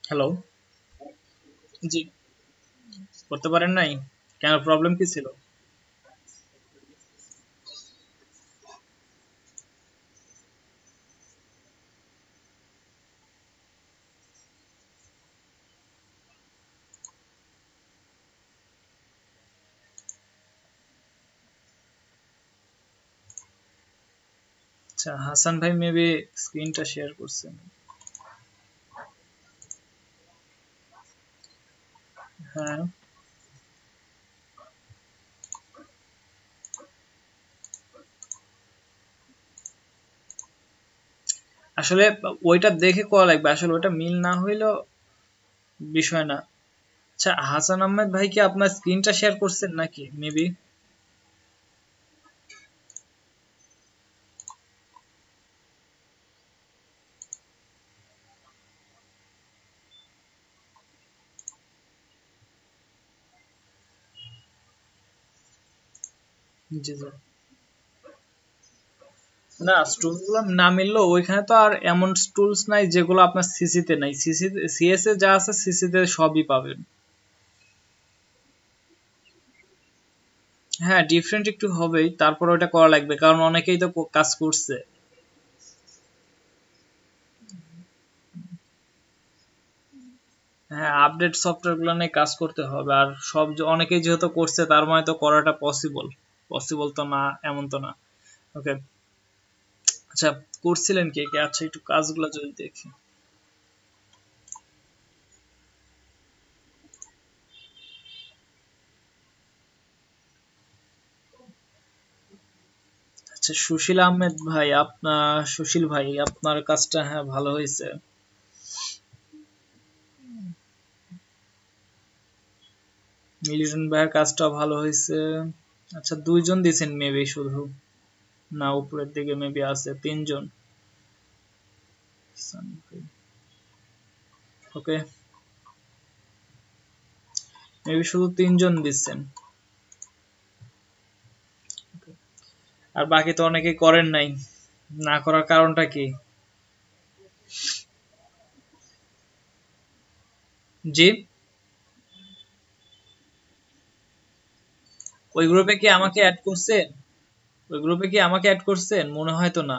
Hello. জি। করতে পারেন নাই? কেন, প্রবলেম কি ছিল? আচ্ছা, হাসান ভাই মেবি স্ক্রিনটা শেয়ার করছেন। হ্যাঁ, আসলে ওইটা দেখে করা লাগবে, আসলে ওইটা মিল না হইলেও বিষয় না। আচ্ছা, হাসান আহমেদ ভাই কি আপনার স্ক্রিনটা শেয়ার করছেন নাকি মেবি? জি জি। না, টুলস গুলো না মিললেও ওইখানে তো আর এমন টুলস নাই যেগুলো আপনার সিসিতে নাই। সিসি সিএস এ যা আছে সিসিতে সবই পাবেন। হ্যাঁ, ডিফারেন্ট একটু হবেই, তারপর ওটা করা লাগবে কারণ অনেকেই তো কাজ করছে। হ্যাঁ, আপডেট সফটওয়্যার গুলো নিয়ে কাজ করতে হবে, আর অনেকেই যেহেতু করছে তার মানে তো করাটা পসিবল। পসিবল তো না এমন তো না। ওকে। আচ্ছা, করছিলেন কে কে? আচ্ছা, একটু কাজগুলো যদি দেখি। আচ্ছা, সুশীল আহমেদ ভাই, সুশীল ভাই আপনার কাজটা হ্যাঁ ভালো হয়েছে। মিলিটন ভাইয়ের কাজটা ভালো হয়েছে। আচ্ছা, দুইজন দিছেন মেবি শুধু, না উপরের দিকে মেবি আছে তিনজন। ওকে, মেবি শুধু তিনজন দিচ্ছেন। আর বাকি তো অনেকেই করেন নাই, না করার কারণটা কি? জি। ওই গ্রুপে কি আমাকে অ্যাড করছেন? ওই গ্রুপে কি আমাকে অ্যাড করছেন? মনে হয় তো না।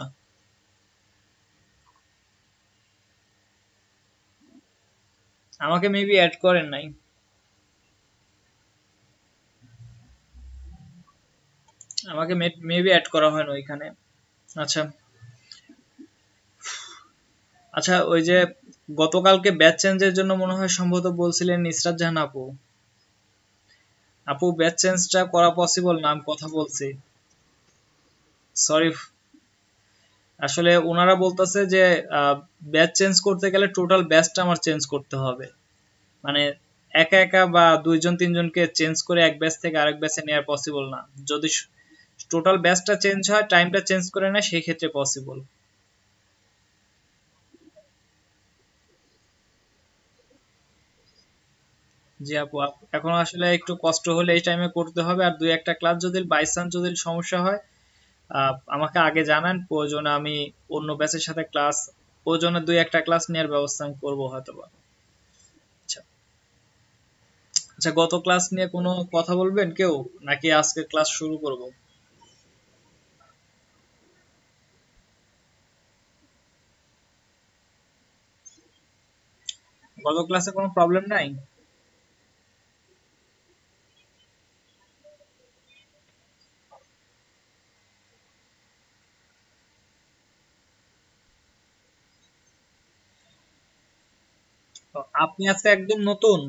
আমাকে মেবি অ্যাড করেন নাই। আমাকে মেবি অ্যাড করা হয় না ওইখানে। আচ্ছা। আচ্ছা, ওই যে গতকালকে ব্যাচ চেঞ্জের জন্য মনে হয় সম্ভবত বলছিলেন ইসরাত জাহান আপু। আপু, ব্যাচ চেঞ্জটা করা পসিবল না, আমি কথা বলছি। সরি। আসলে ওনারা বলতেছে যে ব্যাচ চেঞ্জ করতে গেলে টোটাল ব্যাচটা আমার চেঞ্জ করতে হবে। মানে একা একা বা দুইজন তিনজনকে চেঞ্জ করে এক ব্যাচ থেকে আরেক ব্যাচে নেওয়া পসিবল না। যদি টোটাল ব্যাচটা চেঞ্জ হয়, টাইমটা চেঞ্জ করে নেয়, সেই ক্ষেত্রে পসিবল। জি আপু, এখন আসলে একটু কষ্ট হলে এই টাইমে করতে হবে, আর দুই একটা ক্লাস যদি বাই চান্স যদি সমস্যা হয় আমাকে আগে জানান, প্রয়োজনে আমি অন্য ব্যাচের সাথে ক্লাস, প্রয়োজনে দুই একটা ক্লাস নেওয়ার ব্যবস্থা আমি করবো হয়তো বা। আচ্ছা। আচ্ছা, গত ক্লাস নিয়ে কোনো কথা বলবেন কেউ, নাকি আজকে ক্লাস শুরু করব? গত ক্লাসে কোনো প্রবলেম নাই? আপনি আজকে একদম নতুন?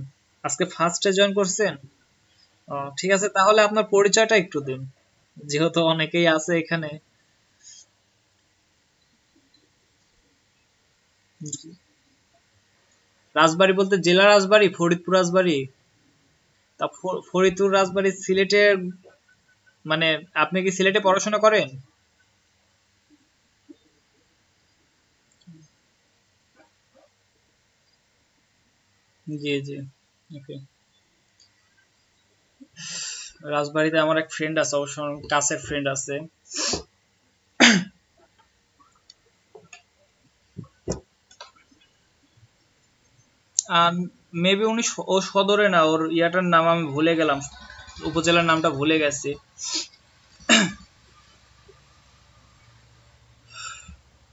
আজকে ফার্স্টে জয়েন করছেন? ঠিক আছে, তাহলে আপনার পরিচয়টা একটু দিন, যেহেতু অনেকেই আছে এখানে। রাজবাড়ী বলতে জেলা রাজবাড়ী, ফরিদপুর রাজবাড়ী? তা ফরিদপুর রাজবাড়ী সিলেটের, মানে আপনি কি সিলেটে পড়াশোনা করেন? জি জি। ওকে। রাজবাড়ীতে আমার এক ফ্রেন্ড আছে, অবশ্য আমার কাছের ফ্রেন্ড আছে। মেবি উনি ও সদরে না, ওর ইয়াটার নাম আমি ভুলে গেলাম, উপজেলার নামটা ভুলে গেছি।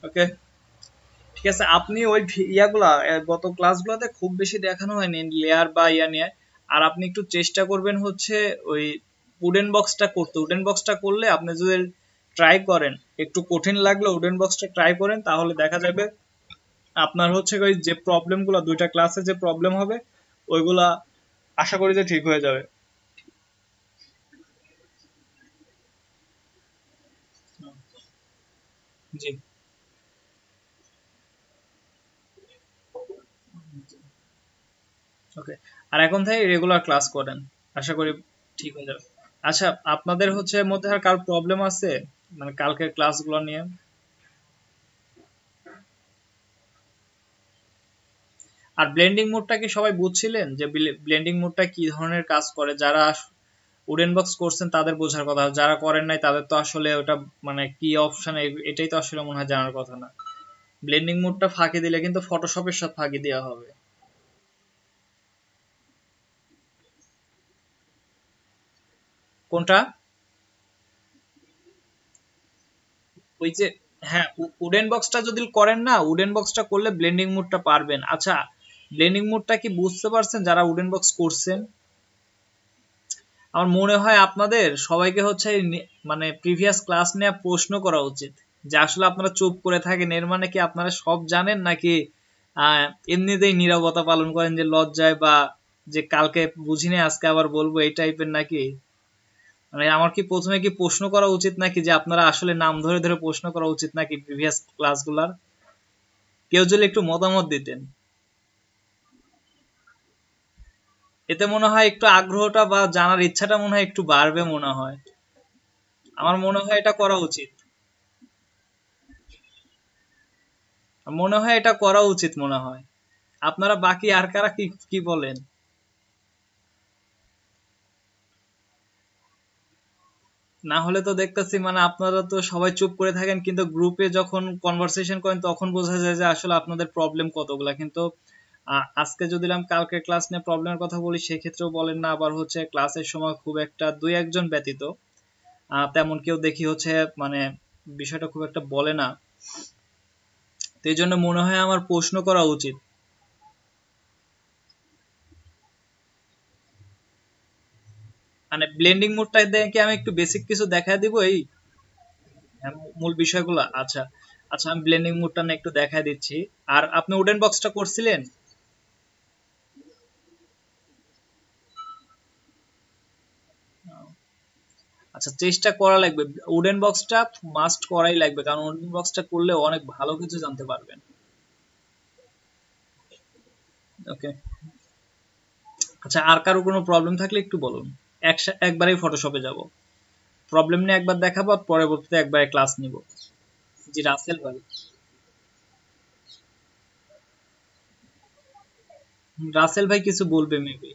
ওকে, ঠিক আছে। আপনি ওই ইয়াগুলা গত ক্লাসগুলোতে খুব বেশি দেখানো হয়নি লেয়ার বা ইয়া নিয়ে। আর আপনি একটু চেষ্টা করবেন হচ্ছে ওই উডেন বক্সটা করতে। উডেন বক্সটা করলে আপনি যদি ট্রাই করেন, একটু কঠিন লাগলে উডেন বক্সটা ট্রাই করেন, তাহলে দেখা যাবে আপনার হচ্ছে ওই যে প্রবলেমগুলো, দুইটা ক্লাসে যে প্রবলেম হবে ওইগুলা আশা করি যে ঠিক হয়ে যাবে। জি। ওকে, আর এখন থেকে রেগুলার ক্লাস করেন, আশা করি ঠিক হয়ে যাবে। আচ্ছা, আপনাদের হচ্ছে মধ্যে আর কার প্রবলেম আছে মানে কালকের ক্লাসগুলো নিয়ে? আর ব্লেন্ডিং মোডটা কি সবাই বুঝছিলেন যে ব্লেন্ডিং মোডটা কি ধরনের কাজ করে? যারা উডেন বক্স করছেন তাদের বোঝার কথা, যারা করেন নাই তাদের তো আসলে ওটা মানে কি অপশন, এটাই তো আসলে মনে হয় জানার কথা না। ব্লেন্ডিং মোডটা ফাঁকি দিলে কিন্তু ফটোশপের সাথে ফাঁকি দেওয়া হবে। কোনটা? ওই যে, হ্যাঁ, উডেন বক্সটা যদি করেন না, উডেন বক্সটা করলে ব্লেন্ডিং মোডটা পারবেন। আচ্ছা, ব্লেন্ডিং মোডটা কি বুঝতে পারছেন যারা উডেন বক্স করছেন? আমার মনে হয় আপনাদের সবাইকে হচ্ছে মানে প্রিভিয়াস ক্লাস নিয়ে প্রশ্ন করা উচিত, যে আসলে আপনারা চুপ করে থাকেন এর মানে কি আপনারা সব জানেন, নাকি আহ এমনিতেই নীরবতা পালন করেন যে লজ্জায়, বা যে কালকে বুঝিনি আজকে আবার বলবো, এই টাইপের নাকি? মানে আমার কি প্রথমে কি প্রশ্ন করা উচিত নাকি, যে আপনারা আসলে নাম ধরে ধরে প্রশ্ন করা উচিত নাকি প্রিভিয়াস ক্লাসগুলার? কেউ যদি একটু মতামত দিতেন, এতে মনে হয় একটু আগ্রহটা বা জানার ইচ্ছাটা মনে হয় একটু বাড়বে মনে হয়। আমার মনে হয় এটা করা উচিত। মনে হয় এটা করা উচিত মনে হয়। আপনারা বাকি আর কারা কি কি বলেন? না হলে তো দেখতেছি মানে আপনারা তো সবাই চুপ করে থাকেন, কিন্তু গ্রুপে যখন কনভারসেশন করেন তখন বোঝা যায় যে আসলে আপনাদের প্রবলেম কতগুলা। কিন্তু আজকে যদি আমি কালকে ক্লাস নিয়ে প্রবলেমের কথা বলি সেক্ষেত্রেও বলেন না, আবার হচ্ছে ক্লাসের সময় খুব একটা দুই একজন ব্যতীত তেমন কেউ দেখি হচ্ছে মানে বিষয়টা খুব একটা বলে না। তো এই জন্য মনে হয় আমার প্রশ্ন করা উচিত। মানে ব্লেন্ডিং মোডটা দেখে আমি একটু বেসিক কিছু দেখায় দিব এই মূল বিষয়গুলো। আচ্ছা, আচ্ছা, আমি ব্লেন্ডিং মোডটা না একটু দেখায় দিচ্ছি। আর আপনি উডেন বক্সটা করছিলেন? আচ্ছা, চেষ্টা করা লাগবে। উডেন বক্সটা মাস্ট করাই লাগবে, কারণ উডেন বক্সটা করলে অনেক ভালো কিছু জানতে পারবেন। ওকে, আচ্ছা, আর কারো কোনো প্রবলেম থাকলে একটু বলুন। একবারেই ফটোশপে যাব, প্রবলেম নিয়ে একবার দেখাবো, পরবর্তীতে একবারে ক্লাস নিব। জি, রাসেল ভাই। রাসেল ভাই কিছু বলবে মেবি।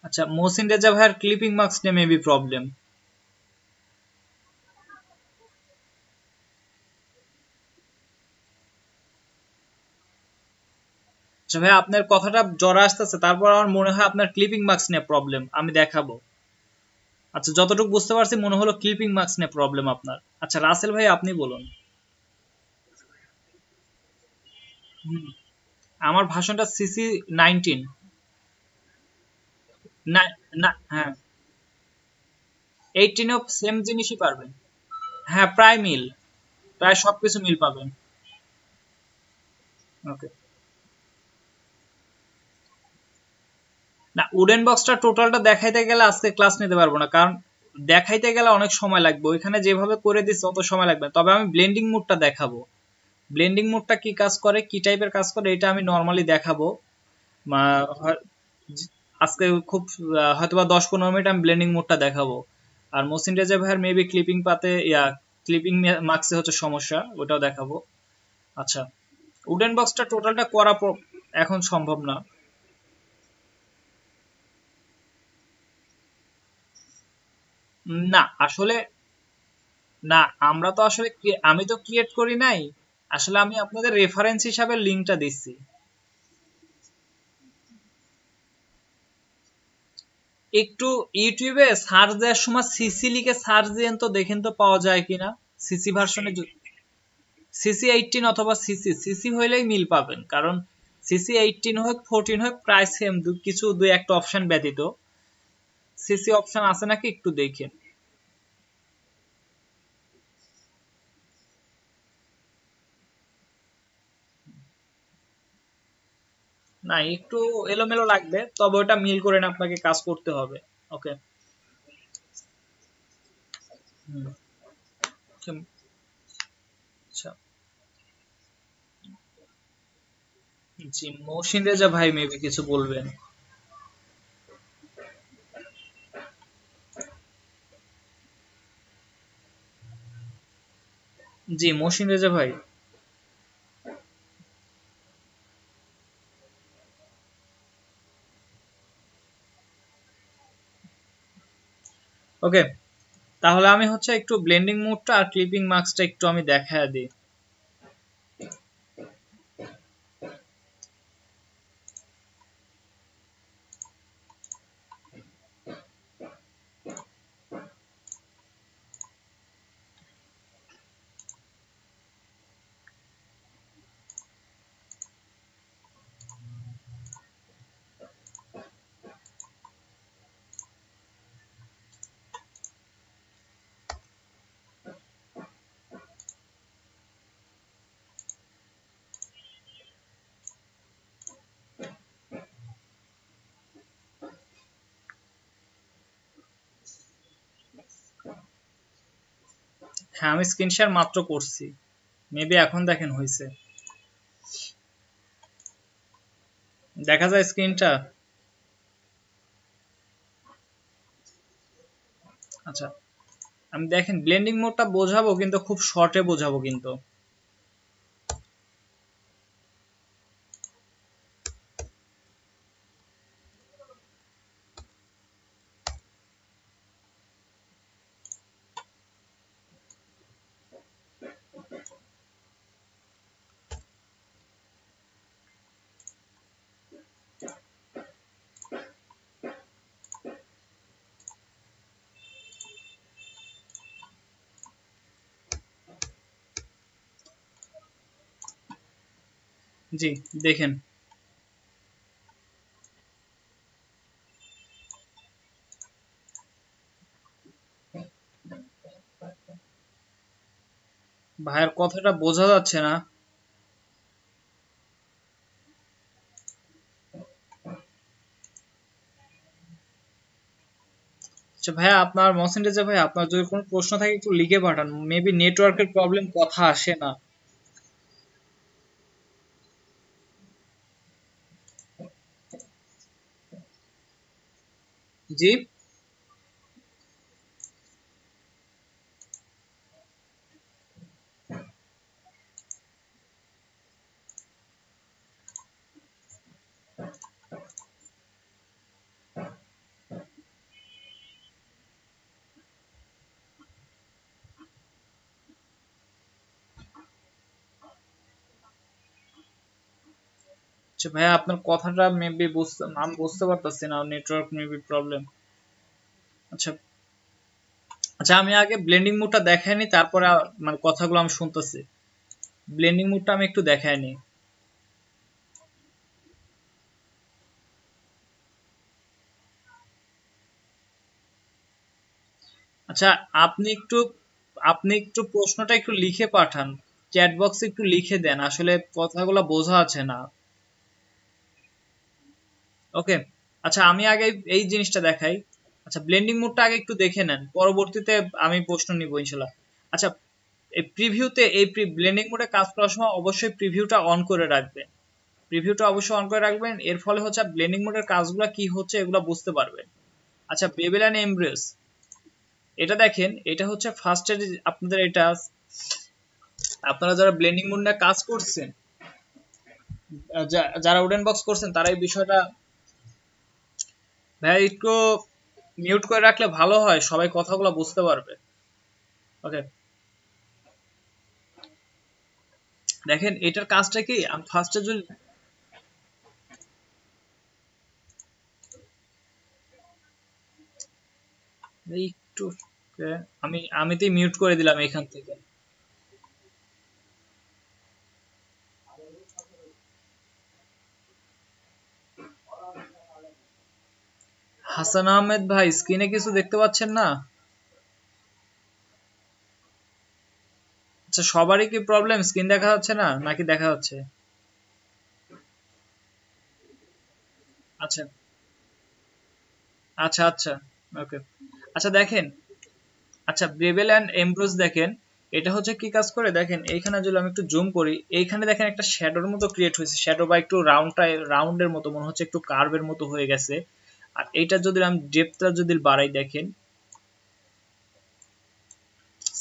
আচ্ছা, মোহসিন রেজা ভাইয়ের ক্লিপিং মার্কস নিয়ে মেবি প্রবলেম। আচ্ছা ভাই, আপনার কথাটা জোরে আসতেছে, তারপর আমার মনে হয় আপনার ক্লিপিং মার্কস নিয়ে প্রবলেম, আমি দেখাবো। আচ্ছা, যতটুকু বুঝতে পারছি মনে হলো ক্লিপিং মার্কস নিয়ে প্রবলেম আপনার। আচ্ছা, রাসেল ভাই আপনি বলুন। হুম, আমার ভাষণটা সিসি 19। না, না, হ্যাঁ, 18 সেম জিনিসই পারবেন। হ্যাঁ, প্রায় মিল, প্রায় সবকিছু মিল পাবেন। ওকে, না, উডেন বক্সটা টোটালটা দেখাইতে গেলে আজকে ক্লাস নিতে পারবো না, কারণ দেখাইতে গেলে অনেক সময় লাগবে, ওইখানে যেভাবে করে দিচ্ছে অত সময় লাগবে না। তবে আমি ব্লেন্ডিং মোডটা দেখাবো। ব্লেন্ডিং মোডটা কি কাজ করে, কি টাইপের কাজ করে, এটা আমি নর্মালি দেখাবো। হয়- আজকে খুব হয়তোবা 10-15 মিনিট আমি ব্লেন্ডিং মোডটা দেখাবো। আর মসিন রেজা ভাইয়ের মেবি ক্লিপিং পাতে ক্লিপিং মার্কসে হচ্ছে সমস্যা, ওটাও দেখাবো। আচ্ছা, উডেন বক্সটা টোটালটা করা এখন সম্ভব না। না আসলে, না, আমরা তো আসলে আমি তো ক্রিয়েট করি নাই। আসলে আমি আপনাদের রেফারেন্স হিসাবে লিঙ্কটা দিচ্ছি। একটু ইউটিউবে সার্চ দেওয়ার সময় সিসি লিখে সার্চ দিয়েন তো, দেখেন তো পাওয়া যায় কিনা। সিসি ভার্সনে CC18 অথবা সিসি সিসি হইলেই মিল পাবেন, কারণ CC18 হোক 14 হোক প্রায় সেম, কিছু দুই একটা অপশন ব্যতীত। সিসি অপশন আছে নাকি একটু দেখেন। না, একটু এলোমেলো লাগবে, তবে ওটা মিল করে না আপনাকে কাজ করতে হবে। ওকে। হুম। আচ্ছা। জি, মহসিন রেজা ভাই মেবি কিছু বলবেন। জি, মহসিন রেজা ভাই। ওকে, তাহলে আমি হচ্ছে একটু ব্লেন্ডিং মোডটা আর ক্লিপিং মাস্কটা একটু আমি দেখায় দিই। হ্যাঁ, আমি স্ক্রিন শেয়ার মাত্র করছি, মেবি এখন দেখেন হয়েছে। দেখা যায় স্ক্রিনটা? আচ্ছা, আমি দেখেন ব্লেন্ডিং মোডটা বোঝাবো কিন্তু খুব শর্টে বোঝাবো কিন্তু। জি, দেখেন। ভাইয়ের কথাটা বোঝা যাচ্ছে না। আচ্ছা ভাইয়া, আপনার মহসিন রেজা ভাই, আপনার যদি কোনো প্রশ্ন থাকে একটু লিখে পাঠান, মেবি নেটওয়ার্কের প্রবলেম, কথা আসে না। জি। আচ্ছা ভাইয়া, আপনার কথাটা মেবি বুঝতে, আমি বুঝতে পারতেছি না, নেটওয়ার্ক মেবি প্রবলেম। আচ্ছা। আচ্ছা, আমি আগে ব্লেন্ডিং মোডটা দেখাই নি, তারপরে মানে কথাগুলো আমি শুনতেছি। ব্লেন্ডিং মোডটা আমি একটু দেখাই নি। আচ্ছা, আপনি একটু আপনি একটু প্রশ্নটা একটু লিখে পাঠান, চ্যাট বক্সে একটু লিখে দেন, আসলে কথাগুলো বোঝা আছে না। ওকে। আচ্ছা, আমি আগে এই জিনিসটা দেখাই। আচ্ছা, ব্লেন্ডিং মোডটা আগে একটু দেখে নেন, পরবর্তীতে আমি প্রশ্ন নিব ইনশাল্লাহ। আচ্ছা, এই প্রিভিউতে, এই ব্লেন্ডিং মোডে কাজ করার সময় অবশ্যই প্রিভিউটা অন করে রাখবেন। প্রিভিউটা অবশ্যই অন করে রাখবেন, এর ফলে হচ্ছে ব্লেন্ডিং মোডের কাজগুলো কি হচ্ছে এগুলো বুঝতে পারবেন। আচ্ছা, বেবেল এন্ড এমব্রেস, এটা দেখেন, এটা হচ্ছে ফার্স্ট এর আপনাদের এটা, আপনারা যারা ব্লেন্ডিং মোড নিয়ে কাজ করছেন, যারা উডেন বক্স করছেন, তারা এই বিষয়টা, ভাই একটু মিউট করে রাখলে ভালো হয়, সবাই কথাগুলো বুঝতে পারবে। ওকে। দেখেন এটার কাজটা কি, আমি ফার্স্টে যদি একটু আমি তো মিউট করে দিলাম এখান থেকে। হাসান আহমেদ ভাই স্ক্রিনে কিছু দেখতে পাচ্ছেন না? আচ্ছা সবারই কি প্রবলেম, স্ক্রিন দেখা যাচ্ছে না নাকি দেখা যাচ্ছে? আচ্ছা আচ্ছা আচ্ছা ওকে। আচ্ছা দেখেন, আচ্ছা ব্রেভেল অ্যান্ড এমব্রোস দেখেন এটা হচ্ছে কি কাজ করে দেখেন, এইখানে যদি আমি একটু জুম করি, এইখানে দেখেন একটা শ্যাডোর মতো ক্রিয়েট হয়েছে, শ্যাডো বা একটু রাউন্ডের মতো মনে হচ্ছে, একটু কার্ভের মতো হয়ে গেছে। আর এইটা যদি আমি ডেপথটা যদি বাড়াই দেখেন,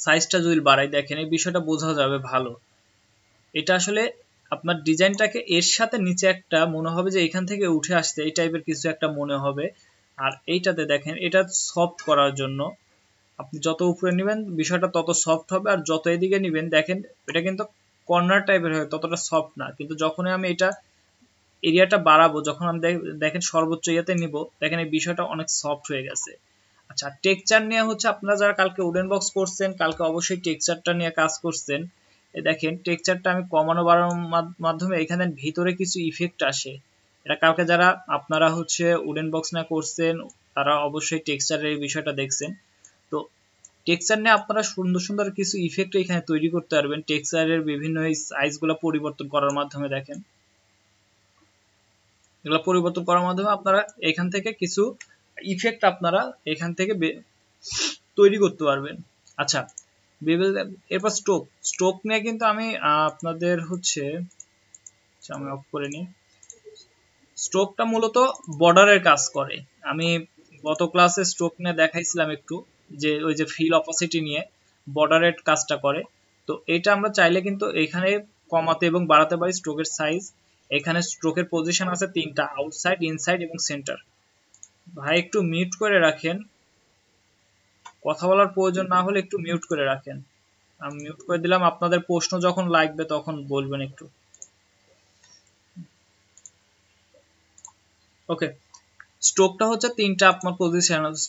সাইজটা যদি বাড়াই দেখেন, এই বিষয়টা বোঝা যাবে ভালো। এটা আসলে আপনার ডিজাইনটাকে এর সাথে নিচে একটা মনে হবে যে এখান থেকে উঠে আসছে, এই টাইপের কিছু একটা মনে হবে। আর এইটাতে দেখেন এটা সফট করার জন্য আপনি যত উপরে নেবেন বিষয়টা তত সফট হবে, আর যত এদিকে নেবেন দেখেন এটা কিন্তু কর্নার টাইপের হয়, ততটা সফট না। কিন্তু যখনই আমি এটা এরিয়াটা বাড়াবো, যখন আমি দেখেন সর্বোচ্চ ইয়েতে নিব, দেখেন এই বিষয়টা অনেক সফট হয়ে গেছে। আচ্ছা টেক্সচার নিয়ে হচ্ছে আপনারা যারা কালকে উডেন বক্স করছেন, কালকে অবশ্যই টেক্সচারটা নিয়ে কাজ করছেন। দেখেন টেক্সচারটা আমি কমানো বাড়ানোর মাধ্যমে এখানে ভিতরে কিছু ইফেক্ট আসে। এটা কালকে যারা আপনারা হচ্ছে উডেন বক্স না করছেন তারা অবশ্যই টেক্সচারের এই বিষয়টা দেখছেন। তো টেক্সচার নিয়ে আপনারা সুন্দর সুন্দর কিছু ইফেক্ট এখানে তৈরি করতে পারবেন টেক্সচারের বিভিন্ন এই সাইজগুলো পরিবর্তন করার মাধ্যমে। দেখেন এগুলো পরিবর্তন করার মাধ্যমে আপনারা এখান থেকে কিছু ইফেক্ট আপনারা এখান থেকে তৈরি করতে পারবেন। আচ্ছা এরপর স্ট্রোক, স্ট্রোক নিয়ে কিন্তু আমি আপনাদের হচ্ছে, আচ্ছা আমি অফ করে নিই। স্ট্রোকটা মূলত বর্ডারের কাজ করে। আমি গত ক্লাসে স্ট্রোক নিয়ে দেখাইছিলাম একটু, যে ওই যে ফিল অপাসিটি নিয়ে বর্ডারের কাজটা করে। তো এটা আমরা চাইলে কিন্তু এখানে কমাতে এবং বাড়াতে পারি স্ট্রোকের সাইজ। এখানে স্ট্রোকের পজিশন আছে তিনটা, আউটসাইড, ইনসাইড এবং সেন্টার। ভাই একটু মিউট করে রাখেন, কথা বলার প্রয়োজন না হলে একটু মিউট করে রাখেন। আমি মিউট করে দিলাম, আপনাদের প্রশ্ন যখন লাগবে তখন বলবেন একটু। ওকে, স্ট্রোকটা হচ্ছে তিনটা আপনার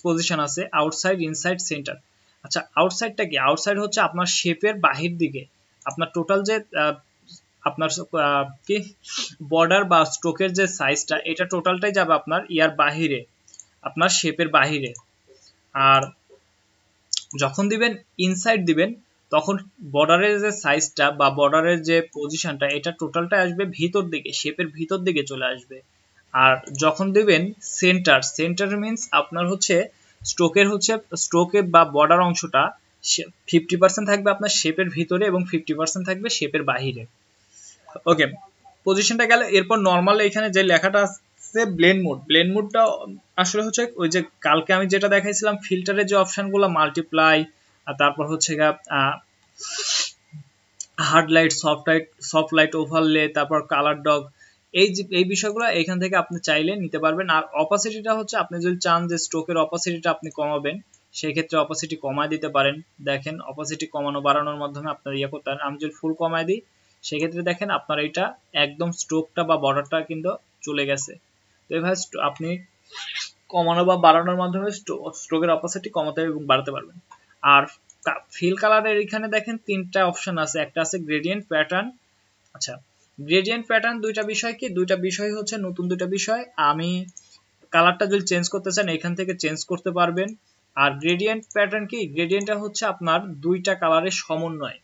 পজিশন আছে, আউটসাইড, ইনসাইড, সেন্টার। আচ্ছা আউটসাইডটা কি? আউটসাইড হচ্ছে আপনার শেপের বাহির দিকে, আপনার টোটাল যে আপনার কি বর্ডার বা স্ট্রোকের যে সাইজটা, এটা টোটালটাই যাবে আপনার ইয়ার বাহিরে, আপনার শেপের বাহিরে। আর যখন দিবেন ইনসাইড দিবেন, তখন বর্ডারের যে সাইজটা বা বর্ডারের যে পজিশনটা, এটা টোটালটা আসবে ভিতর দিকে, শেপের ভিতর দিকে চলে আসবে। আর যখন দিবেন সেন্টার, সেন্টার মিনস আপনার হচ্ছে স্ট্রোকের হচ্ছে স্ট্রোকে বা বর্ডার অংশটা 50% থাকবে আপনার শেপের ভিতরে এবং 50% থাকবে শেপের বাহিরে। ওকে, পজিশনটা গেল। এরপর নর্মাল এখানে যে লেখাটা আছে ব্লেন্ড মোড, ব্লেন্ড মোডটা আসলে হচ্ছে ওই যে কালকে আমি যেটা দেখাইছিলাম ফিল্টারের যে অপশনগুলো মাল্টিপ্লাই, আর তারপর হচ্ছে hard light, soft light, overlay, তারপর কালার ডগ, এই বিষয়গুলো এখান থেকে আপনি চাইলে নিতে পারবেন। আর অপাসিটিটা হচ্ছে আপনি যদি চান যে স্ট্রোকের অপাসিটিটা আপনি কমাবেন, সেই ক্ষেত্রে অপাসিটি কমায় দিতে পারেন। দেখেন অপাসিটি কমানো বাড়ানোর মাধ্যমে আপনার ইয়ে করতে পারেন। আমি যদি ফুল কমায় দিই সেক্ষেত্রে দেখেন আপনার এটা একদম স্ট্রোকটা বা বর্ডারটা কিন্তু চলে গেছে। তো এভাবে আপনি কমানো বা বাড়ানোর মাধ্যমে স্ট্রোকের অপাসিটি কমাতে এবং বাড়াতে পারবেন। আর ফিল কালারের এখানে দেখেন তিনটা অপশন আছে, একটা আছে গ্রেডিয়েন্ট প্যাটার্ন। আচ্ছা গ্রেডিয়েন্ট প্যাটার্ন দুইটা বিষয় কি, দুইটা বিষয় হচ্ছে নতুন দুইটা বিষয়। আমি কালারটা যদি চেঞ্জ করতে চান এখান থেকে চেঞ্জ করতে পারবেন। আর গ্রেডিয়েন্ট প্যাটার্ন কি, গ্রেডিয়েন্টটা হচ্ছে আপনার দুইটা কালারের সমন্বয়,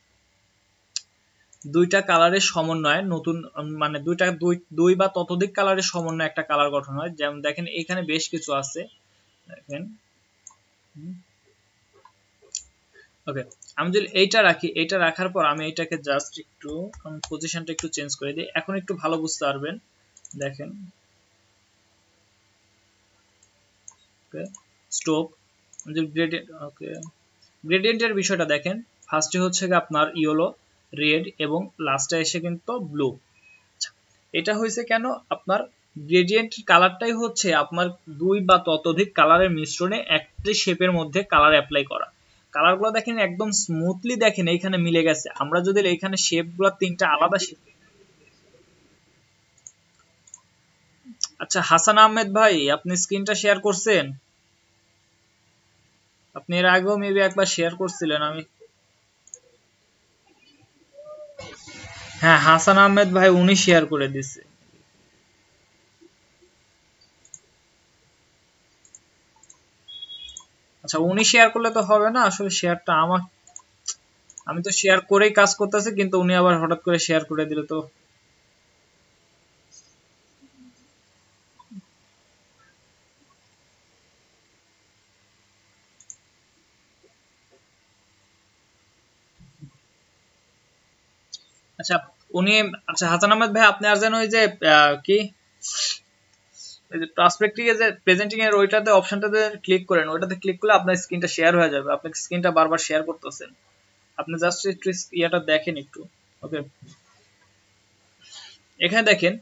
দুইটা কালারের সমন্বয় নতুন মানে দুই বা ততোধিক কালারের সমন্বয়ে একটা কালার গঠন হয়। যেমন দেখেন এখানে বেশ কিছু আছে, দেখেন। ওকে, আমি যদি এইটা রাখি, এইটা রাখার পর আমি এইটাকে জাস্ট একটু পজিশনটা একটু চেঞ্জ করে দিই, এখন একটু ভালো বুঝতে পারবেন। দেখেন ওকে, স্ট্রোক গ্রেডিয়েন্ট, ওকে গ্রেডিয়েন্টের বিষয়টা দেখেন, ফার্স্টে হচ্ছে আপনার ইয়েলো, রেড এবং লাস্টে এসে কিন্তু ব্লু। এটা হয়েছে কেন, আপনার গ্রেডিয়েন্ট কালারটাই হচ্ছে আপনার দুই বা ততোধিক কালারের মিশ্রণে একটি শেপের মধ্যে কালার অ্যাপ্লাই করা। কালারগুলো দেখেন একদম স্মুথলি, দেখেন এইখানে মিলে গেছে। আমরা যদি এইখানে শেপগুলো তিনটা আলাদা শেপ। আচ্ছা হাসান আহমেদ ভাই, আপনি স্ক্রিনটা শেয়ার করছেন? আপনি এর আগেও মেবি একবার শেয়ার করছিলেন। আমি, হ্যাঁ হাসান আহমেদ ভাই উনি শেয়ার করে দিছে। আচ্ছা উনি শেয়ার করলে তো হবে না, আসলে শেয়ারটা আমার, আমি তো শেয়ার করেই কাজ করতেছি, কিন্তু উনি আবার হঠাৎ করে শেয়ার করে দিলে তো। আচ্ছা উনি, আচ্ছা হাসান আহমেদ ভাই আপনি আর যেন ওই যে কি ওই যে পার্সপেক্টিভ এ যে প্রেজেন্টিং এর ওইটাতে অপশনটাতে ক্লিক করেন, ওইটাতে ক্লিক করলে আপনার স্ক্রিনটা শেয়ার হয়ে যাবে। আপনি স্ক্রিনটা বারবার শেয়ার করতেছেন, আপনি জাস্ট একটু ইয়াটা দেখেন একটু। ওকে, এখানে দেখেন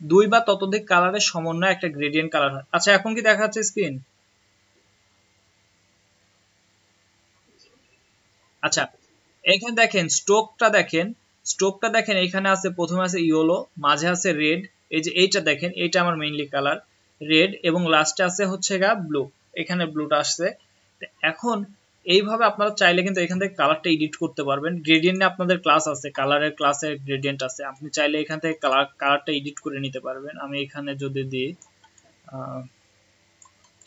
দুই বা ততোধিক কালারের সমন্বয়ে একটা গ্রেডিয়েন্ট কালার হয়। আচ্ছা এখন কি দেখা যাচ্ছে স্ক্রিন? আচ্ছা এখানে দেখেন স্ট্রোকটা দেখেন, স্ট্রোকটা দেখেন এখানে আছে, প্রথমে আছে ইয়েলো, মাঝে আছে রেড, এই যে এইটা দেখেন এইটা আমার মেইনলি কালার রেড, এবং লাস্টে আছে হচ্ছে গা ব্লু, এখানে ব্লুটা আসছে। এখন এইভাবে আপনারা চাইলে কিন্তু এখান থেকে কালারটা এডিট করতে পারবেন। গ্রেডিয়েন্টে আপনাদের ক্লাস আছে, কালারের ক্লাসের গ্রেডিয়েন্ট আছে, আপনি চাইলে এখান থেকে কালারটা এডিট করে নিতে পারবেন। আমি এখানে যদি দিই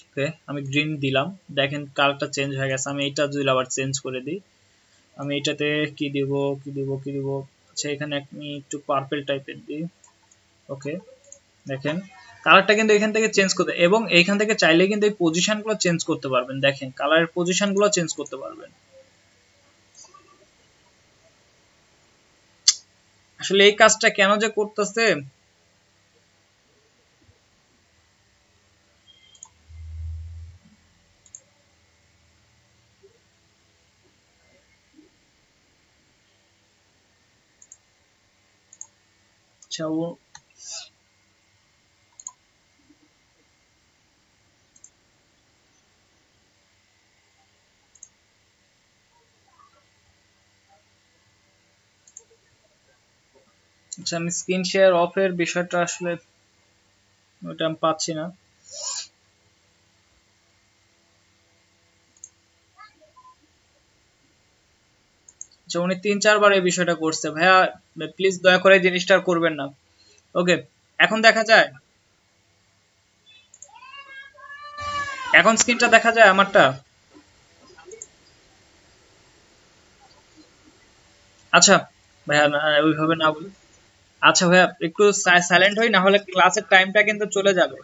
ওকে, আমি গ্রিন দিলাম, দেখেন কালারটা চেঞ্জ হয়ে গেছে। আমি এটা যদি আবার চেঞ্জ করে দিই, আমি এটাতে কি দিব কি দিব কি দিব, আচ্ছা এখানে আমি একটু পার্পল টাইপের দিই। ওকে, দেখেন কালারটা কিন্তু এখান থেকে চেঞ্জ করতে, এবং এইখান থেকে চাইলে কিন্তু এই পজিশনগুলো চেঞ্জ করতে পারবেন। দেখেন কালারের পজিশনগুলো চেঞ্জ করতে পারবেন। আসলে এই কাজটা কেন যে করতেছে, আচ্ছা ও, আচ্ছা আমি স্ক্রিন শেয়ার অফের বিষয়টা আসলে ওটা আমি পাচ্ছি না। আচ্ছা উনি 3-4 বার এই বিষয়টা করছে ভাইয়া, প্লিজ দয়া করে এই জিনিসটা আর করবেন না। ওকে, এখন দেখা যায়, এখন স্ক্রিনটা দেখা যায় আমারটা? আচ্ছা ভাইয়া ওইভাবে না বলি। আচ্ছা ভাইয়া একটু সাইলেন্ট হই, না হলে ক্লাসের টাইমটা কিন্তু চলে যাবে।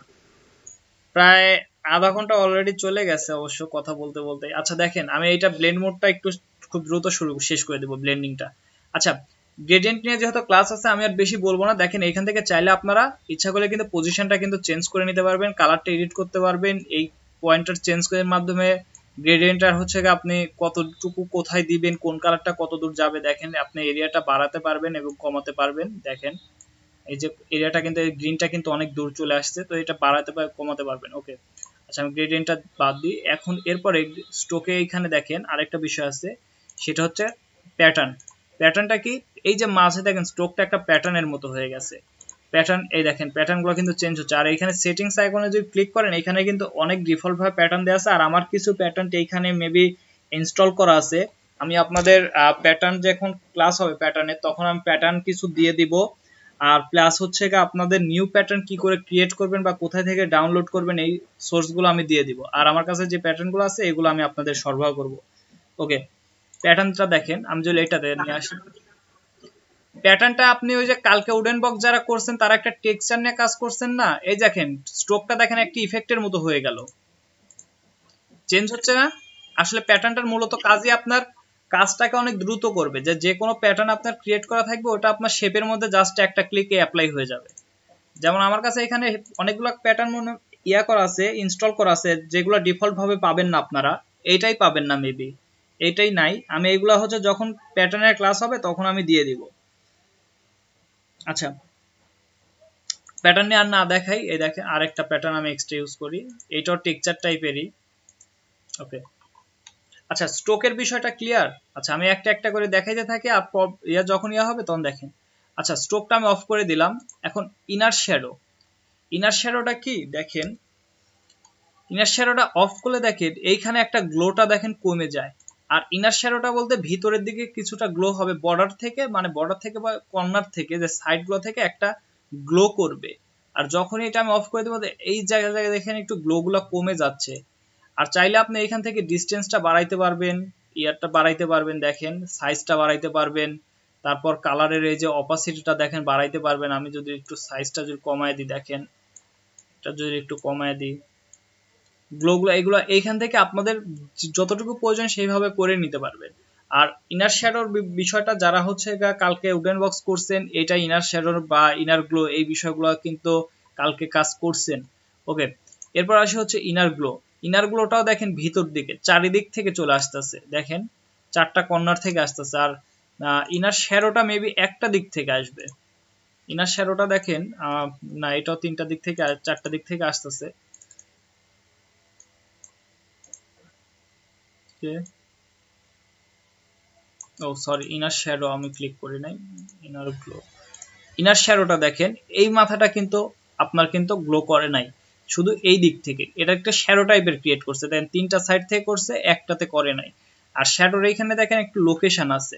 প্রায় আধা ঘন্টা অলরেডি চলে গেছে অবশ্য কথা বলতে বলতে। আচ্ছা দেখেন আমি এইটা ব্লেন্ড মোডটা একটু খুব দ্রুত শেষ করে দেবো ব্লেন্ডিংটা। আচ্ছা গ্রেডিয়েন্ট নিয়ে যেহেতু ক্লাস আছে আমি আর বেশি বলবো না। দেখেন এখান থেকে চাইলে আপনারা ইচ্ছা করলে কিন্তু পজিশনটা কিন্তু চেঞ্জ করে নিতে পারবেন, কালারটা এডিট করতে পারবেন এই পয়েন্টার চেঞ্জ করার মাধ্যমে। গ্রেডিয়েন্টটা হচ্ছে গিয়ে আপনি কতটুকু কোথায় দিবেন, কোন কালারটা কত দূর যাবে, দেখেন আপনি এরিয়াটা বাড়াতে পারবেন এবং কমাতে পারবেন। দেখেন এই যে এরিয়াটা কিন্তু গ্রিনটা কিন্তু অনেক দূর চলে আসছে, তো এটা বাড়াতে কমাতে পারবেন। ওকে, আচ্ছা আমি গ্রেডিয়েন্টটা বাদ দিই এখন। এরপরে স্ট্রোকে এইখানে দেখেন আরেকটা বিষয় আছে, সেটা হচ্ছে প্যাটার্ন। প্যাটার্নটা কি, এই যে মাঝে দেখেন স্ট্রোকটা একটা প্যাটার্নের মতো হয়ে গেছে। প্যাটার্ন এই দেখেন প্যাটার্নগুলো কিন্তু চেঞ্জ হচ্ছে। আর এখানে সেটিংস আইকনে যদি ক্লিক করেন, এখানে কিন্তু অনেক ডিফল্ট ভাবে প্যাটার্ন দেওয়া আছে, আর আমার কিছু প্যাটার্ন এইখানে মেবি ইনস্টল করা আছে। আমি আপনাদের প্যাটার্ন যখন ক্লাস হবে প্যাটার্নের, তখন আমি প্যাটার্ন কিছু দিয়ে দিব। আর প্লাস হচ্ছে গিয়ে আপনাদের নিউ প্যাটার্ন কি করে ক্রিয়েট করবেন বা কোথায় থেকে ডাউনলোড করবেন, এই সোর্সগুলো আমি দিয়ে দিব। আর আমার কাছে যে প্যাটার্নগুলো আছে এগুলো আমি আপনাদের সরবরাহ করব। ওকে, প্যাটার্নটা দেখেন আমি যদি এটাতে নিয়ে আসি, প্যাটার্নটা আপনি ওই যে কালকে উডেন বক্স যারা করছেন তারা একটা টেক্সচার নিয়ে কাজ করছেন না, এই দেখেন স্ট্রোকটা দেখেন একটা ইফেক্টের মতো হয়ে গেল, চেঞ্জ হচ্ছে না? আসলে প্যাটার্নটার মূলত কাজই আপনার কাজটাকে অনেক দ্রুত করবে, যে যে কোনো প্যাটার্ন আপনার ক্রিয়েট করা থাকবে ওটা আপনার শেপের মধ্যে জাস্ট একটা ক্লিকে অ্যাপ্লাই হয়ে যাবে। যেমন আমার কাছে এখানে অনেকগুলো প্যাটার্ন মনে ইয়া করা আছে, ইনস্টল করা আছে, যেগুলো ডিফল্ট ভাবে পাবেন না আপনারা, এইটাই পাবেন না মেবি, এইটাই নাই। আমি এগুলা হচ্ছে যখন প্যাটার্নের ক্লাস হবে তখন আমি দিয়ে দিব। আচ্ছা প্যাটার্ন নিয়ে আর না দেখাই, এই দেখেন আরেকটা প্যাটার্ন আমি এক্সট্রা ইউজ করি, এইটাও টেক্সচার টাইপেরই। ওকে, আচ্ছা, স্ট্রোকের বিষয়টা ক্লিয়ার? আচ্ছা, আমি একটা একটা করে দেখাইতে থাকি, আর যখন হবে তখন দেখেন। আচ্ছা, স্ট্রোকটা আমি অফ করে দিলাম। এখন ইনার শ্যাডো, ইনার শ্যাডোটা কি দেখেন, ইনার শ্যাডোটা অফ করলে দেখেন এইখানে একটা গ্লোটা দেখেন কমে যায়। আর ইনার শ্যাডোটা বলতে ভিতরের দিকে কিছুটা গ্লো হবে, বর্ডার থেকে, মানে বর্ডার থেকে বা কর্নার থেকে, যে সাইড গুলো থেকে একটা গ্লো করবে। আর যখনই এটা আমি অফ করে দেবো, এই জায়গায় জায়গায় দেখেন একটু গ্লো গুলো কমে যাচ্ছে। আর চাইলে আপনি এখান থেকে ডিস্টেন্সটা বাড়াইতে পারবেন, ইয়ারটা বাড়াইতে পারবেন, দেখেন সাইজটা বাড়াইতে পারবেন। তারপর কালারের এই যে অপাসিটিটা দেখেন বাড়াইতে পারবেন। আমি যদি একটু সাইজটা যদি কমায় দিই, দেখেন এটা যদি একটু কমায় দিই, গ্লোগুলো এগুলো এইখান থেকে আপনাদের যতটুকু প্রয়োজন সেইভাবে করে নিতে পারবেন। আর ইনার শ্যাডোর বিষয়টা যারা হচ্ছে কালকে উডেন বক্স করছেন, এটা ইনার শ্যাডোর বা ইনার গ্লো এই বিষয়গুলো কিন্তু কালকে কাজ করছেন। ওকে, এরপর আসে হচ্ছে ইনার গ্লো। ইনার গ্লোটাও দেখেন ভিতর দিকে চারিদিক থেকে চলে আসতেছে, দেখেন চারটা কর্নার থেকে আসতেছে। আর ইনার শ্যাডোটা মেবি একটা দিক থেকে আসবে। ইনার শ্যাডোটা দেখেন, না এটাও তিনটা দিক থেকে, চারটা দিক থেকে আসতেছে। ও সরি, ইনার শ্যাডো আমি ক্লিক করি নাই, ইনার গ্লো। ইনার শ্যাডোটা দেখেন এই মাথাটা কিন্তু আপনার কিন্তু গ্লো করে নাই, শুধু এই দিক থেকে এটা একটা শ্যাডো টাইপের ক্রিয়েট করছে, দেন তিনটা সাইড থেকে করছে, একটাতে করে নাই। আর শ্যাডোর এইখানে দেখেন একটু লোকেশন আছে,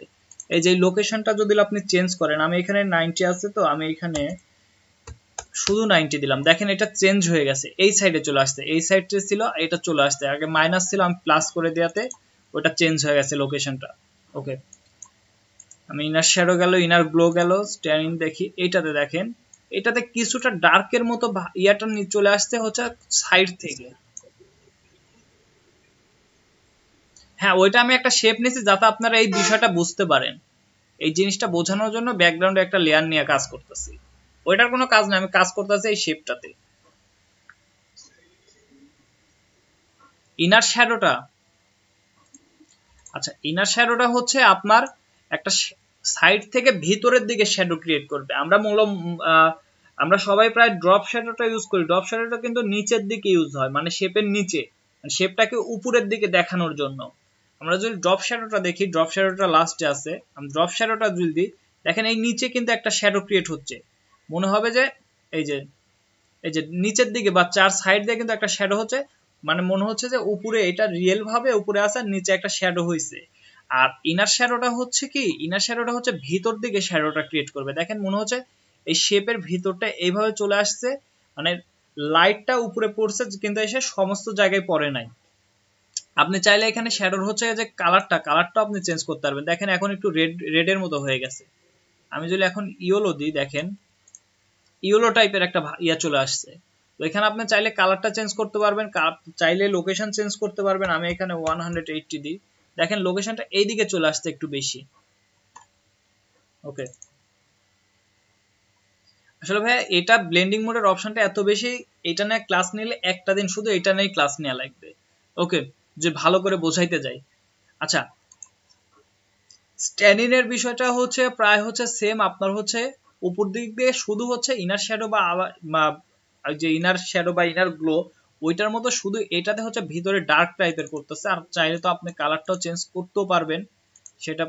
এই যে লোকেশনটা যদি আপনি চেঞ্জ করেন, আমি এখানে 90 আছে, তো আমি এখানে শুধু 90 দিলাম, দেখেন এটা চেঞ্জ হয়ে গেছে, এই সাইডে চলে আসছে, এই সাইডে ছিল এটা চলে আসছে, আগে মাইনাস ছিল আমি প্লাস করে দেওয়াতে ওটা চেঞ্জ হয়ে গেছে লোকেশনটা। ওকে, আমি ইনার শ্যাডো গেল, ইনার গ্লো গেল, স্ট্যান্ডিং দেখি এটাতে দেখেন এটাতে কিছুটা ডার্কের মতো ইয়াটা চলে আসছে হচ্ছে সাইড থেকে। হ্যাঁ, ওইটা আমি একটা শেপ নিয়েছি যাতে আপনারা এই বিষয়টা বুঝতে পারেন, এই জিনিসটা বোঝানোর জন্য ব্যাকগ্রাউন্ডে একটা লেয়ার নিয়ে কাজ করতেছি। ওইটার কোনো কাজ না, আমি কাজ করতেছি এই শেপটাতে। ইনার শ্যাডোটা, আচ্ছা ইনার শ্যাডোটা হচ্ছে আপনার একটা সাইড থেকে ভিতরের দিকে শ্যাডো ক্রিয়েট করবে। আমরা সবাই প্রায় ড্রপ শ্যাডোটা ইউজ করি, ড্রপ শ্যাডোটা কিন্তু নিচের দিকে ইউজ হয়, মানে শেপের নিচে, শেপটাকে উপরের দিকে দেখানোর জন্য। আমরা যদি ড্রপ শ্যাডোটা দেখি, ড্রপ শ্যাডোটা লাস্টে আছে, আমি ড্রপ শ্যাডোটা যদি দেখেন এই নিচে কিন্তু একটা শ্যাডো ক্রিয়েট হচ্ছে, মনে হবে যে এই যে এই যে নিচের দিকে বা চার সাইড দিয়ে কিন্তু একটা শ্যাডো হচ্ছে, মানে মনে হচ্ছে যে উপরে এটা রিয়েল ভাবে উপরে আছে, নিচে একটা শ্যাডো হইছে। আর ইনার শ্যাডোটা হচ্ছে কি, ইনার শ্যাডোটা হচ্ছে ভিতর দিকে শ্যাডোটা ক্রিয়েট করবে, দেখেন মনে হচ্ছে এই শেপের ভিতরটা এইভাবে চলে আসছে, মানে লাইটটা উপরে পড়ছে কিন্তু এসে সমস্ত জায়গায় পড়ে নাই। আপনি চাইলে এখানে শ্যাডোর হচ্ছে যে কালারটা আপনি চেঞ্জ করতে পারবেন, দেখেন এখন একটু রেডের মতো হয়ে গেছে। আমি যদি এখন ইয়েলো দিই, দেখেন ইয়েলো টাইপের একটা ইয়া চলে আসছে। তো এখানে আপনি চাইলে কালারটা চেঞ্জ করতে পারবেন, চাইলে লোকেশন চেঞ্জ করতে পারবেন। আমি এখানে 180 দিই, দেখেন লোকেশনটা এইদিকে চলে আসছে একটু বেশি। ওকে, আসলে ভাই এটা ব্লেন্ডিং মোডের অপশনটা এত বেশি, এটা নিয়ে ক্লাস নিলে একটা দিন শুধু এটা নিয়ে ক্লাস নেওয়া লাগবে। ওকে, যে ভালো করে বোঝাইতে যাই। আচ্ছা, স্ট্যান্ডিং এর বিষয়টা হচ্ছে প্রায় হচ্ছে সেম, আপনার হচ্ছে উপর দিক দিয়ে শুধু হচ্ছে ইনার শ্যাডো বা যে ইনার শ্যাডো বা ইনার গ্লো ওইটার মতো, শুধু এটাতে হচ্ছে ভিতরে ডার্ক টাইপের করতেছে। আর চাইলে তো আপনি কালারটাও চেঞ্জ করতেও পারবেন, সেটা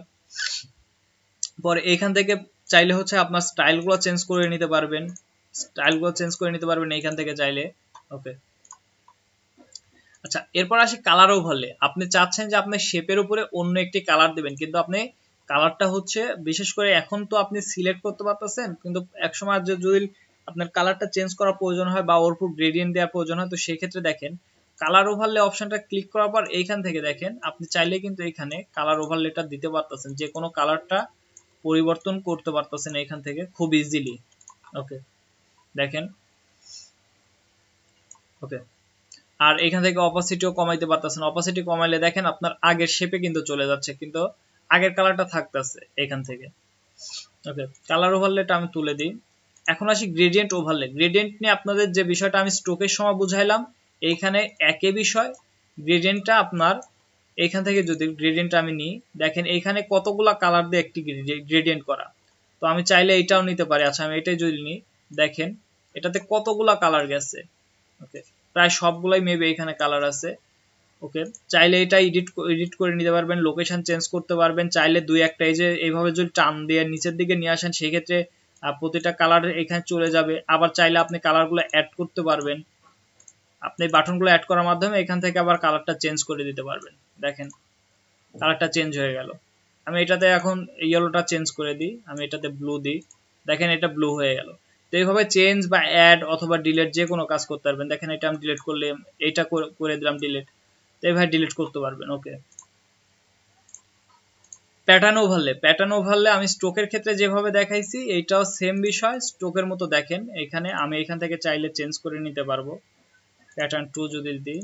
পরে এখান থেকে চাইলে হচ্ছে আপনার স্টাইলগুলো চেঞ্জ করে নিতে পারবেন, এইখান থেকে চাইলে। ওকে, আচ্ছা এরপর আসি কালার ওভারলে। আপনি চাচ্ছেন যে আপনি শেপের উপরে অন্য একটি কালার দিবেন, কিন্তু আপনি কালারটা হচ্ছে বিশেষ করে এখন তো আপনি সিলেক্ট করতে পারতেছেন, কিন্তু একসময় যদি আপনার কালারটা চেঞ্জ করার প্রয়োজন হয় বা ওর উপর গ্রেডিয়েন্ট দেওয়ার প্রয়োজন হয়, তো সেক্ষেত্রে দেখেন কালার ওভারলে অপশনটা ক্লিক করার পর এইখান থেকে দেখেন আপনি চাইলে কিন্তু এখানে কালার ওভারলেটা দিতে পারতেছেন, যে কোনো কালারটা পরিবর্তন করতে পারতেছেন এখান থেকে খুব ইজিলি। ওকে, দেখেন। ওকে, আর এখান থেকে অপাসিটিও কমাইতে পারতেছেন, অপাসিটি কমাইলে দেখেন আপনার আগের শেপে কিন্তু চলে যাচ্ছে, কিন্তু আগের কালারটা থাকতেছে এখান থেকে। ওকে, কালার ওভারলেটা আমি তুলে দিই। এখন আসি গ্রেডিয়েন্ট ওভারলে। গ্রেডিয়েন্ট নিয়ে আপনাদের যে বিষয়টা আমি স্ট্রোকের সময় বুঝাইলাম, এইখানে একই বিষয়। গ্রেডিয়েন্টটা আপনার এইখান থেকে যদি গ্রেডিয়েন্টটা আমি নিই, দেখেন এইখানে কতগুলা কালার দিয়ে একটি গ্রেডিয়েন্ট করা, তো আমি চাইলে এটাও নিতে পারি। আচ্ছা আমি এটাই যদি নিই, দেখেন এটাতে কতগুলা কালার গেছে। ওকে, প্রায় সবগুলাই মেবি এখানে কালার আছে। ওকে, চাইলে এটা এডিট করে নিতে পারবেন, লোকেশন চেঞ্জ করতে পারবেন, চাইলে দুই একটা এই যে এইভাবে যদি টান দিয়ে নিচের দিকে নিয়ে আসেন সেই ক্ষেত্রে প্রতিটা কালার এখানে চলে যাবে। আবার চাইলে আপনি কালারগুলো অ্যাড করতে পারবেন, আপনি বাটনগুলো অ্যাড করার মাধ্যমে এখান থেকে আবার কালারটা চেঞ্জ করে দিতে পারবেন। দেখেন কালারটা চেঞ্জ হয়ে গেল। আমি এটাতে এখন ইয়েলোটা চেঞ্জ করে দিই, আমি এটাতে ব্লু দিই, দেখেন এটা ব্লু হয়ে গেল। তো এইভাবে চেঞ্জ বা অ্যাড অথবা ডিলিট যে কোনো কাজ করতে পারবেন। দেখেন এটা আমি ডিলিট করলে, এটা করে দিলাম ডিলিট, তো এইভাবে ডিলিট করতে পারবেন। ওকে, প্যাটার্ন ওভারলে আমি স্ট্রোকের ক্ষেত্রে যেভাবে দেখাইছি এইটাও সেম বিষয়, স্ট্রোকের মতো। দেখেন এখানে আমি এখান থেকে চাইলে চেঞ্জ করে নিতে পারবো, প্যাটার্ন 2 যদি দিই।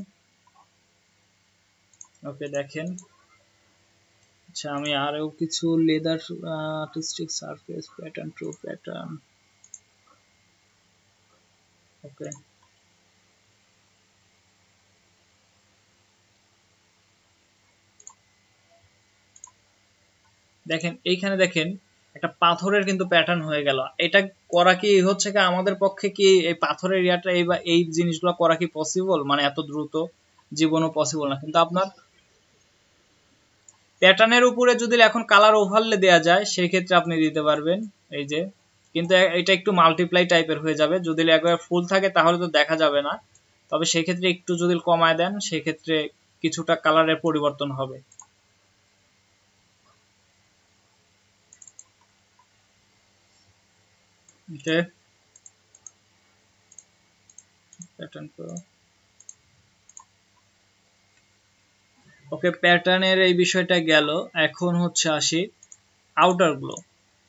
ওকে দেখেন, আচ্ছা আমি আরো কিছু leather artistic surface pattern 2 pattern. Okay, দেখেন এইখানে দেখেন একটা পাথরের কিন্তু প্যাটার্ন হয়ে গেল। এটা করা কি হচ্ছে কি আমাদের পক্ষে কি এই পাথরের ইয়াটা এই জিনিসগুলো করা কি পসিবল? মানে এত দ্রুত জীবনও পসিবল না, কিন্তু আপনার প্যাটার্নের উপরে যদি এখন কালার ওভারলে দেওয়া যায় সেই ক্ষেত্রে আপনি দিতে পারবেন। এই যে, কিন্তু এটা একটু মাল্টিপ্লাই টাইপের হয়ে যাবে। যদি একবার ফুল থাকে তাহলে তো দেখা যাবে না, তবে সেই ক্ষেত্রে একটু যদি কমায় দেন সেই ক্ষেত্রে কিছুটা কালারের পরিবর্তন হবে। ওকে, প্যাটার্ন তো ওকে, প্যাটার্নের এই বিষয়টা গেল। এখন হচ্ছে আসি আউটার গ্লো।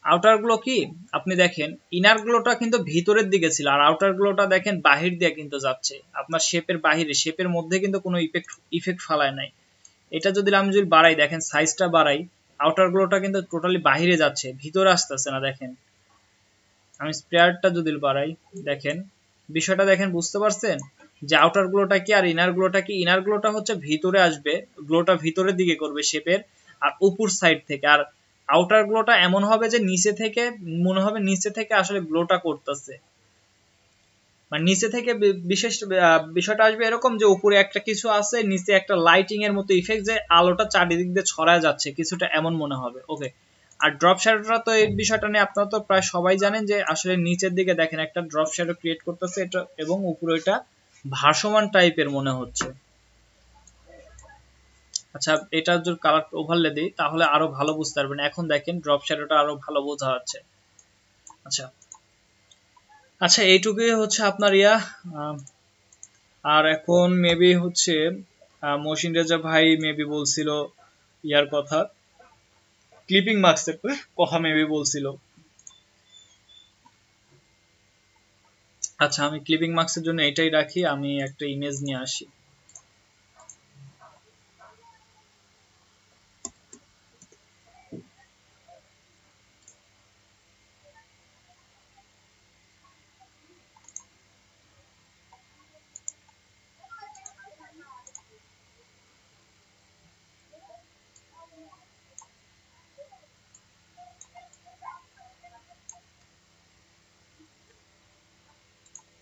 আউটার গ্লো কি, আপনি দেখেন ইনার গ্লোটা কিন্তু ভিতরের দিকে ছিল, আর আউটার গ্লোটা দেখেন বাহির দিয়ে কিন্তু যাচ্ছে আপনার শেপের বাহিরে, শেপের মধ্যে কিন্তু কোনো ইফেক্ট ফালায় নাই। এটা যদি আমি যদি বাড়াই, দেখেন সাইজটা বাড়াই, আউটার গ্লোটা কিন্তু টোটালি বাহিরে যাচ্ছে, ভিতরে আসতেছে না। দেখেন আমি স্প্রেয়ারটা যদি বাড়াই, দেখেন বিষয়টা দেখেন, বুঝতে পারছেন যে আউটার গ্লোটা কি আর ইনার গ্লোটা কি? ইনার গ্লোটা হচ্ছে ভিতরে আসবে, গ্লোটা ভিতরের দিকে করবে শেপের আর উপর সাইড থেকে, আর আউটার গ্লোটা এমন হবে যে নিচে থেকে, মনে হবে নিচে থেকে আসলে গ্লোটা করতেছে। মানে নিচে থেকে বিশেষ বিষয়টা আসবে এরকম যে উপরে একটা কিছু আছে, নিচে একটা লাইটিং এর মতো ইফেক্ট, যে আলোটা চারিদিক দিয়ে ছড়ায় যাচ্ছে কিছুটা, এমন মনে হবে। ওকে, আর ড্রপ শ্যাডোটা তো এই বিষয়টা নিয়ে আপনারা তো প্রায় সবাই জানেন যে আসলে নিচের দিকে দেখেন একটা ড্রপ শ্যাডো ক্রিয়েট করতেছে এটা, এবং উপরে এটা ভাসমান টাইপের মনে হচ্ছে। আচ্ছা এটা যদি কালার ওভারলে দিই তাহলে আরো ভালো বুঝতে পারবেন। এখন দেখেন ড্রপ শ্যাডোটা আরো ভালো বোঝা যাচ্ছে। আচ্ছা, আচ্ছা এইটুকুই হচ্ছে আপনার ইয়া। আহ, আর এখন মেবি হচ্ছে মহসিন রেজা ভাই মেবি বলছিল ইয়ার কথা, ক্লিপিং মার্কসের কথা মেবি বলছিল। আচ্ছা আমি ক্লিপিং মার্কসের জন্য এটাই রাখি, আমি একটা ইমেজ নিয়ে আসি।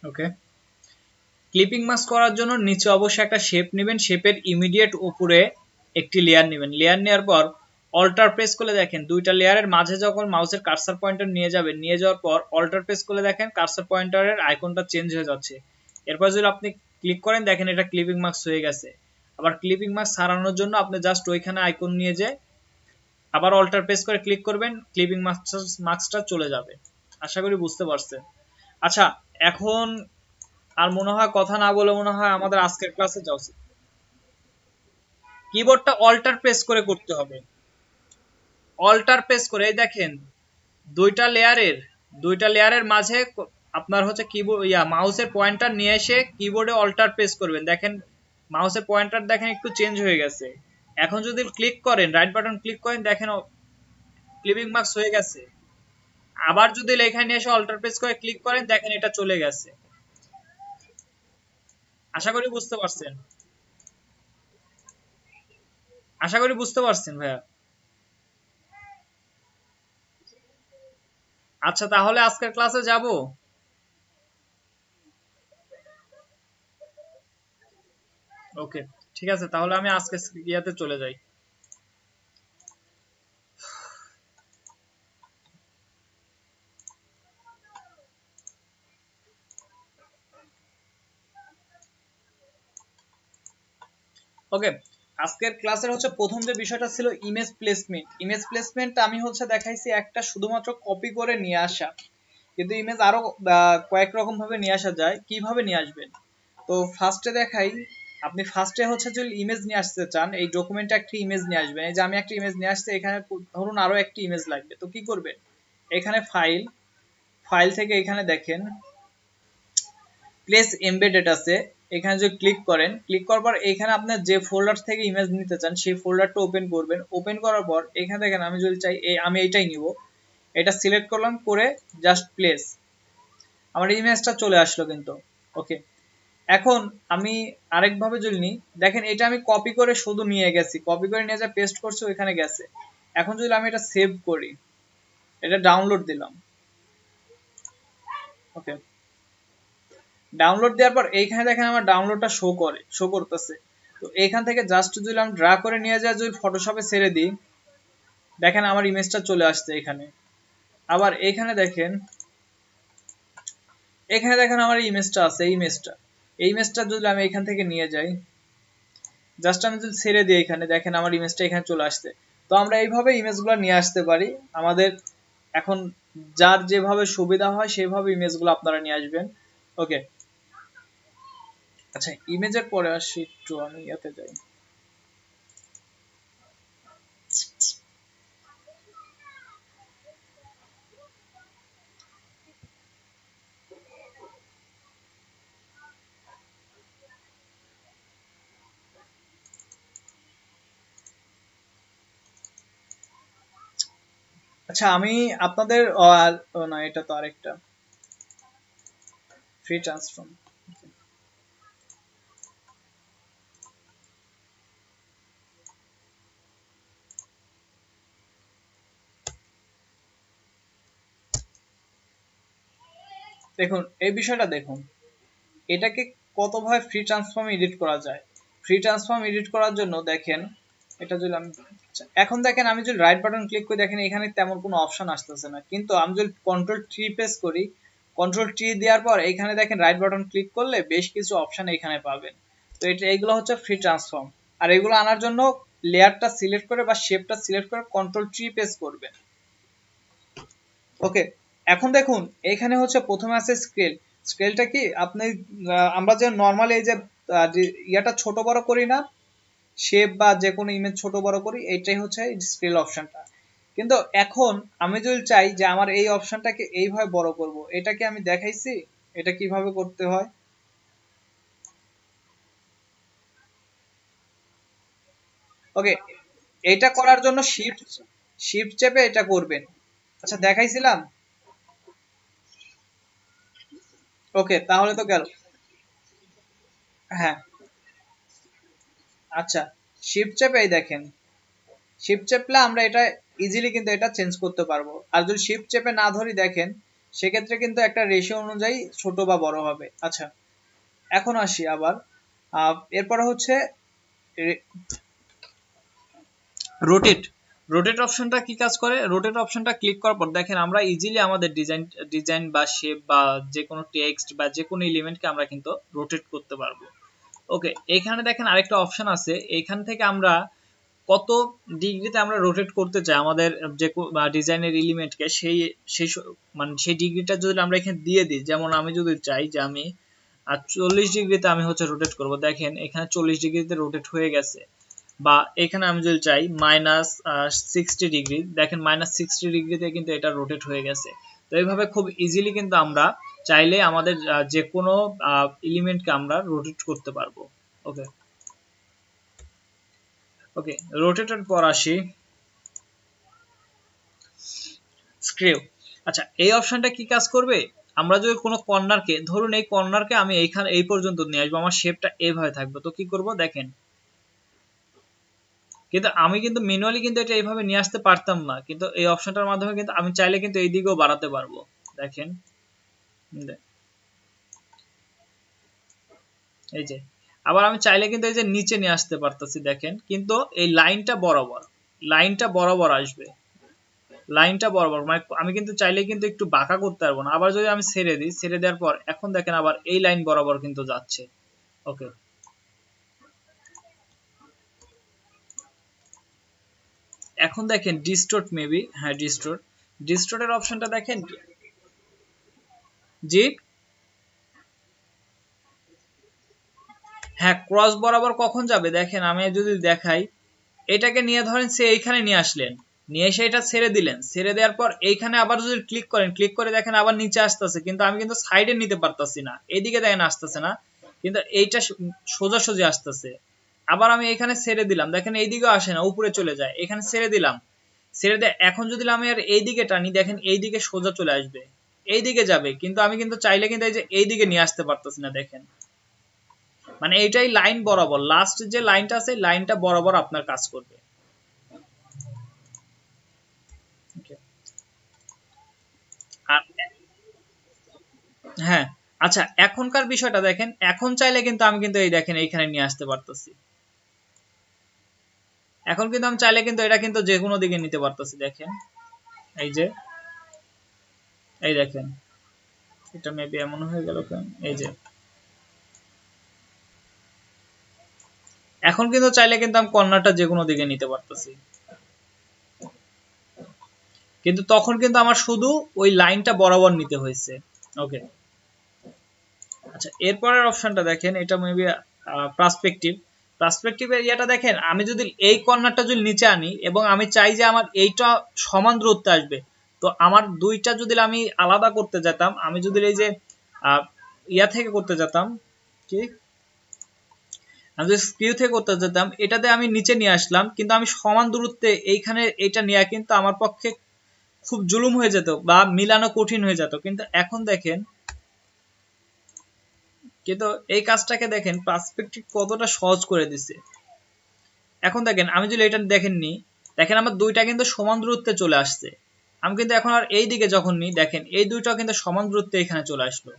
ওকে, ক্লিপিং মাস্ক করার জন্য নিচে অবশ্যই একটা শেপ নেবেন, শেপের ইমিডিয়েট উপরে একটি লেয়ার নেবেন। লেয়ার নেওয়ার পর অল্টার প্রেস করে দেখেন দুইটা লেয়ারের মাঝে যখন মাউসের কার্সার পয়েন্টার নিয়ে যাবেন, নিয়ে যাওয়ার পর অল্টার প্রেস করে দেখেন কার্সার পয়েন্টারের আইকনটা চেঞ্জ হয়ে যাচ্ছে। এরপর যদি আপনি ক্লিক করেন দেখেন এটা ক্লিপিং মাস্ক হয়ে গেছে। আবার ক্লিপিং মাস্ক সারানোর জন্য আপনি জাস্ট ওইখানে আইকন নিয়ে যেয়ে আবার অল্টার প্রেস করে ক্লিক করবেন, ক্লিপিং মাস্কটা চলে যাবে। আশা করি বুঝতে পারছেন। আচ্ছা এখন আর মনে হয় কথা না বলে মনে হয় আমাদের আজকের ক্লাসে যাওয়া উচিত। কিবোর্ডটা অল্টার প্রেস করে করতে হবে, অল্টার প্রেস করে। এই দেখেন দুইটা লেয়ারের দুইটা লেয়ারের মাঝে আপনার হচ্ছে কিবোর্ড মাউসের পয়েন্টার নিয়ে এসে কিবোর্ডে অল্টার প্রেস করবেন। দেখেন মাউসের পয়েন্টার দেখেন একটু চেঞ্জ হয়ে গেছে। এখন যদি ক্লিক করেন, রাইট বাটন ক্লিক করেন, দেখেন ক্লিপিং মার্কস হয়ে গেছে। আবার যদি লেখায় নিয়ে এসে অল্টার প্রেস করে ক্লিক করেন দেখেন এটা চলে গেছে। আশা করি বুঝতে পারছেন, আশা করি বুঝতে পারছেন ভাইয়া। আচ্ছা তাহলে আজকের ক্লাসে যাব। ওকে, ঠিক আছে, তাহলে আমি আজকে ইয়াতে চলে যাই। ওকে, আজকের ক্লাসের হচ্ছে প্রথম যে বিষয়টা ছিল ইমেজ প্লেসমেন্ট। ইমেজ প্লেসমেন্ট আমি হচ্ছে দেখাইছি একটা শুধুমাত্র কপি করে নিয়ে আসা, কিন্তু ইমেজ আরো কয়েক রকম ভাবে নিয়ে আসা যায়। কিভাবে নিয়ে আসবেন? তো ফার্স্টে দেখাই। আপনি ফার্স্টে হচ্ছে যদি ইমেজ নিয়ে আসতে চান, এই ডকুমেন্টে একটা ইমেজ নিয়ে আসবেন। এই যে আমি একটা ইমেজ নিয়ে আসছি, এখানে ধরুন আরো একটি ইমেজ লাগবে। তো কি করবেন? এখানে ফাইল, ফাইল থেকে এখানে দেখেন প্লেস এমবেডেড আছে, এখানে যদি ক্লিক করেন, ক্লিক করার পর এখানে আপনার যে ফোল্ডার থেকে ইমেজ নিতে চান সেই ফোল্ডারটা ওপেন করবেন। ওপেন করার পর এখানে দেখেন আমি যদি চাই আমি এইটাই নিব, এটা সিলেক্ট করলাম, করে জাস্ট প্লেস, আমার ইমেজটা চলে আসলো কিন্তু। ওকে, এখন আমি আরেকভাবে যদি নিই, দেখেন এটা আমি কপি করে শুধু নিয়ে গেছি, কপি করে নিয়ে যা পেস্ট করছি ওইখানে গেছে। এখন যদি আমি এটা সেভ করি, এটা ডাউনলোড দিলাম। ওকে, ডাউনলোড দেওয়ার পর এইখানে দেখেন আমার ডাউনলোডটা শো করতেছে। তো এইখান থেকে জাস্ট যদি আমি ড্রা করে নিয়ে যাই, যদি ফটোশপে ছেড়ে দিই, দেখেন আমার ইমেজটা চলে আসছে এখানে। আবার এখানে দেখেন, এখানে দেখেন আমার ইমেজটা আছে, এই ইমেজটা যদি আমি এখান থেকে নিয়ে যাই, জাস্ট আমি যদি ছেড়ে দিই, এখানে দেখেন আমার ইমেজটা এখানে চলে আসছে। তো আমরা এইভাবে ইমেজগুলো নিয়ে আসতে পারি। আমাদের এখন যার যেভাবে সুবিধা হয় সেইভাবে ইমেজগুলো আপনারা নিয়ে আসবেন। ওকে, আচ্ছা ইমেজের পরে আসি, একটু আমি ইয়াতে যাই। আচ্ছা আমি আপনাদের না, এটা তো আরেকটা ফ্রি ট্রান্সফর্ম। দেখুন এই বিষয়টা দেখুন, এটাকে কতভাবে ফ্রি ট্রান্সফর্ম এডিট করা যায়। ফ্রি ট্রান্সফর্ম এডিট করার জন্য দেখেন, এটা যদি আমি, আচ্ছা এখন দেখেন আমি যদি রাইট বাটন ক্লিক করি, দেখেন এখানে তেমন কোনো অপশন আসতেছে না। কিন্তু আমি যদি কন্ট্রোল টি প্রেস করি, কন্ট্রোল টি দেওয়ার পর এখানে দেখেন রাইট বাটন ক্লিক করলে বেশ কিছু অপশন এখানে পাবেন। তো এটা এইগুলো হচ্ছে ফ্রি ট্রান্সফর্ম। আর এগুলো আনার জন্য লেয়ারটা সিলেক্ট করে বা শেপটা সিলেক্ট করে কন্ট্রোল টি প্রেস করবেন। ওকে, এখন দেখুন এখানে হচ্ছে প্রথমে আছে স্কেল। স্কেলটা কি আপনি আমরা যে নর্মালি এই যে ইয়াটা ছোট বড় করি না, শেপ বা যে কোনো ইমেজ ছোট বড় করি, এইটাই হচ্ছে স্কেল অপশনটা। কিন্তু এখন আমি যদি চাই যে আমার এই অপশনটাকে এইভাবে বড় করব, এটা কি আমি দেখাইছি এটা কিভাবে করতে হয়? ওকে, এটা করার জন্য শিফট শিফট চেপে এটা করবেন। আচ্ছা দেখাইছিলাম। ওকে তাহলে তো গেল। হ্যাঁ, আচ্ছা শিফট চেপে এই দেখেন, শিফট চেপলে আমরা এটা ইজিলি কিন্তু এটা চেঞ্জ করতে পারবো। আর যদি শিফট চেপে না ধরি দেখেন, সেক্ষেত্রে কিন্তু একটা রেশিও অনুযায়ী ছোট বা বড় হবে। আচ্ছা এখন আসি আবার, এরপরে হচ্ছে রোটেট। রোটেট অপশনটা কি কাজ করে? রোটেট অপশনটা ক্লিক করার পর দেখেন আমরা ইজিলি আমাদের ডিজাইন বা শেপ বা যে কোনো টেক্সট বা যে কোনো এলিমেন্টকে আমরা কিন্তু রোটেট করতে পারবো। ওকে, এখানে দেখেন আরেকটা অপশন আছে, এখান থেকে আমরা কত ডিগ্রিতে আমরা রোটেট করতে চাই আমাদের যে ডিজাইনের এলিমেন্টকে, সেই সেই মানে সেই ডিগ্রিটা যদি আমরা এখানে দিয়ে দিই, যেমন আমি যদি চাই যে আমি 40 ডিগ্রিতে আমি হচ্ছে রোটেট করব, দেখেন এখানে 40 ডিগ্রিতে রোটেট হয়ে গেছে। বা এখানে আমি যদি চাই -60 ডিগ্রি, দেখেন -60 ডিগ্রিতে কিন্তু এটা রোটেট হয়ে গেছে। তো এইভাবে খুব ইজিলি কিন্তু আমরা চাইলে আমাদের যে কোনো এলিমেন্টকে আমরা রোটেট করতে পারবো। ওকে, ওকে রোটেটের পর আসি স্ক্রিউ। আচ্ছা এই অপশনটা কি কাজ করবে? আমরা যদি কোনো কর্নারকে, ধরুন এই কর্নারকে আমি এইখানে এই পর্যন্ত নিয়ে আসবো, আমার শেপটা এইভাবে থাকবে, তো কি করব দেখেন, কিন্তু আমি কিন্তু ম্যানুয়ালি কিন্তু এটা এইভাবে নিয়ে আসতে পারতাম না, কিন্তু এই অপশনটার মাধ্যমে কিন্তু আমি চাইলে কিন্তু এই দিকেও বাড়াতে পারবো। দেখেন এই যে, আবার আমি চাইলে কিন্তু এই যে নিচে নিয়ে আসতে পারতেছি দেখেন, কিন্তু এই লাইনটা বরাবর আসবে, লাইনটা বরাবর, মানে আমি কিন্তু চাইলে কিন্তু একটু বাঁকা করতে পারবো না। আবার যদি আমি ছেড়ে দিই, ছেড়ে দেওয়ার পর এখন দেখেন আবার এই লাইন বরাবর কিন্তু যাচ্ছে। ওকে, এখন দেখেন ডিস্টোর্ট, মেবি হ্যাঁ ডিস্টোর্টের অপশনটা দেখেন। জি, হ্যাঁ ক্রস বরাবর কখন যাবে দেখেন, আমি যদি দেখাই, এটাকে নিয়ে ধরেন সে এইখানে নিয়ে আসলেন, নিয়ে এসে এটা ছেড়ে দিলেন, ছেড়ে দেওয়ার পর এইখানে আবার যদি ক্লিক করেন, ক্লিক করে দেখেন আবার নিচে আসতেছে, কিন্তু আমি কিন্তু সাইডে নিতে পারতাছি না, এইদিকে দেখেন আসতেছে না, কিন্তু এইটা সোজাসুজি আসতেছে। আবার আমি এখানে ছেড়ে দিলাম, দেখেন এইদিকেও আসে না, উপরে চলে যায়, এখানে ছেড়ে দিলাম, ছেড়ে দিয়ে এখন যদি আমি আর এইদিকে টানি, দেখেন এইদিকে সোজা চলে আসবে, এইদিকে যাবে, কিন্তু আমি কিন্তু চাইলে কিন্তু এই যে এইদিকে নিয়ে আসতে পারতেছি না দেখেন। মানে এইটাই লাইন বরাবর, লাস্ট যে লাইনটা আছে লাইনটা বরাবর আপনার কাজ করবে। Okay. আর হ্যাঁ, আচ্ছা এখনকার বিষয়টা দেখেন, এখন চাইলে কিন্তু আমি কিন্তু এই দেখেন এইখানে নিয়ে আসতে পারতেছি, এখন কিন্তু আমি চাইলে কিন্তু এটা কিন্তু যে কোনো দিকে নিতে পারতেছি দেখেন, এই যে এই দেখেন, এটা মেবি এমন হয়ে গেল কেন, এই যে এখন কিন্তু চাইলে কিন্তু আমি কর্নারটা যে কোনো দিকে নিতে পারতেছি, কিন্তু তখন কিন্তু আমার শুধু ওই লাইনটা বরাবর নিতে হয়েছে। ওকে, আচ্ছা এরপরের অপশনটা দেখেন, এটা মেবি পার্সপেক্টিভ, পার্সপেক্টিভের ইয়াটা দেখেন, আমি যদি এই কর্নারটা যদি নিচে আনি এবং আমি চাই যে আমার এইটা সমান দূরত্বে আসবে, তো আমার দুইটা যদি আমি আলাদা করতে যেতাম, আমি যদি এই যে ইয়া থেকে করতে যেতাম, কি আমি যদি স্ক্রিউ থেকে করতে যেতাম, এটাতে আমি নিচে নিয়ে আসলাম, কিন্তু আমি সমান দূরত্বে এইখানে এইটা নেওয়া কিন্তু আমার পক্ষে খুব জুলুম হয়ে যেত বা মিলানো কঠিন হয়ে যেত, কিন্তু এখন দেখেন, কিন্তু এই কাজটাকে দেখেন পার্সপেক্টিভ কতটা সহজ করে দিছে। এখন দেখেন আমি যদি এটা দেখেননি, দেখেন আমার দুইটা কিন্তু সমান দূরত্বে চলে আসছে, আমি কিন্তু এখন আর এই দিকে যখন নিই, দেখেন এই দুইটা কিন্তু সমান দূরত্বে এখানে চলে আসলো।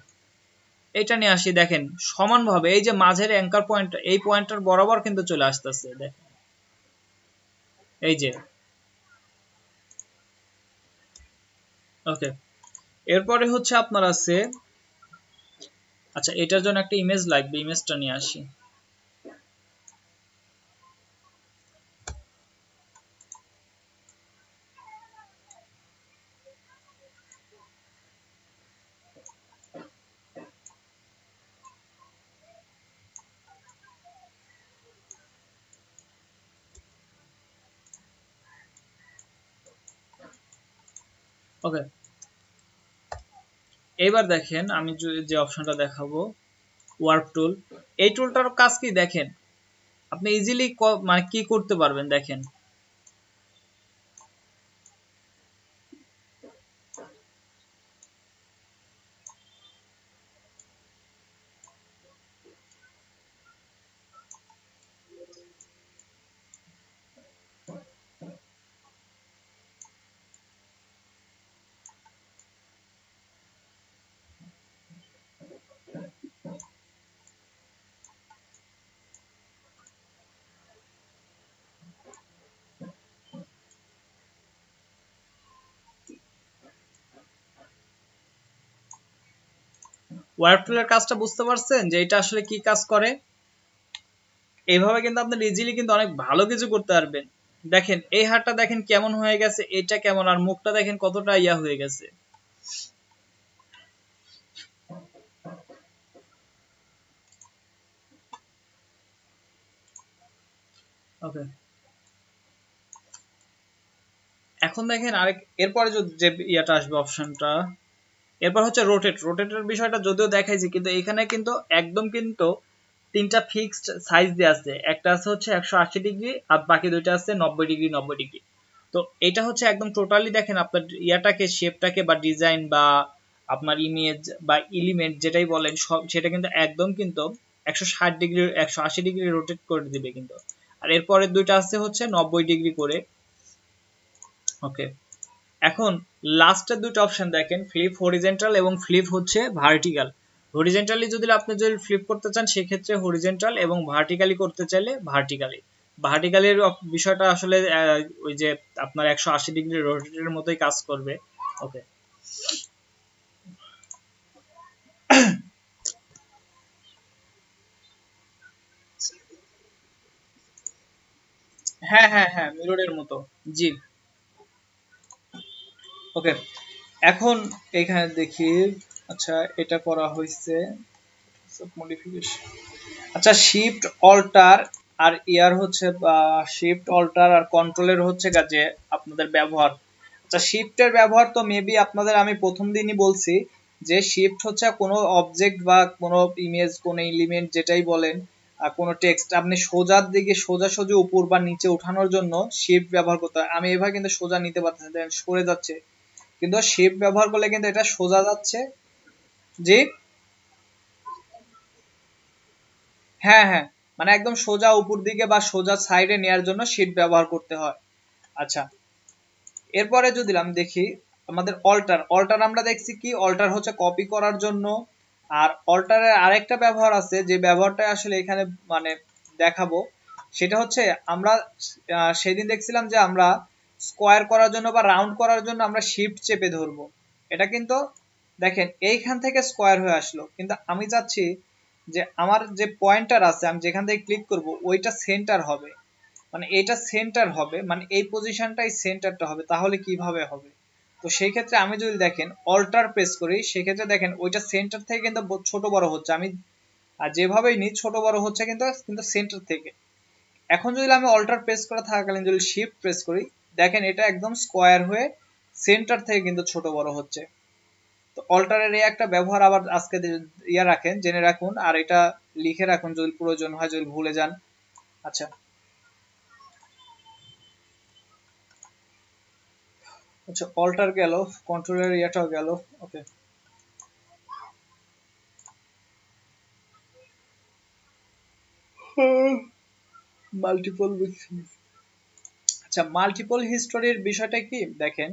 এটা নিয়ে আসি, দেখেন সমানভাবে এই যে মাঝের অ্যাঙ্কার পয়েন্ট, এই পয়েন্টটার বরাবর কিন্তু চলে আসতেছে দেখেন, এই যে। ওকে, এরপরে হচ্ছে আপনার আছে, আচ্ছা এটার জন্য একটা ইমেজ লাগবে, ইমেজটা নিয়ে আসি। ওকে, এবার দেখেন আমি যে অপশনটা দেখাবো, ওয়ার্প টুল, এই টুলটার কাজ কি দেখেন, আপনি ইজিলি মানে কি করতে পারবেন দেখেন, ওয়ার্প টুলের কাজটা বুঝতে পারছেন যে এটা আসলে কি কাজ করে, এইভাবে কিন্তু আপনি ইজিলি কিন্তু অনেক ভালো কিছু করতে পারবেন। দেখেন এই হাতটা দেখেন কেমন হয়ে গেছে, এটা কেমন, আর মুখটা দেখেন কতটা ইয়া হয়ে গেছে। ওকে, এখন দেখেন আরেক, এরপরে যে ইয়াটা আসবে অপশনটা, এরপর হচ্ছে রোটেট, রোটেটের বিষয়টা যদিও দেখাইছি, কিন্তু এখানে কিন্তু একদম কিন্তু তিনটা ফিক্সড সাইজ দিয়ে আছে, একটা আছে হচ্ছে 180 ডিগ্রি আর বাকি দুইটা আছে 90 ডিগ্রি 90 ডিগ্রি। তো এটা হচ্ছে একদম টোটালি দেখেন আপনার ইয়াটাকে, শেপটাকে বা ডিজাইন বা আপনার ইমেজ বা এলিমেন্ট যেটাই বলেন সব, সেটা কিন্তু একদম কিন্তু 160 ডিগ্রি 180 ডিগ্রি রোটেট করে দিবে কিন্তু। আর এরপরে দুইটা আছে হচ্ছে 90 ডিগ্রি করে। ওকে, এখন লাস্টের দুটো অপশন দেখেন, ফ্লিপ হরিজেন্টাল এবং ফ্লিপ হচ্ছে ভার্টিক্যাল। হরিজেন্টালি যদি ফ্লিপ করতে চান সেক্ষেত্রে হরিজেন্টাল, এবং ভার্টিক্যালি করতে চাইলে ভার্টিক্যালি। ভার্টিক্যালির বিষয়টা আসলে ওই যে আপনার 180 ডিগ্রি রোটেটের মতোই কাজ করবে। ওকে, হ্যাঁ হ্যাঁ হ্যাঁ, মিররের মতো। জি, ওকে। এখন এখানে দেখি, আচ্ছা এটা করা হয়েছে মডিফিকেশন। আচ্ছা, শিফট অল্টার আর ইয়ার হচ্ছে শিফট অল্টার আর কন্ট্রোলের হচ্ছে যে আপনাদের ব্যবহার। আচ্ছা, শিফটের ব্যবহার তো মেবি আপনাদের আমি প্রথম দিনই বলছি যে শিফট হচ্ছে কোনো অবজেক্ট বা কোনো ইমেজ, কোনো এলিমেন্ট যেটাই বলেন, কোনো টেক্সট আপনি সোজার দিকে সোজাসুজি উপর বা নিচে উঠানোর জন্য শিফট ব্যবহার করতে হয়। আমি এভাবে কিন্তু সোজা নিতে পারতেছি, দেখেন সরে যাচ্ছে, কিন্তু শিফট ব্যবহার করলে কিন্তু এটা সোজা যাচ্ছে। জি, হ্যাঁ হ্যাঁ, মানে একদম সোজা উপর দিকে বা সোজা সাইডে নেয়ার জন্য শিফট ব্যবহার করতে হয়। আচ্ছা, এরপরে যদি আমি দেখি আমাদের অল্টার। অল্টার আমরা দেখছি কি, অল্টার হচ্ছে কপি করার জন্য। আর অল্টারের আরেকটা ব্যবহার আছে, যে ব্যবহারটা আসলে এখানে মানে দেখাবো, সেটা হচ্ছে আমরা সেদিন দেখছিলাম যে আমরা স্কোয়ার করার জন্য বা রাউন্ড করার জন্য আমরা শিফট চেপে ধরবো। এটা কিন্তু দেখেন এইখান থেকে স্কোয়ার হয়ে আসলো, কিন্তু আমি চাচ্ছি যে আমার যে পয়েন্টার আছে আমি যেখান থেকে ক্লিক করব ওইটা সেন্টার হবে, মানে এটা সেন্টার হবে, মানে এই পজিশনটাই সেন্টারটা হবে। তাহলে কিভাবে হবে? তো সেই ক্ষেত্রে আমি যদি দেখেন অল্টার প্রেস করি, সেক্ষেত্রে দেখেন ওইটা সেন্টার থেকে কিন্তু ছোট বড় হচ্ছে। আমি আর যেভাবেই নিই ছোট বড় হচ্ছে, কিন্তু কিন্তু সেন্টার থেকে। এখন যদি আমি অল্টার প্রেস করা থাকাকালীন যদি শিফট প্রেস করি, দেখেন এটা একদম স্কোয়ার হয়ে সেন্টার থেকে কিন্তু ছোট বড় হচ্ছে। তো অল্টারের এই একটা ব্যবহার আবার আজকে ইয়া রাখেন, জেনে রাখুন, আর এটা লিখে রাখুন যদি প্রয়োজন হয়, যদি ভুলে যান। আচ্ছা, আচ্ছা অল্টার গেল, কন্ট্রোলের ইয়াটাও গেল। ওকে, মাল্টিপল। আচ্ছা, মাল্টিপল হিস্টোরির বিষয়টা কি দেখেন,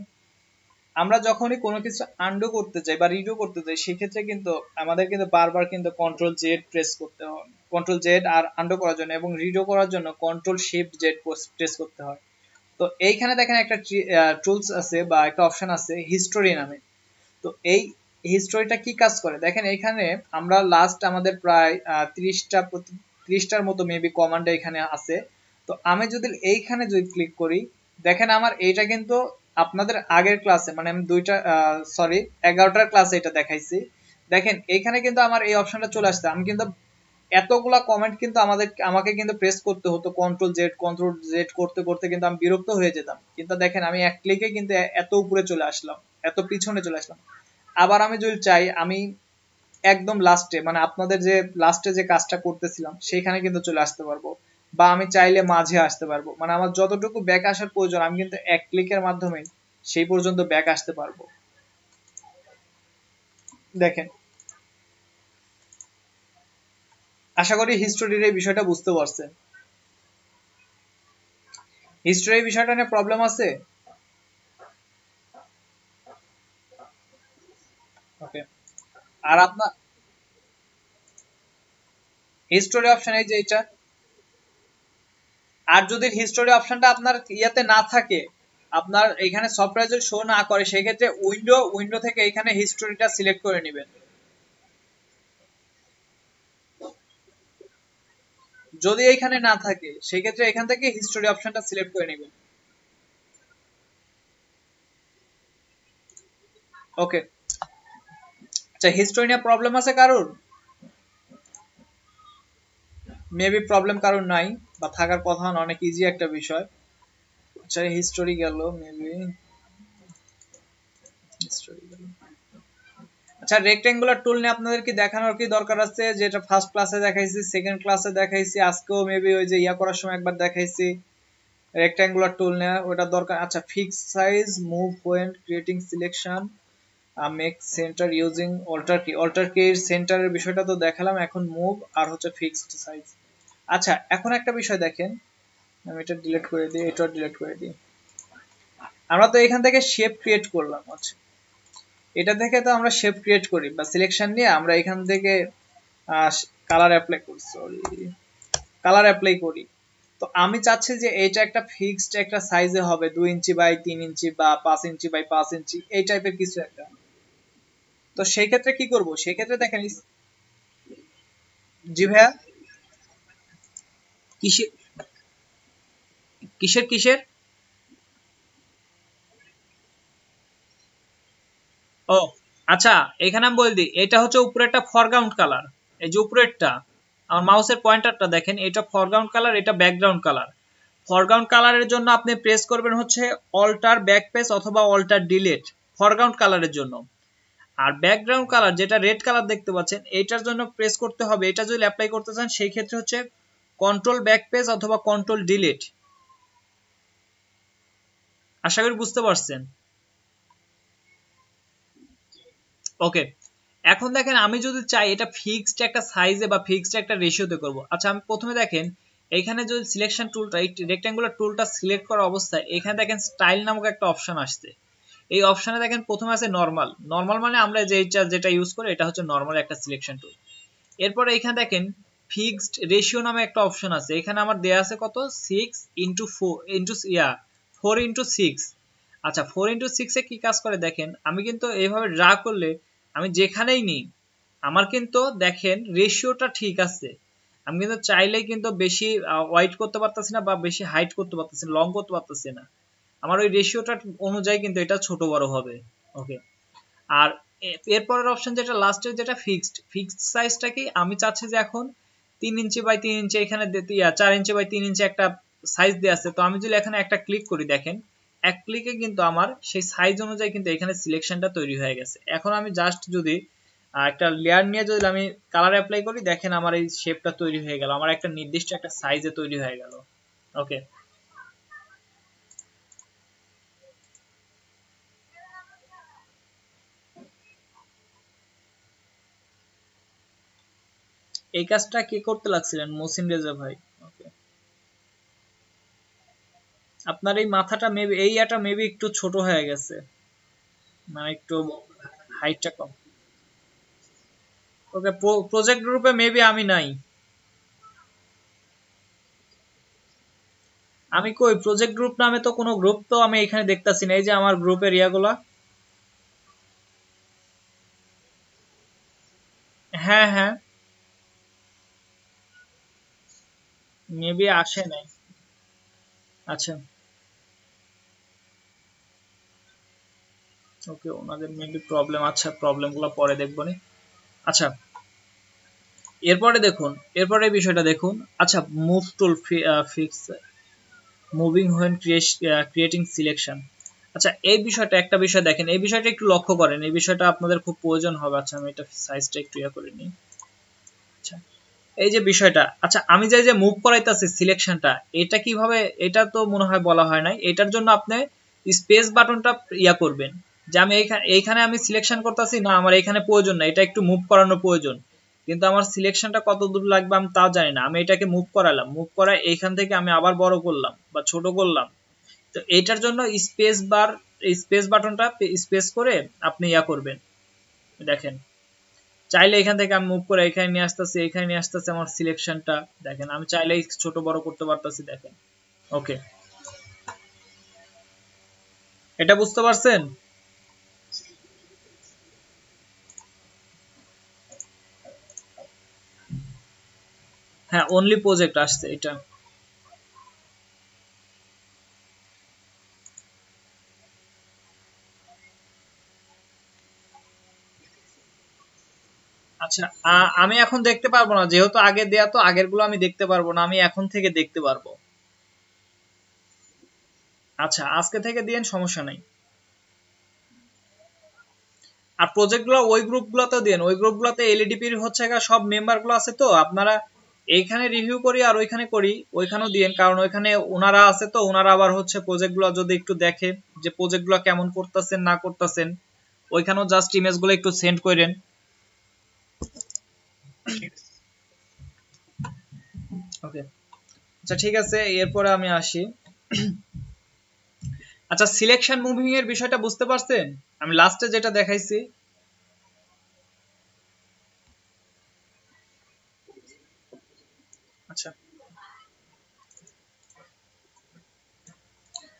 আমরা যখনই কোনো কিছু আন্ডু করতে চাই বা রিডো করতে চাই, সেক্ষেত্রে কিন্তু আমাদের কিন্তু বারবার কিন্তু কন্ট্রোল জেড প্রেস করতে হয়, কন্ট্রোল জেড আর আন্ডু করার জন্য, এবং রিডো করার জন্য কন্ট্রোল শিফট জেড প্রেস করতে হয়। তো এইখানে দেখেন একটা টুলস আছে বা একটা অপশন আছে হিস্টোরি নামে। তো এই হিস্টোরিটা কি কাজ করে দেখেন, এইখানে আমরা লাস্ট আমাদের প্রায় 30টার মতো মেবি কমান্ড এখানে আছে। তো আমি যদি এইখানে যদি ক্লিক করি, দেখেন আমার এইটা কিন্তু আপনাদের আগের ক্লাসে, মানে আমি 11টার ক্লাসে এটা দেখাইছি। দেখেন এইখানে কিন্তু আমার এই অপশনটা চলে আসছে। আমি কিন্তু এতগুলা কমেন্ট কিন্তু আমাকে কিন্তু প্রেস করতে হতো, কন্ট্রোল জেড করতে করতে কিন্তু আমি বিরক্ত হয়ে যেতাম। কিন্তু দেখেন আমি এক ক্লিকে কিন্তু এত উপরে চলে আসলাম, এত পিছনে চলে আসলাম। আবার আমি যদি চাই, আমি একদম লাস্টে, মানে আপনাদের যে লাস্টে যে কাজটা করতেছিলাম সেখানে কিন্তু চলে আসতে পারবো, বা আমি চাইলে মাঝে আসতে পারবো। মানে আমার যতটুকু ব্যাক আসার প্রয়োজন আমি কিন্তু এক ক্লিকের মাধ্যমে সেই পর্যন্ত ব্যাক আসতে পারবো। দেখেন, আশা করি হিস্টোরির এই বিষয়টা বুঝতে পারছেন। হিস্টোরির বিষয়টা নিয়ে প্রবলেম আছে? ওকে, আর আপনার হিস্টোরি অপশন এই যে এটা, আর যদি হিস্টোরি অপশনটা আপনার ইয়াতে না থাকে, আপনার এখানে সফটওয়্যার যদি শো না করে, সেক্ষেত্রে উইন্ডো থেকে এখানে হিস্টোরিটা সিলেক্ট করে নেবেন। যদি এইখানে না থাকে সেক্ষেত্রে এখান থেকে হিস্টোরি অপশনটা সিলেক্ট করে নেবেন। ওকে, আচ্ছা হিস্টোরি নিয়ে প্রবলেম আছে কারোর? মেবি প্রবলেম কারোর নাই, বা থাকার কথা না, অনেক ইজি একটা বিষয়। আচ্ছা হিস্টোরি গেল, মেবি হিস্টোরি গেল। আচ্ছা, রেক্টেঙ্গুলার টুল নিয়ে আপনাদের কি দেখানোর কি দরকার আছে? যেটা ফার্স্ট ক্লাসে দেখাইছি, সেকেন্ড ক্লাসে দেখাইছি, আজকেও মেবি ওই যে ইয়া করার সময় একবার দেখাইছি। রেক্টেঙ্গুলার টুল নেওয়া ওটা দরকার। আচ্ছা, fix size, move when creating selection, make center using alter key. Alter key এর সেন্টারের বিষয়টা তো দেখালাম, এখন মুভ আর হচ্ছে ফিক্সড সাইজ। আচ্ছা, এখন একটা বিষয় দেখেন, আমি এটা ডিলিট করে দিই, এটা ডিলিট করে দিই। আমরা তো এখান থেকে শেপ ক্রিয়েট করলাম। আচ্ছা, এটা থেকে তো আমরা শেপ ক্রিয়েট করি বা সিলেকশন নিয়ে আমরা এখান থেকে কালার অ্যাপ্লাই করি, সরি কালার অ্যাপ্লাই করি। তো আমি চাচ্ছি যে এটা একটা ফিক্সড একটা সাইজে হবে, 2 ইঞ্চি বাই 3 ইঞ্চি বা 5 ইঞ্চি বাই 5 ইঞ্চি এই টাইপের কিছু একটা। তো সেই ক্ষেত্রে কি করব, সেই ক্ষেত্রে দেখেন জি ভাইয়া, কিসের কিসের কিসের ও আচ্ছা, এখানে আমি বলে দিই, এটা হচ্ছে উপরেরটা ফরগ্রাউন্ড কালার। এই যে উপরেরটা, আমার মাউসের পয়েন্টারটা দেখেন, এটা ফরগ্রাউন্ড কালার, এটা ব্যাকগ্রাউন্ড কালার। ফরগ্রাউন্ড কালারের জন্য আপনি প্রেস করবেন হচ্ছে অল্টার ব্যাকপেস অথবা অল্টার ডিলিট ফরগ্রাউন্ড কালারের জন্য। আর ব্যাকগ্রাউন্ড কালার যেটা রেড কালার দেখতে পাচ্ছেন, এটার জন্য প্রেস করতে হবে, এটা যদি অ্যাপ্লাই করতে চান সেই ক্ষেত্রে হচ্ছে কন্ট্রোল ব্যাকপেস অথবা কন্ট্রোল ডিলিট। আশা করি বুঝতে পারছেন। ওকে, এখন দেখেন আমি যদি চাই এটা ফিক্সড একটা সাইজে বা ফিক্সড একটা রেশিওতে করব। আচ্ছা, আমি প্রথমে দেখেন এইখানে যদি সিলেকশন টুলটা, এই রেক্ট্যাঙ্গুলার টুলটা সিলেক্ট করা অবস্থায় এখানে দেখেন স্টাইল নামক একটা অপশন আসছে। এই অপশনে দেখেন প্রথমে আছে নরমাল। নরমাল মানে আমরা যেটা ইউজ করি এটা হচ্ছে নরমাল একটা সিলেকশন টুল। এরপরে এখানে দেখেন ফিক্সড রেশিও নামে একটা অপশন আছে। এখানে আমার দেয়া আছে কত, 4:6। আচ্ছা, 4:6 এ কি কাজ করে দেখেন, আমি কিন্তু এইভাবে ড্রা করলে আমি যেখানেই নিই আমার কিন্তু দেখেন রেশিওটা ঠিক আছে। আমি কিন্তু চাইলেই কিন্তু বেশি ওয়াইড করতে পারতেছি না বা বেশি হাইট করতে পারতেছি না, লং করতে পারতেছি না। আমার ওই রেশিওটা অনুযায়ী কিন্তু এটা ছোট বড় হবে। ওকে, আর এরপরের অপশন যেটা লাস্টের, যেটা ফিক্সড সাইজটা কি, আমি চাচ্ছি যে এখন 3 ইঞ্চি বাই 3 ইঞ্চি, এখানে 4 ইঞ্চি বাই 3 ইঞ্চি একটা সাইজ দেওয়া আছে। তো আমি যদি এখানে একটা ক্লিক করি দেখেন এক ক্লিকে কিন্তু আমার সেই সাইজ অনুযায়ী কিন্তু এখানে সিলেকশনটা তৈরি হয়ে গেছে। এখন আমি জাস্ট যদি একটা লেয়ার নিয়ে যদি আমি কালার অ্যাপ্লাই করি দেখেন আমার এই শেপটা তৈরি হয়ে গেল, আমার একটা নির্দিষ্ট একটা সাইজে তৈরি হয়ে গেল। ওকে, এই কাজটা কে করতে লাগছিলেন? মহসিন রেজা ভাই। ওকে, আপনার এই মাথাটা মেবি এই এটা মেবি একটু ছোট হয়ে গেছে, মানে একটু হাইটটা কম। ওকে, প্রজেক্ট গ্রুপে মেবি আমি নাই। আমি কই, প্রজেক্ট গ্রুপ নামে তো কোনো গ্রুপ তো আমি এখানে দেখতাছি না। এই যে আমার গ্রুপের ইয়াগুলা। হ্যাঁ হ্যাঁ, মেবি আসে নাই। আচ্ছা, ওকে, ওনাদের মেবি প্রবলেম। আচ্ছা, প্রবলেমগুলো পরে দেখবো নি। আচ্ছা, এরপরে দেখুন, এরপরে এই বিষয়টা দেখুন। আচ্ছা, move tool fix moving when creating selection. আচ্ছা, এই বিষয়টা, একটা বিষয় দেখেন, এই বিষয়টা একটু লক্ষ্য করেন, এই বিষয়টা আপনাদের খুব প্রয়োজন হবে। আচ্ছা, আমি এটা সাইজটা একটু ইয়া করে নিই। আচ্ছা, এই যে বিষয়টা, আচ্ছা আমি যে মুভ করাইতেছি সিলেকশনটা, এটা কিভাবে, এটা তো মনে হয় বলা হয় নাই। এটার জন্য আপনি স্পেস বাটনটা ইয়া করবেন, যে আমি এইখানে আমি সিলেকশন করতেছি না, আমার এখানে প্রয়োজন না, এটা একটু মুভ করানো প্রয়োজন, কিন্তু আমার সিলেকশনটা কত দূর লাগবে আমি তাও জানি না। আমি এটাকে মুভ করালাম, মুভ করায় এইখান থেকে আমি আবার বড় করলাম বা ছোট করলাম। তো এটার জন্য স্পেস বাটনটা স্পেস করে আপনি ইয়া করবেন। দেখেন, চাইলে এখান থেকে আমি মুভ করে এখানে নিয়ে আসতেছি, এখানে নিয়ে আসতেছি, আমার সিলেকশনটা দেখেন, আমি চাইলেই ছোট বড় করতে পারতেছি দেখেন। ওকে, এটা বুঝতে পারছেন? হ্যাঁ, অনলি প্রজেক্ট আসছে এটা। আচ্ছা, আমি এখন দেখতে পারবো না, যেহেতু আগে দেয়া, তো আগের গুলো আমি দেখতে পারবো না, আমি এখন থেকে দেখতে পারবো। আচ্ছা, আজকে থেকে দিয়েন, সমস্যা নাই। আর প্রজেক্ট গুলো ওই গ্রুপ গুলোতে দিন, ওই গ্রুপ গুলোতে এলইডিপির হচ্ছে সব মেম্বার গুলো আছে, তো আপনারা এইখানে রিভিউ করি আর ওইখানে করি, ওইখানেও দিন, কারণ ওইখানে ওনারা আছে, তো ওনারা আবার হচ্ছে প্রজেক্ট গুলো যদি একটু দেখে যে প্রজেক্ট গুলো কেমন করতেছেন না করতেছেন, ওইখানেও জাস্ট ইমেজ গুলো একটু সেন্ড করেন। ওকে, আচ্ছা ঠিক আছে, এরপরে আমি আসি। আচ্ছা, সিলেকশন মুভিং এর বিষয়টা বুঝতে পারছেন? আমি লাস্টে যেটা দেখাইছি। আচ্ছা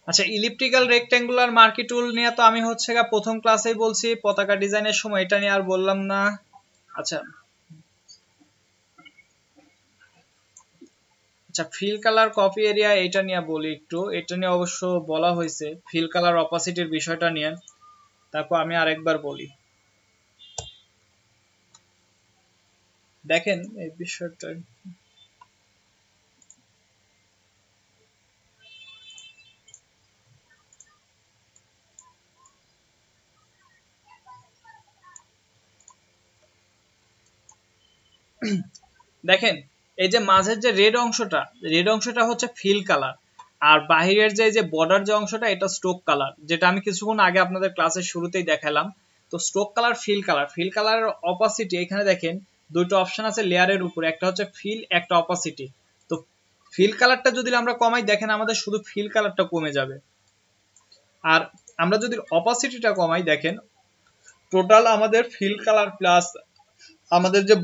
আচ্ছা, ইলিপ্টিক্যাল রেক্ট্যাঙ্গুলার মার্কি টুল নিয়ে তো আমি হচ্ছে প্রথম ক্লাসেই বলছি, পতাকা ডিজাইনের সময়, এটা নিয়ে আর বললাম না। আচ্ছা আচ্ছা, ফিল কালার কপি এরিয়া এটা নিয়ে বলি একটু। এটা নিয়ে অবশ্য বলা হয়েছে, ফিল কালার অপাসিটির বিষয়টা নিয়ে। তারপর আমি আরেকবার বলি, দেখেন এই বিষয়টা। দেখেন এই যে মাঝের যে রেড অংশটা হচ্ছে ফিল কালার, আর বাহিরের যে বর্ডার যে অংশটা, এটা স্ট্রোক কালার, যেটা আমি কিছুক্ষণ আগে আপনাদের ক্লাসের শুরুতেই দেখালাম। তো স্ট্রোক কালার, ফিল কালারের অপাসিটি এখানে দেখেন দুটো অপশন আছে লেয়ারের উপরে, একটা হচ্ছে ফিল, একটা অপাসিটি। তো ফিল কালারটা যদি আমরা কমাই, দেখেন আমাদের শুধু ফিল কালারটা কমে যাবে। আর আমরা যদি অপাসিটিটা কমাই, দেখেন টোটাল আমাদের ফিল কালার প্লাস আমাদের যে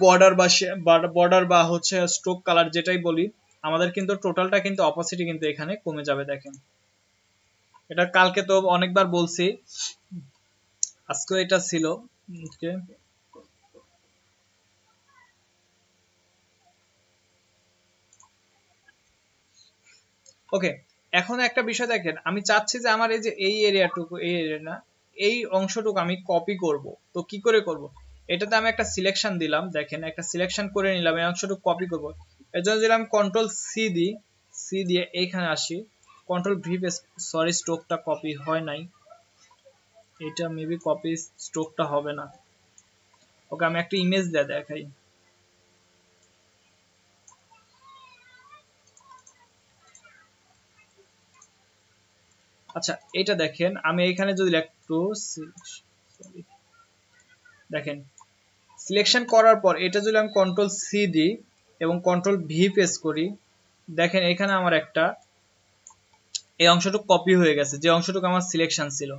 বর্ডার বা হচ্ছে স্ট্রোক কালার যেটাই বলি, আমাদের কিন্তু টোটালটা কিন্তু অপোসিটি কিন্তু এখানে কমে যাবে। দেখেন এটা কালকে তো অনেকবার বলছি, আজকে এটা ছিল। ওকে ওকে, এখন একটা বিষয় দেখেন, আমি চাচ্ছি যে আমার এই যে এই এরিয়াটুকু, এই এরিয়া না, এই অংশটুকু আমি কপি করব। তো কি করে করব? এটাতে আমি একটা সিলেকশন দিলাম, দেখেন একটা সিলেকশন করে নিলাম, এই অংশটুকু কপি করব। এর জন্য দিলাম কন্ট্রোল সি দিই, সি দিয়ে এইখানে আসি, কন্ট্রোল ভি পেস্ট, সরি স্ট্রোকটা কপি হয় নাই, এটা মেবি কপি স্ট্রোকটা হবে না। ওকে, আমি একটা ইমেজ দিয়ে দেখাই। আচ্ছা এটা দেখেন, আমি এইখানে যদি একটু দেখেন সিলেকশন করার পর এটা যদি আমি কন্ট্রোল সি দিই এবং কন্ট্রোল ভি প্রেস করি, দেখেন এখানে আমার একটা এই অংশটুকু কপি হয়ে গেছে, যে অংশটুকু আমার সিলেকশন ছিল।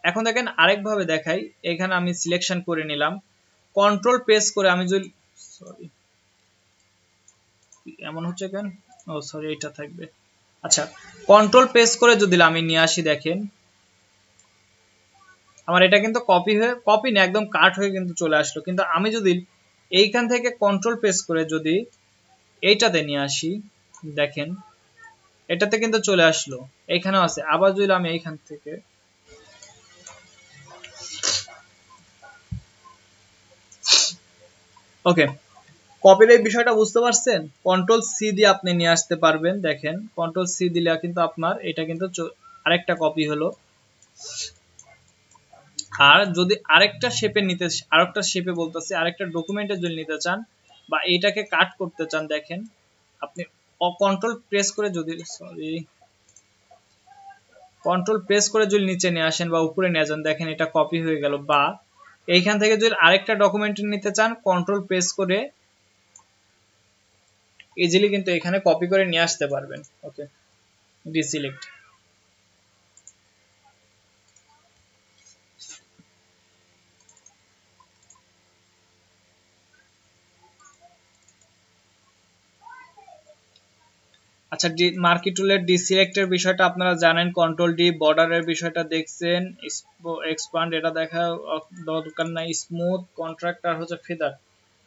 এখন দেখেন আরেকভাবে দেখাই, এখানে আমি সিলেকশন করে নিলাম, কন্ট্রোল প্রেস করে আমি যদি, সরি এমন হচ্ছে কেন, ও সরি এটা থাকবে। আচ্ছা, কন্ট্রোল প্রেস করে যদি আমি নিয়ে আসি, দেখেন আমার এটা কিন্তু কপি হয়ে, কপি না একদম কাট হয়ে কিন্তু চলে আসলো। কিন্তু আমি যদি এইখান থেকে কন্ট্রোল প্রেস করে যদি এইটাতে নিয়ে আসি, দেখেন এটাতে কিন্তু চলে আসলো, এইখানেও আছে। আবার যদি আমি এইখান থেকে, ওকে, কপির এই বিষয়টা বুঝতে পারছেন? কন্ট্রোল সি দিয়ে আপনি নিয়ে আসতে পারবেন। দেখেন কন্ট্রোল সি দিলে কিন্তু আপনার এটা কিন্তু আরেকটা কপি হলো। আর যদি আরেকটা শেপে নিতে, আরেকটা শেপে বলতেছি, আরেকটা ডকুমেন্টে যদি নিতে চান বা এইটাকে কাট করতে চান, দেখেন আপনি কন্ট্রোল প্রেস করে যদি, সরি কন্ট্রোল প্রেস করে যদি নিচে নিয়ে আসেন বা উপরে নিয়ে যান, দেখেন এটা কপি হয়ে গেল। বা এইখান থেকে যদি আরেকটা ডকুমেন্ট নিতে চান, কন্ট্রোল প্রেস করে ইজিলি কিন্তু এখানে কপি করে নিয়ে আসতে পারবেন। ওকে, ডিসিলেক্ট। আচ্ছা, মার্কি টুলের ডিসিলেক্টের বিষয়টা আপনারা জানেন, কন্ট্রোল ডি, বর্ডারের বিষয়টা দেখছেন, এক্সপান্ড এটা দেখা দরকার নাই, স্মুথ, কন্ট্রাক্ট আর হচ্ছে ফেদার।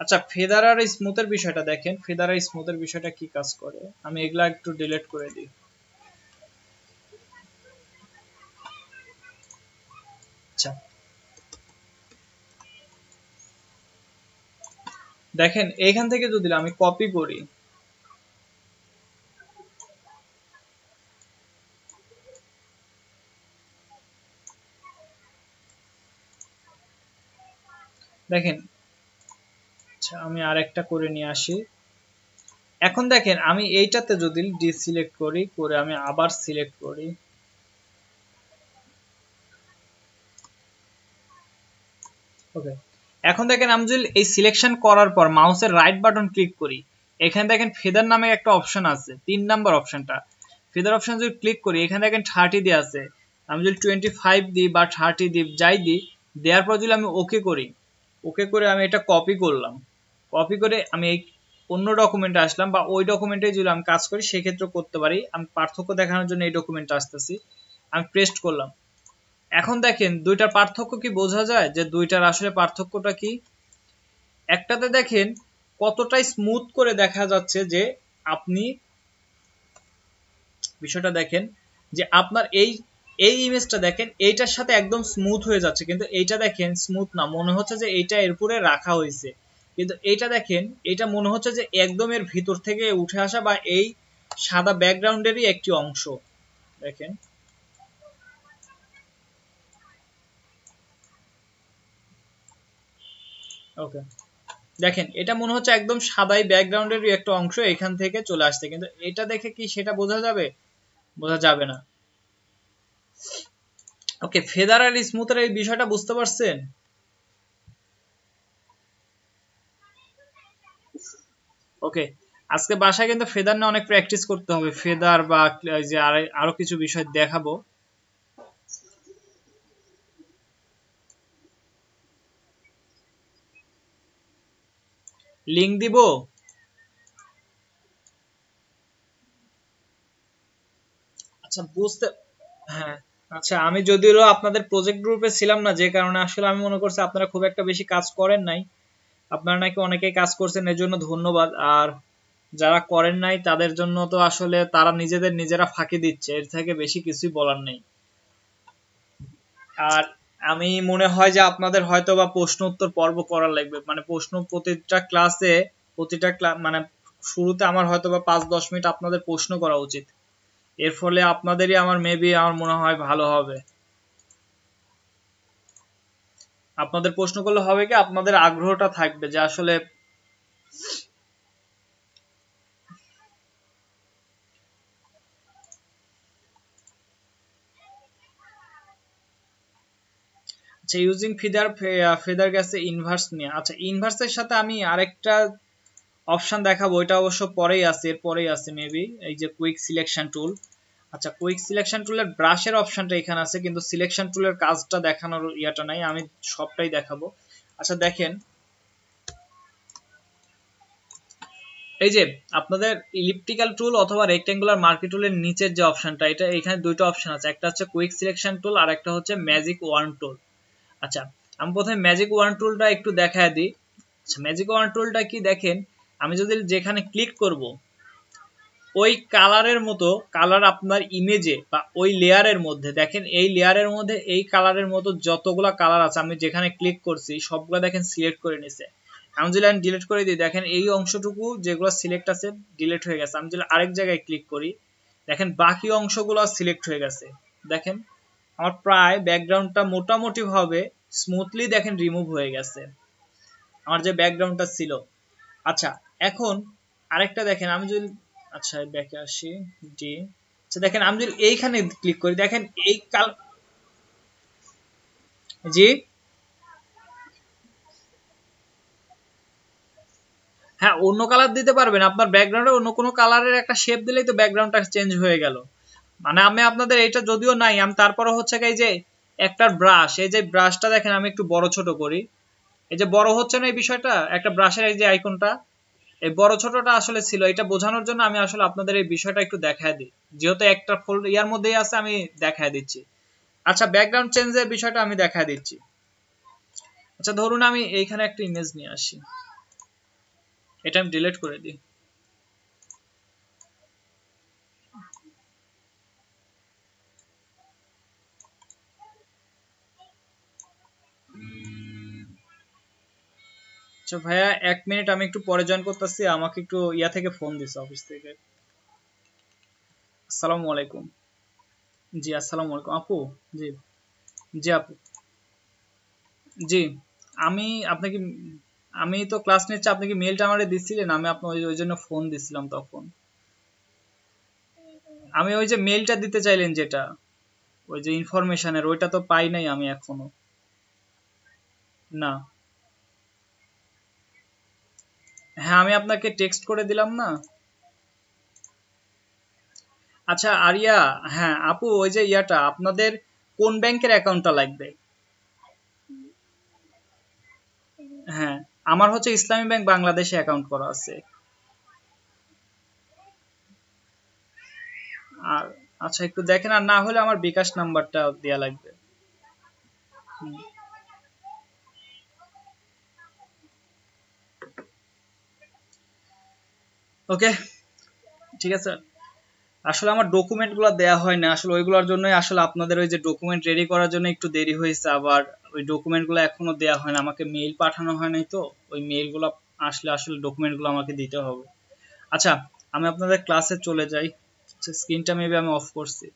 আচ্ছা, ফেদার আর স্মুথের বিষয়টা দেখেন, ফেদার আর স্মুথের বিষয়টা কি কাজ করে, আমি এগুলা একটু ডিলিট করে দিই। আচ্ছা দেখেন এইখান থেকে যদি আমি কপি করি, দেখেন আচ্ছা আমি আরেকটা করে নিয়ে আসি। এখন দেখেন আমি এইটাতে যদি ডিসিলেক্ট করি, করে আমি আবার সিলেক্ট করি, ওকে, এখন দেখেন আমি যদি এই সিলেকশন করার পর মাউসের রাইট বাটন ক্লিক করি, এখানে দেখেন ফেদার নামে একটা অপশন আছে, 3 নাম্বার অপশনটা, ফেদার অপশন যদি ক্লিক করি, এখানে দেখেন 30 দিয়ে আছে। আমি যদি 25 দিই বা 30 দিই, যাই দিই, দেওয়ার পর যদি আমি ওকে করি, ওকে করে আমি এটা কপি করলাম, কপি করে আমি এই অন্য ডকুমেন্টে আসলাম বা ওই ডকুমেন্টে যদি আমি কাজ করি সেক্ষেত্রে করতে পারি। আমি পার্থক্য দেখানোর জন্য এই ডকুমেন্টে আসতেছি, আমি পেস্ট করলাম। এখন দেখেন দুইটার পার্থক্য কি বোঝা যায় যে দুইটার আসলে পার্থক্যটা কি? একটাতে দেখেন কতটাই স্মুথ করে দেখা যাচ্ছে যে আপনি বিষয়টা দেখেন যে আপনার এই এই ইমেজটা দেখেন এইটার সাথে একদম স্মুথ হয়ে যাচ্ছে, কিন্তু এইটা দেখেন স্মুথ না, মনে হচ্ছে যে এইটা এর উপরে রাখা হয়েছে। কিন্তু এইটা দেখেন, এটা মনে হচ্ছে যে একদম এর ভিতর থেকে উঠে আসা বা এই সাদা ব্যাকগ্রাউন্ডেরই একটি অংশ। দেখেন, ওকে, দেখেন এটা মনে হচ্ছে একদম সাদাই ব্যাকগ্রাউন্ডেরই একটা অংশ এখান থেকে চলে আসছে, কিন্তু এটা দেখে কি সেটা বোঝা যাবে? বোঝা যাবে না। ওকে, ফেদার আর স্মুথের এই বিষয়টা বুঝতে পারছেন? ওকে, আজকে বাসায় কিন্তু ফেদার নিয়ে অনেক প্র্যাকটিস করতে হবে, ফেদার বা এই যে আরো কিছু বিষয় দেখাবো। লিংক দিব। আচ্ছা বুঝতে, হ্যাঁ, আচ্ছা আমি যদিও আপনাদের প্রজেক্ট গ্রুপে ছিলাম না, যে কারণে আসলে আমি মনে করছি আপনারা খুব একটা বেশি কাজ করেন নাই। আপনারা নাকি অনেকেই কাজ করছেন, এর জন্য ধন্যবাদ। আর যারা করেন নাই তাদের জন্য তো আসলে তারা নিজেরা ফাঁকি দিচ্ছে, এর থেকে বেশি কিছুই বলার নেই। আর আমি মনে হয় যে আপনাদের হয়তো বা প্রশ্ন উত্তর পর্ব করা লাগবে, মানে প্রশ্ন প্রতিটা ক্লাসে, প্রতিটা মানে শুরুতে আমার হয়তো বা 5-10 মিনিট আপনাদের প্রশ্ন করা উচিত। এর ফলে আপনাদেরই আমার মেবি আমার মনে হয় ভালো হবে। আপনাদের প্রশ্ন করলে হবে কি আপনাদের আগ্রহটা থাকবে যে আসলে, আচ্ছা ইউজিং ফিদার, ফেদার গেছে ইনভার্স নিয়ে। আচ্ছা ইনভার্সের সাথে আমি আরেকটা অপশন দেখাবো, এটা অবশ্য পরেই আছে, এর পরেই আছে মেবি, এই যে কুইক সিলেকশন টুল। আচ্ছা কুইক সিলেকশন টুলের ব্রাশের অপশনটা এখানে আছে, কিন্তু সিলেকশন টুলের কাজটা দেখানোর ইয়াটা নাই, আমি সবটাই দেখাবো। আচ্ছা দেখেন, এই যে আপনাদের ইলিপ্টিক্যাল টুল অথবা রেক্টেঙ্গুলার মার্কি টুলের নিচের যে অপশনটা, এটা এখানে দুইটা অপশন আছে, একটা হচ্ছে কুইক সিলেকশন টুল আর একটা হচ্ছে ম্যাজিক ওয়ান টুল। আচ্ছা আমি প্রথমে ম্যাজিক ওয়ান টুলটা একটু দেখায় দিই। আচ্ছা ম্যাজিক ওয়ান টুলটা কি দেখেন, আমি যদি যেখানে ক্লিক করব ওই কালারের মতো কালার আপনার ইমেজে বা ওই লেয়ারের মধ্যে দেখেন, এই লেয়ারের মধ্যে এই কালারের মতো যতগুলা কালার আছে আমি যেখানে ক্লিক করছি সবগুলা দেখেন সিলেক্ট করে নিছে। আমি যদি আমি ডিলিট করে দিই দেখেন এই অংশটুকু যেগুলো সিলেক্ট আছে ডিলিট হয়ে গেছে। আমি যদি আরেক জায়গায় ক্লিক করি দেখেন বাকি অংশগুলো সিলেক্ট হয়ে গেছে। দেখেন আমার প্রায় ব্যাকগ্রাউন্ডটা মোটামুটি ভাবে স্মুথলি দেখেন রিমুভ হয়ে গেছে আমার যে ব্যাকগ্রাউন্ডটা ছিল। আচ্ছা এখন আরেকটা দেখেন, আমি যদি, আচ্ছা ব্যাকে আসি, জি, আচ্ছা দেখেন আমি যদি এইখানে ক্লিক করি দেখেন এই কাল, জি, হ্যাঁ অন্য কালার দিতে পারবেন, আপনার ব্যাকগ্রাউন্ডে অন্য কোনো কালারের একটা শেপ দিলেই তো ব্যাকগ্রাউন্ডটা চেঞ্জ হয়ে গেল। মানে আমি আপনাদের এটা যদিও নাই, আমি তারপরে হচ্ছে এই যে একটা ব্রাশ, এই যে ব্রাশটা দেখেন আমি একটু বড় ছোট করি, এই যে বড় হচ্ছে না এই বিষয়টা, একটা ব্রাশের এই যে আইকনটা, এই বড় ছোটটা আসলে ছিল, এটা বোঝানোর জন্য আমি আসলে আপনাদের এই বিষয়টা একটু দেখায় দিই, যেহেতু একটা ফোল্ডার ইয়ার মধ্যেই আছে আমি দেখায় দিচ্ছি। আচ্ছা ব্যাকগ্রাউন্ড চেঞ্জের বিষয়টা আমি দেখায় দিচ্ছি। আচ্ছা ধরুন আমি এইখানে একটা ইমেজ নিয়ে আসি, এটা আমি ডিলিট করে দিই। আচ্ছা ভাইয়া 1 মিনিট, আমি একটু পরে জয়েন করতেছি, আমাকে একটু ইয়া থেকে ফোন দিছে অফিস থেকে। আসসালামু আলাইকুম। জি আসসালামু আলাইকুম আপু। জি, জি আপু। জি, আমি আপনাকে, আমি তো ক্লাস নিচ্ছি, আপনি কি মেলটা আমারে দিছিলেন? আমি আপনার ওই ওই জন্য ফোন দিছিলাম তখন। আমি ওই যে মেলটা দিতে চাইলেন যেটা, ওই যে ইনফরমেশনের ওইটা তো পাই নাই আমি এখনো। না, হ্যাঁ আমি আপনাকে টেক্সট করে দিলাম না। আচ্ছা আরিয়া, হ্যাঁ আপু ওই যে ইয়াটা আপনাদের কোন ব্যাংকের অ্যাকাউন্টটা লাগবে? হ্যাঁ, আমার হচ্ছে ইসলামী ব্যাংক বাংলাদেশে অ্যাকাউন্ট করা আছে। আর আচ্ছা একটু দেখেন, আর না হলে আমার বিকাশ নাম্বারটা দেয়া লাগবে। ওকে, ঠিক আছে। আসলে আমার ডকুমেন্ট গুলো দেওয়া হয় না, আসলে ওইগুলোর জন্যই আসলে আপনাদের ওই যে ডকুমেন্ট রেডি করার জন্য একটু দেরি হয়েছে। আবার ওই ডকুমেন্ট গুলো এখনো দেওয়া হয় না, আমাকে মেইল পাঠানো হয় নাই, তো ওই মেইল গুলো আসলে আসলে ডকুমেন্ট গুলো আমাকে দিতে হবে। আচ্ছা, আমি আপনাদের ক্লাসে চলে যাই। স্ক্রিনটা মেবি আমি অফ করছি।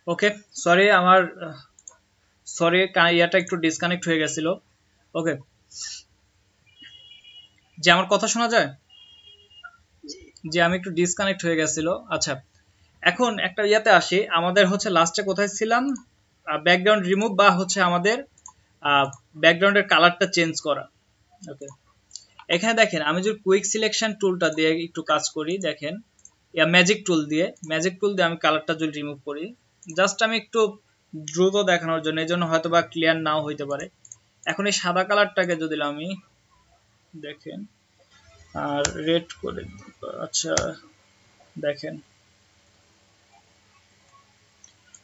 ওকে, সরি আমার সরি ইয়াটা একটু ডিসকানেক্ট হয়ে গেছিল। ওকে, যে আমার কথা শোনা যায়? যে আমি একটু ডিসকানেক্ট হয়ে গেছিল। আচ্ছা, এখন একটা ইয়াতে আসি, আমাদের হচ্ছে লাস্টে কোথায় ছিলাম? ব্যাকগ্রাউন্ড রিমুভ বা হচ্ছে আমাদের ব্যাকগ্রাউন্ডের কালারটা চেঞ্জ করা। ওকে, এখানে দেখেন আমি যদি কুইক সিলেকশন টুলটা দিয়ে একটু কাজ করি, দেখেন ম্যাজিক টুল দিয়ে আমি কালারটা যদি রিমুভ করি, জাস্ট আমি একটু দ্রুত দেখানোর জন্য, এই জন্য হয়তো বা ক্লিয়ার নাও হইতে পারে। এখন এই সাদা কালারটাকে যদি আমি দেখেন আর রেড করে, আচ্ছা দেখেন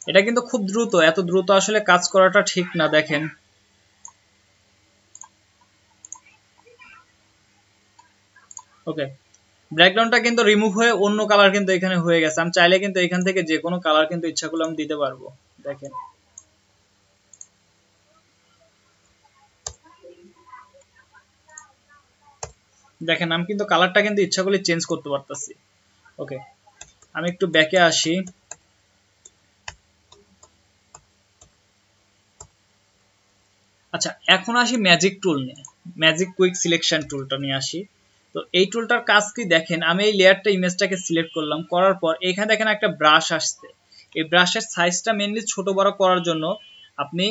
এটা কিন্তু খুব দ্রুত, এত দ্রুত আসলে কাজ করাটা ঠিক না। দেখেন ওকে, ব্যাকগ্রাউন্ডটা কিন্তু রিমুভ হয়ে অন্য কালার কিন্তু এখানে হয়ে গেছে। আমি চাইলে কিন্তু এখান থেকে যে কোনো কালার কিন্তু ইচ্ছা করলে আমি দিতে পারবো। দেখেন দেখেন আমি কিন্তু কালারটা কিন্তু ইচ্ছা করলে চেঞ্জ করতে পারতেছি। ওকে, আমি একটু ব্যাকে আসি। আচ্ছা, এখন আসি ম্যাজিক টুল নিয়ে, ম্যাজিক কুইক সিলেকশন টুলটা নিয়ে আসি। তো এই টুলটার কাজ কি দেখেন, আমি এই লেয়ারটা ইমেজটাকে সিলেক্ট করলাম, করার পর এখানে দেখেন একটা ব্রাশ আসছে। এই ব্রাশের সাইজটা মেনলি ছোট বড় করার জন্য আপনি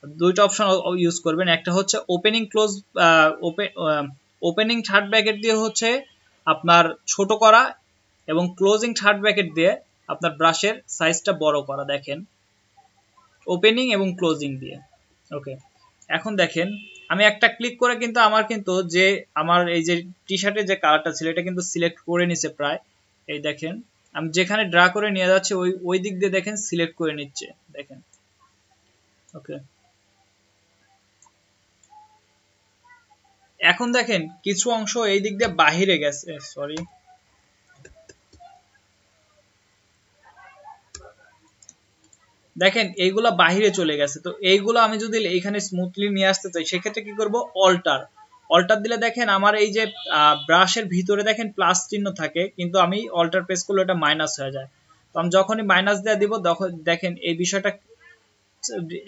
দুইটা অপশন ইউজ করবেন। একটা হচ্ছে opening close, opening third bracket দিয়ে হচ্ছে আপনার ছোট করা, এবং ক্লোজিং থার্ড ব্র্যাকেট দিয়ে আপনার ব্রাশের সাইজটা বড় করা। দেখেন ওপেনিং এবং ক্লোজিং দিয়ে। ওকে, এখন দেখেন আমি একটা ক্লিক করে কিন্তু আমার কিন্তু যে আমার এই যে টি শার্টের যে কালারটা ছিল এটা কিন্তু সিলেক্ট করে নিছে প্রায়। এই দেখেন আমি যেখানে ড্রা করে নিয়ে যাচ্ছি ওই ওই দিক দিয়ে দেখেন সিলেক্ট করে নিচ্ছে। দেখেন ওকে, এখন দেখেন কিছু অংশ এই দিক দিয়ে বাহিরে গেছে, সরি দেখেন এইগুলা বাহিরে চলে গেছে। তো এইগুলো আমি যদি এইখানে স্মুথলি নিয়ে আসতে চাই সেক্ষেত্রে কি করব, অল্টার অল্টার দিলে দেখেন আমার এই যে ব্রাশের ভিতরে দেখেন প্লাস চিহ্ন থাকে, কিন্তু আমি অল্টার প্রেস করলে এটা মাইনাস হয়ে যায়। তো আমি যখনই মাইনাস দিয়ে দিব তখন দেখেন এই বিষয়টা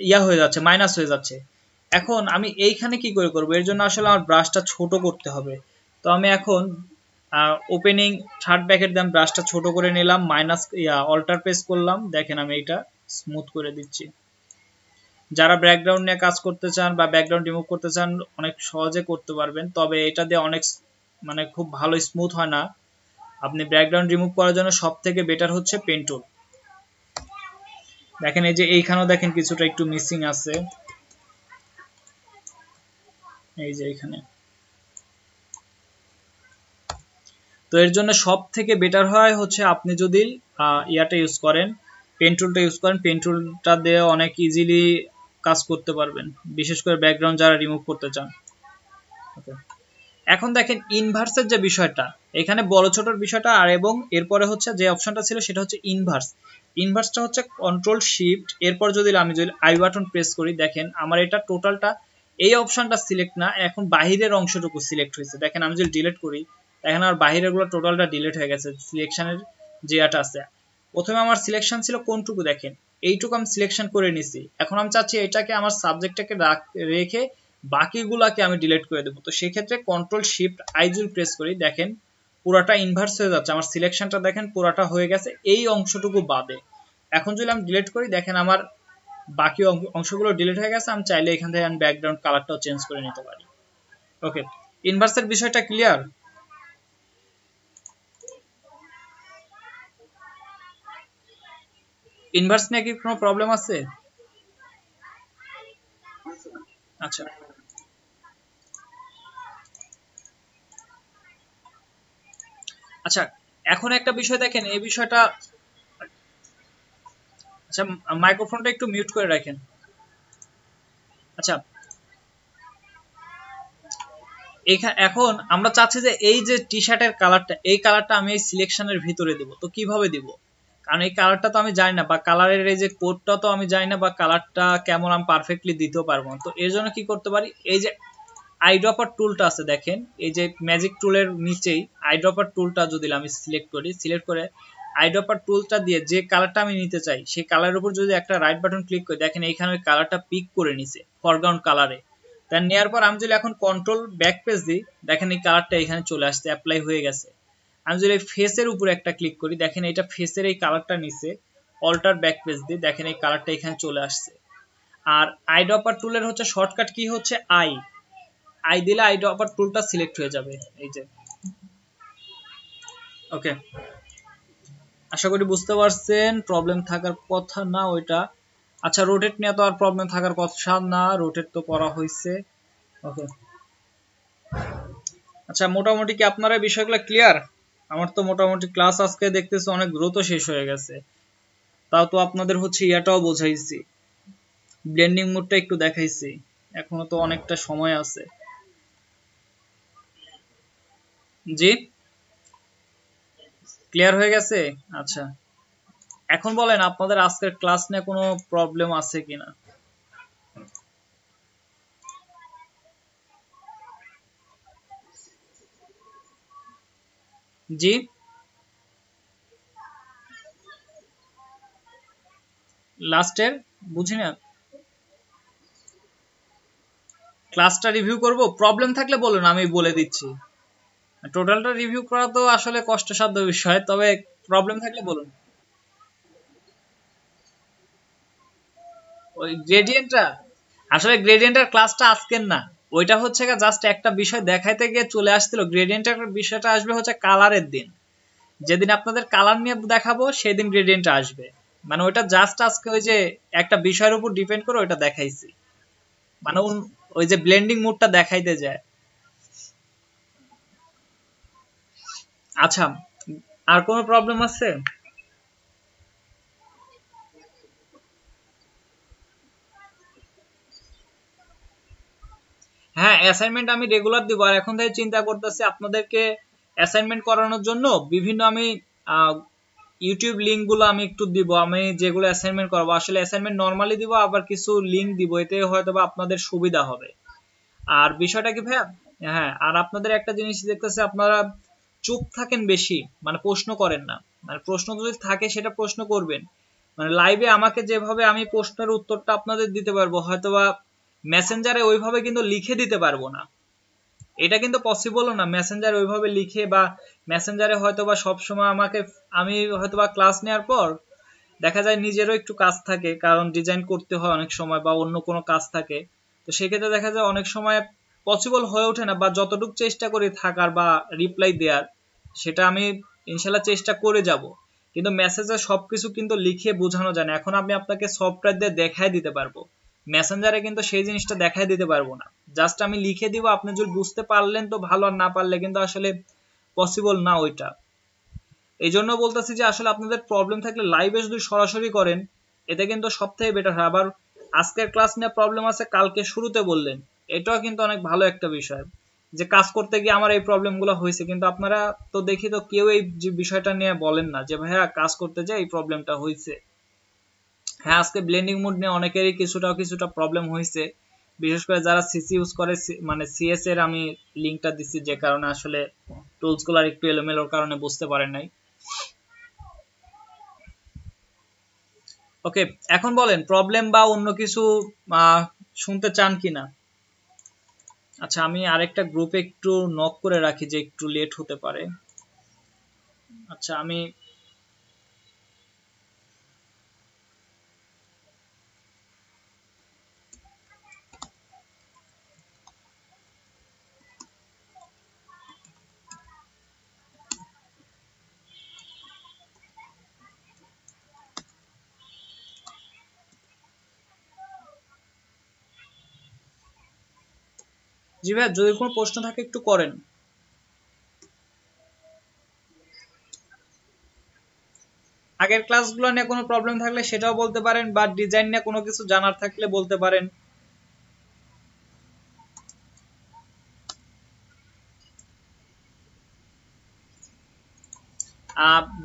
ইয়া হয়ে যাচ্ছে, মাইনাস হয়ে যাচ্ছে। এখন আমি এইখানে কি করে করব, এর জন্য আসলে আমার ব্রাশটা ছোট করতে হবে। তো আমি এখন ওপেনিং থার্ড ব্র্যাকেট দিয়ে আমি ব্রাশটা ছোট করে নিলাম, মাইনাস অল্টার প্রেস করলাম, দেখেন আমি এটা স্মুথ করে দিচ্ছি। যারা ব্যাকগ্রাউন্ড নিয়ে কাজ করতে চান বা ব্যাকগ্রাউন্ড রিমুভ করতে চান অনেক সহজে করতে পারবেন, তবে এটা দিয়ে অনেক মানে খুব ভালো স্মুথ হয় না। আপনি ব্যাকগ্রাউন্ড রিমুভ করার জন্য সব থেকে বেটার হচ্ছে পেন টুল। দেখেন এই যে এইখানেও দেখেন কিছুটা একটু মিসিং আছে, এই যে এখানে। তো এর জন্য সব থেকে বেটার হয় হচ্ছে আপনি যদি ইয়াটা ইউজ করেন, পেন টুলটা ইউজ করেন, পেন টুলটা দিয়ে অনেক ইজিলি কাজ করতে পারবেন, বিশেষ করে ব্যাকগ্রাউন্ড যারা রিমুভ করতে চান। ওকে, এখন দেখেন ইনভার্সের যে বিষয়টা, এখানে বড় ছোটর বিষয়টা আর এবং এরপরে হচ্ছে যে অপশনটা ছিল সেটা হচ্ছে ইনভার্স। ইনভার্সটা হচ্ছে কন্ট্রোল শিফট, এরপর আমি যদি আই বাটন প্রেস করি, দেখেন আমার এটা টোটালটা এই অপশনটা সিলেক্ট না, এখন বাহিরের অংশটুকু সিলেক্ট হয়েছে। দেখেন আমি যদি ডিলিট করি, দেখেন আর বাহিরের গুলো টোটালটা ডিলিট হয়ে গেছে, সিলেকশনের যে এটা আছে। প্রথমে আমার সিলেকশন ছিল কোনটুকু, দেখেন এইটুকু আমি সিলেকশন করে নিছি। এখন আমি চাচ্ছি এটাকে আমার সাবজেক্টটাকে রেখে বাকিগুলাকে আমি ডিলিট করে দেবো। তো সেক্ষেত্রে কন্ট্রোল শিফট আই যদি প্রেস করি, দেখেন পুরাটা ইনভার্স হয়ে যাচ্ছে, আমার সিলেকশনটা দেখেন পুরাটা হয়ে গেছে এই অংশটুকু বাদে। এখন যদি আমি ডিলিট করি, দেখেন আমার বাকি অংশগুলো ডিলিট হয়ে গেছে। আমি চাইলে এখান থেকে আমি ব্যাকগ্রাউন্ড কালারটাও চেঞ্জ করে নিতে পারি। ওকে, ইনভার্সের বিষয়টা ক্লিয়ার? ইনভার্স নিয়ে কি কোনো প্রবলেম আছে? আচ্ছা আচ্ছা, এখন একটা বিষয় দেখেন, এই বিষয়টা, আচ্ছা মাইক্রোফোনটা একটু মিউট করে রাখেন। আচ্ছা, এখন আমরা চাচ্ছি যে এই যে টি শার্টের কালারটা, এই কালারটা আমি এই সিলেকশনের ভিতরে দিব। তো কিভাবে দিব? কারণ এই কালারটা তো আমি জানি না, বা কালারের এই যে কোডটা তো আমি জানি না, বা কালারটা কেমন আমি পারফেক্টলি দিতেও পারবো না। তো এর জন্য কি করতে পারি, এই যে আইড্রপার টুলটা আছে, দেখেন এই যে ম্যাজিক টুলের নিচেই আইড্রপার টুলটা যদি আমি সিলেক্ট করি, সিলেক্ট করে আইড্রপার টুলটা দিয়ে যে কালারটা আমি নিতে চাই সেই কালারের উপর যদি একটা রাইট বাটন ক্লিক করি, দেখেন এইখানে ওই কালারটা পিক করে নিছে ফরগ্রাউন্ড কালারে। দেন নেওয়ার পর আমি যদি এখন কন্ট্রোল ব্যাক পেজ দিই, দেখেন এই কালারটা এখানে চলে আসছে, অ্যাপ্লাই হয়ে গেছে। আমি যদি ফেসের উপরে একটা ক্লিক করি, দেখেন এটা ফেসের এই কালারটা নিচে, অল্টার ব্যাক পেজ দিই, দেখেন এই কালারটা এখানে চলে আসছে। আর আইড্রপার টুলের হচ্ছে শর্টকাট কি হচ্ছে আই, আই দিলে আইড্রপার টুলটা সিলেক্ট হয়ে যাবে, এই যে। ওকে, আশা করি বুঝতে পারছেন, প্রবলেম থাকার কথা না ওইটা। আচ্ছা, রোটেট নিয়ে তো আর প্রবলেম থাকার কথা না, রোটেট তো করা হয়েছে। ওকে, আচ্ছা মোটামুটি কি আপনারা বিষয়গুলো ক্লিয়ার? আমার তো মোটামুটি ক্লাস আজকে দেখতেছি অনেক দ্রুত শেষ হয়ে গেছে। তাও তো আপনাদের হচ্ছে ইয়াটাও বোঝাইছি, ব্লেন্ডিং মোডটা একটু দেখাইছি, এখনো তো অনেকটা সময় আছে। জি, ক্লিয়ার হয়ে গেছে? আচ্ছা, এখন বলেন আপনাদের আজকের ক্লাস নিয়ে কোনো প্রবলেম আছে কিনা? জি, লাস্টের বুঝি না, ক্লাসটা রিভিউ করব, প্রবলেম থাকলে বলুন আমি বলে দিচ্ছি। টোটালটা রিভিউ করা তো আসলে কষ্টসাধ্য বিষয়, তবে প্রবলেম থাকলে বলুন। ওই গ্রেডিয়েন্টটা, আসলে গ্রেডিয়েন্টের ক্লাসটা আজকের না, ওইটা হচ্ছে জাস্ট একটা বিষয় দেখাইতে গিয়ে চলে আসছিল। গ্রেডিয়েন্টের বিষয়টা আসবে হচ্ছে কালারের দিন, যেদিন আপনাদের কালার নিয়ে দেখাবো সেদিন গ্রেডিয়েন্টটা আসবে। মানে ওইটা জাস্ট আজকে ওই যে একটা বিষয়ের উপর ডিপেন্ড করে ওইটা দেখাইছি, মানে ওই যে ব্লেন্ডিং মোডটা দেখাইতে যায়। আচ্ছা, আর কোনো প্রবলেম আছে? হ্যাঁ, অ্যাসাইনমেন্ট আমি রেগুলার দিব। আর এখন থেকে চিন্তা করতেছি আপনাদেরকে অ্যাসাইনমেন্ট করানোর জন্য বিভিন্ন আমি ইউটিউব লিঙ্ক গুলো আমি একটু দিব, আমি যেগুলো অ্যাসাইনমেন্ট করবো। আসলে অ্যাসাইনমেন্ট নর্মালি দিব, আবার কিছু লিঙ্ক দিব, এতে হয়তো বা আপনাদের সুবিধা হবে। আর বিষয়টা কি ভাইয়া, হ্যাঁ, আর আপনাদের একটা জিনিস দেখতেছে, আপনারা চুপ থাকেন বেশি, মানে প্রশ্ন করেন না। মানে প্রশ্ন যদি থাকে সেটা প্রশ্ন করবেন, মানে লাইভে আমাকে যেভাবে আমি প্রশ্নের উত্তরটা আপনাদের দিতে পারবো, হয়তোবা মেসেঞ্জারে ওইভাবে কিন্তু লিখে দিতে পারবো না। এটা কিন্তু পসিবলও না মেসেঞ্জারে ওইভাবে লিখে, বা মেসেঞ্জারে হয়তোবা সবসময় আমাকে, আমি হয়তোবা ক্লাস নেওয়ার পর দেখা যায় নিজেরও একটু কাজ থাকে, কারণ ডিজাইন করতে হয় অনেক সময়, বা অন্য কোনো কাজ থাকে। তো সেক্ষেত্রে দেখা যায় অনেক সময় পসিবল হয়ে ওঠে না, বা যতটুকু চেষ্টা করি থাকার বা রিপ্লাই দেওয়ার, সেটা আমি ইনশাল্লাহ চেষ্টা করে যাব। কিন্তু মেসেজে সবকিছু কিন্তু লিখে বোঝানো যায় না। এখন আমি আপনাকে সফটওয়্যার দিয়ে দেখাই দিতে পারবো, মেসেঞ্জারে কিন্তু সেই জিনিসটা দেখাই দিতে পারবো না। জাস্ট আমি লিখে দিব, আপনি যদি বুঝতে পারলেন তো ভালো, আর না পারলে কিন্তু আসলে পসিবল না ওইটা। এই জন্য বলতেছি যে আসলে আপনাদের প্রবলেম থাকলে লাইভে যদি সরাসরি করেন এতে কিন্তু সব থেকে বেটার হয়। আবার আজকের ক্লাস নিয়ে প্রবলেম আছে কালকে শুরুতে বললেন, এটাও কিন্তু অনেক ভালো একটা বিষয় যে কাজ করতে গিয়ে আমার এই প্রবলেমগুলো হয়েছে, কিন্তু আপনারা তো দেখি তো কেউ এই যে বিষয়টা নিয়ে বলেন না যে ভাইয়া কাজ করতে যাই এই প্রবলেমটা হয়েছে। হ্যাঁ, আজকে ব্লেন্ডিং মোড নিয়ে অনেকেরই কিছুটা প্রবলেম হয়েছে, বিশেষ করে যারা সিসি ইউজ করে, মানে সিএস এর আমি লিঙ্কটা দিচ্ছি যে কারণে আসলে টুলস গুলার একটু এলোমেলোর কারণে বুঝতে পারেন নাই। ওকে, এখন বলেন প্রবলেম বা অন্য কিছু শুনতে চান কিনা। আচ্ছা, আমি আরেকটা গ্রুপে একটু নক করে রাখি যে একটু লেট হতে পারে। আচ্ছা, আমি জি ভাই, যদি কোনো প্রশ্ন থাকে একটু করেন। আগের ক্লাসগুলো নিয়ে কোনো প্রবলেম থাকলে সেটাও বলতে পারেন, বা ডিজাইন নিয়ে কোনো কিছু জানার থাকলে বলতে পারেন।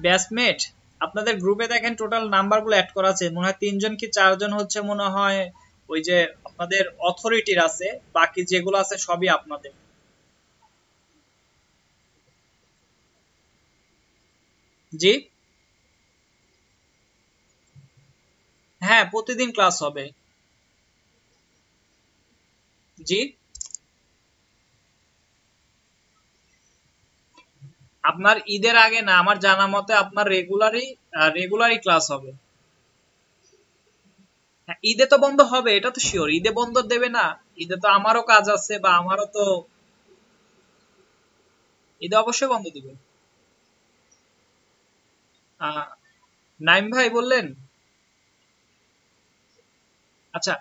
ব্যাচমেট, আপনাদের গ্রুপে দেখেন টোটাল নাম্বারগুলো অ্যাড করা আছে, মনে হয় 3জন কি 4জন হচ্ছে মনে হয় ওই যে আপনাদের অথরিটির আছে, বাকি যেগুলো আছে সবই আপনাদের। জি, হ্যাঁ প্রতিদিন ক্লাস হবে। জি, আপনার ঈদের আগে না, আমার জানা মতে আপনার রেগুলারই ক্লাস হবে। হ্যাঁ, ঈদে তো বন্ধ হবে, এটা তো শিওর, ঈদে বন্ধ দেবে না? ঈদে তো আমারও কাজ আছে, বা আমারও তো ঈদে অবশ্যই বন্ধ দিবে। আহ, নাইম ভাই বললেন। আচ্ছা,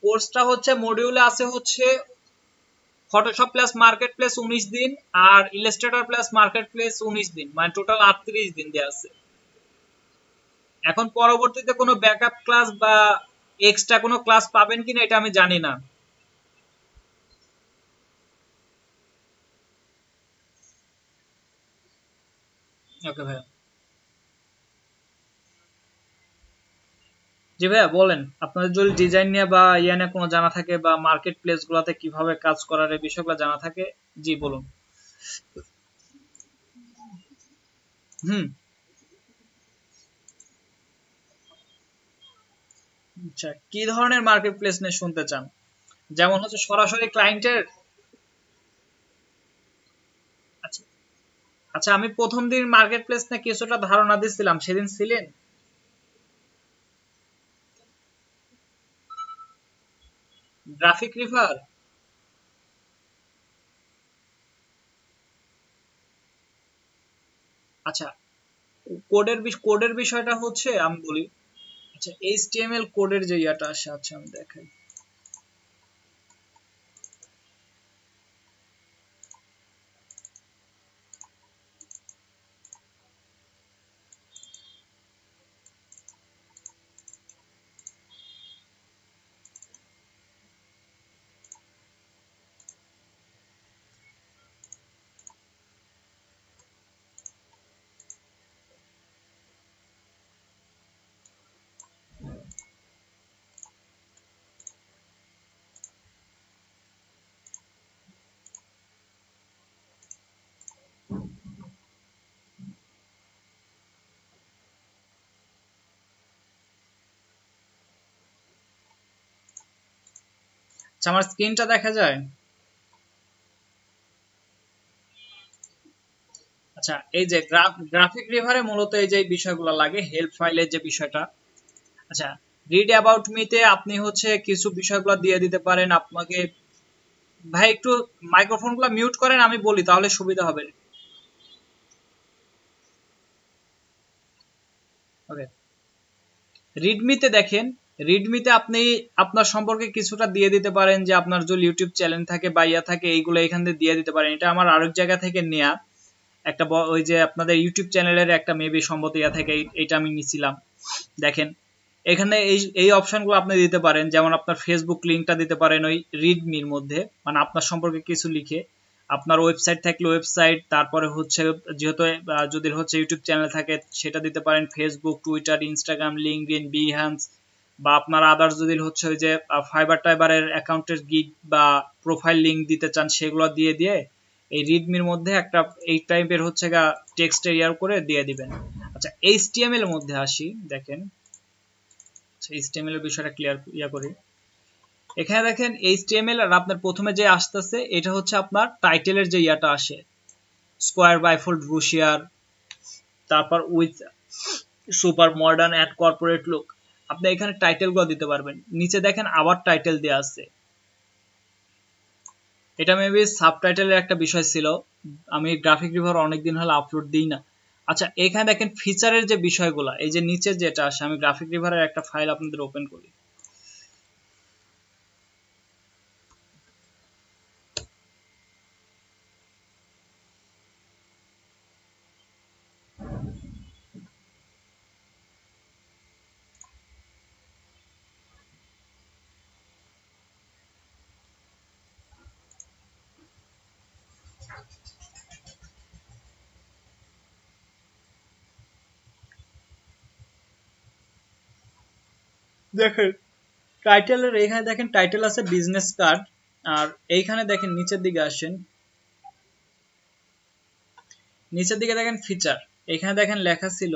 কোর্সটা হচ্ছে মডিউলে আছে হচ্ছে ফটোশপ প্লাস মার্কেট প্লেস 19 দিন, আর ইলাস্ট্রেটর প্লাস মার্কেট প্লেস 19 দিন, মানে টোটাল 38 দিন দেওয়া আছে। এখন পরবর্তীতে কোনো ব্যাকআপ ক্লাস বা এক্সট্রা কোনো ক্লাস পাবেন কিনা এটা আমি জানি না। ওকে ভাইয়া। জি ভাইয়া বলেন, আপনাদের যদি ডিজাইন নিয়ে বা ইয়া নিয়ে কোনো জানা থাকে, বা মার্কেট প্লেস গুলাতে কিভাবে কাজ করার এই বিষয়গুলো জানা থাকে, জি বলুন। হুম। আচ্ছা, কি ধরনের মার্কেট প্লেস নিয়ে শুনতে চান? যেমন হচ্ছে সরাসরি ক্লায়েন্টের। আচ্ছা, আচ্ছা, আমি প্রথম দিন মার্কেট প্লেস নিয়ে কিছুটা ধারণা দিছিলাম, সেদিন ছিলেন? Graphic river. আচ্ছা, কোডের বিষয়টা হচ্ছে আমি বলি। আচ্ছা, এইচটিএমএল কোডের যে ইয়াটা আসে, আচ্ছা আমি দেখাই। আচ্ছা, আমার স্ক্রিনটা দেখা যায়? আচ্ছা, এই যে গ্রাফিক রিভারে মূলত এই যে বিষয়গুলো লাগে, হেল্প ফাইলের যে বিষয়টা। আচ্ছা, রিড অ্যাবাউট মিতে আপনি হচ্ছে কিছু বিষয়গুলো দিয়ে দিতে পারেন আপনাকে। ভাই একটু মাইক্রোফোনগুলো মিউট করেন, আমি বলি তাহলে সুবিধা হবে। ওকে, রিডমিতে দেখেন, রিডমিতে আপনি আপনার সম্পর্কে কিছুটা দিয়ে দিতে পারেন, যে আপনার যদি ইউটিউব চ্যানেল থাকে বা ইয়া থাকে এইগুলো এখান থেকে দিয়ে দিতে পারেন, এটা আমার আরেক জায়গা থেকে নেয়া। একটা ওই যে আপনাদের ইউটিউব চ্যানেলের একটা মেবি সম্ভবত ইয়া থেকে এইটা আমি নিছিলাম। দেখেন এখানে এই অপশনগুলো আপনি দিতে পারেন, যেমন আপনার ফেসবুক লিঙ্কটা দিতে পারেন ওই রিডমির মধ্যে, মানে আপনার সম্পর্কে কিছু লিখে। আপনার ওয়েবসাইট থাকলে ওয়েবসাইট, তারপরে হচ্ছে যেহেতু যদি হচ্ছে ইউটিউব চ্যানেল থাকে সেটা দিতে পারেন, Facebook, Twitter, Instagram, LinkedIn, Behance, বা আপনার আদার্স যদি হচ্ছে ওই যে ফাইবার টাইবারের অ্যাকাউন্টের গিগ বা প্রোফাইল লিঙ্ক দিতে চান সেগুলো দিয়ে দিয়ে এই রিডমির মধ্যে একটা এই টাইপের হচ্ছে গা টেক্সট এরিয়ার করে দিয়ে দিবেন। আচ্ছা এইচটিএমএল এর মধ্যে আসি, দেখেন এইচটিএমএল এর বিষয়টা ক্লিয়ার করি। এখানে দেখেন এইচটিএমএল আর আপনার প্রথমে যে আসতেছে এটা হচ্ছে আপনার টাইটেলের যে ইয়াটা আসে, স্কোয়ার বাইফোল্ড ব্রুশিয়ার, তারপর with super modern and corporate look. আপনি এখানে টাইটেলগুলো দিতে পারবেন। নিচে দেখেন আবার টাইটেল দেওয়া আছে, এটা মেবি সাবটাইটেলের একটা বিষয় ছিল, আমি গ্রাফিক রিভার অনেকদিন হলো আপলোড দিই না। আচ্ছা এখানে দেখেন ফিচারের যে বিষয়গুলো, এই যে নিচে যেটা আসে, আমি গ্রাফিক রিভারের একটা ফাইল আপনাদের ওপেন করি। দেখেন টাইটেলের এখানে দেখেন টাইটেল আছে বিজনেস কার্ড, আর এইখানে দেখেন নিচের দিকে আসেন, নিচের দিকে দেখেন ফিচার, এখানে দেখেন লেখা ছিল